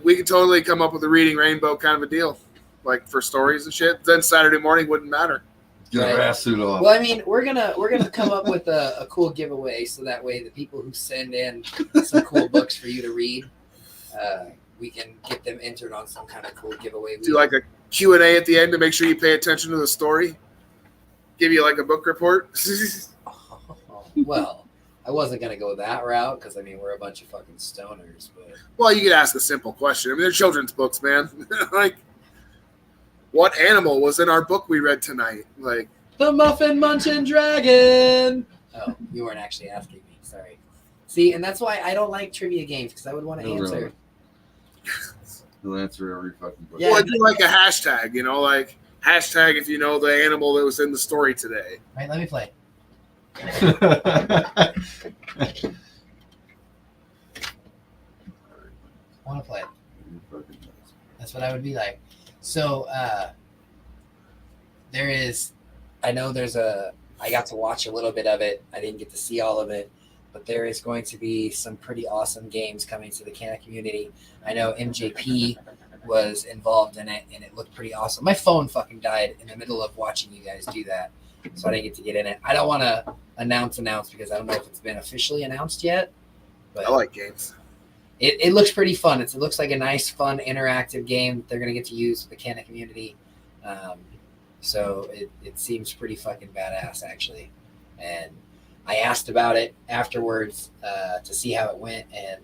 Speaker 6: we could totally come up with a Reading Rainbow kind of a deal, like for stories and shit. Then Saturday morning wouldn't matter.
Speaker 7: Get our ass suit off.
Speaker 2: Well, I mean, we're gonna come up with a cool giveaway, so that way the people who send in some cool books for you to read, we can get them entered on some kind of cool giveaway.
Speaker 6: Do like a Q&A at the end to make sure you pay attention to the story. Give you like a book report.
Speaker 2: Well, I wasn't gonna go that route because I mean we're a bunch of fucking stoners, but
Speaker 6: well, you could ask a simple question. I mean, they're children's books, man. Like, what animal was in our book we read tonight? Like
Speaker 2: the Muffin Munching Dragon. Oh, you weren't actually asking me. Sorry. See, and that's why I don't like trivia games because I would want to answer.
Speaker 7: Really. He'll answer every fucking question.
Speaker 6: Yeah, well, do like a hashtag, like hashtag if you know the animal that was in the story today.
Speaker 2: All right, let me play.
Speaker 7: I
Speaker 2: want to play it. That's what I would be like. So I got to watch a little bit of it. I didn't get to see all of it, but there is going to be some pretty awesome games coming to the Canna community. I know MJP was involved in it, and it looked pretty awesome. My phone fucking died in the middle of watching you guys do that, so I didn't get to get in it. I don't want to announce because I don't know if it's been officially announced yet. But
Speaker 6: I like games.
Speaker 2: It looks pretty fun. It looks like a nice, fun, interactive game that they're going to get to use for the Canna community. So it seems pretty fucking badass, actually. And I asked about it afterwards to see how it went, and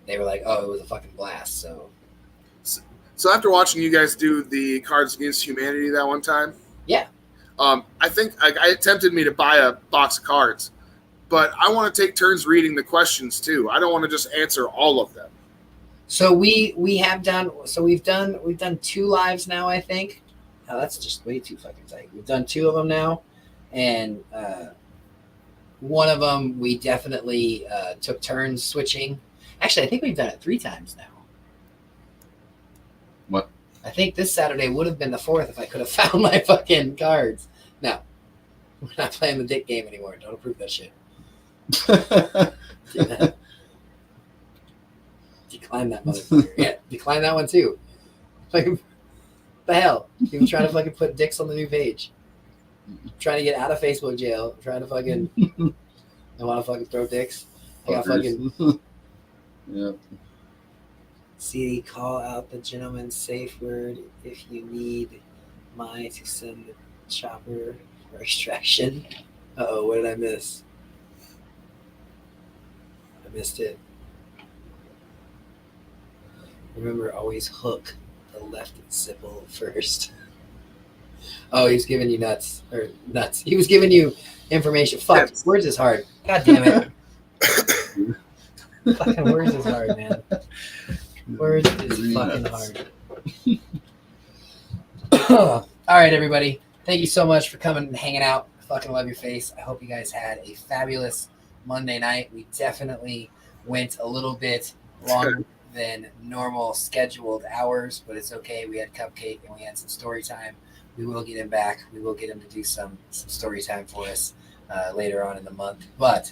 Speaker 2: they were like, oh, it was a fucking blast.
Speaker 6: So after watching you guys do the Cards Against Humanity that one time,
Speaker 2: yeah,
Speaker 6: I think it tempted me to buy a box of cards, but I want to take turns reading the questions too. I don't want to just answer all of them.
Speaker 2: So we have done. So we've done 2 lives now, I think. Oh, that's just way too fucking tight. We've done 2 of them now, and one of them we definitely took turns switching. Actually, I think we've done it 3 times now.
Speaker 7: What?
Speaker 2: I think this Saturday would have been the 4th if I could have found my fucking cards. No, we're not playing the dick game anymore. Don't approve that shit. Decline that motherfucker. Yeah, decline that one too. Like, what the hell? You're trying to fucking put dicks on the new page. I'm trying to get out of Facebook jail. I'm trying to fucking. I want to fucking throw dicks. I got fucking.
Speaker 7: Yeah.
Speaker 2: See, call out the gentleman's safe word if you need my to send the chopper for extraction. Uh-oh, what did I miss? I missed it. Remember, always hook the left sipple first. Oh, he's giving you nuts. Or nuts. He was giving you information. Fuck, words is hard. God damn it. Fucking words is hard, man. Words is fucking hard. All right, everybody. Thank you so much for coming and hanging out. I fucking love your face. I hope you guys had a fabulous Monday night. We definitely went a little bit longer than normal scheduled hours, but it's okay. We had Cupcake and we had some story time. We will get him back. We will get him to do some story time for us later on in the month. But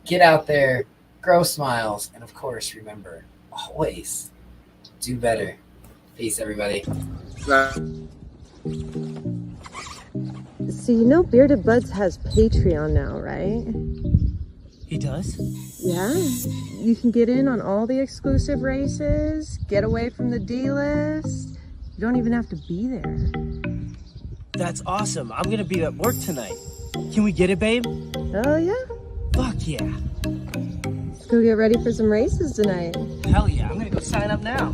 Speaker 2: get out there, grow smiles, and of course, remember, always do better. Peace, everybody.
Speaker 12: So you know Bearded Buds has Patreon now, right?
Speaker 13: He does?
Speaker 12: Yeah. You can get in on all the exclusive races, get away from the D-list. You don't even have to be there.
Speaker 13: That's awesome. I'm gonna be at work tonight. Can we get it, babe?
Speaker 12: Oh, yeah?
Speaker 13: Fuck yeah.
Speaker 12: Let's go get ready for some races tonight.
Speaker 13: Hell yeah. I'm gonna go sign up now.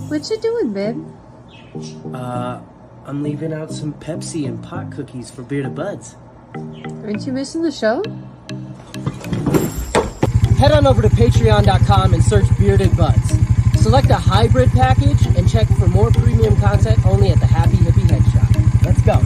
Speaker 12: What you doing, babe?
Speaker 13: I'm leaving out some Pepsi and pot cookies for Bearded Buds.
Speaker 12: Aren't you missing the show?
Speaker 13: Head on over to patreon.com and search Bearded Buds. Select a hybrid package and check for more premium content only at the Happy Hippie Head Shop. Let's go.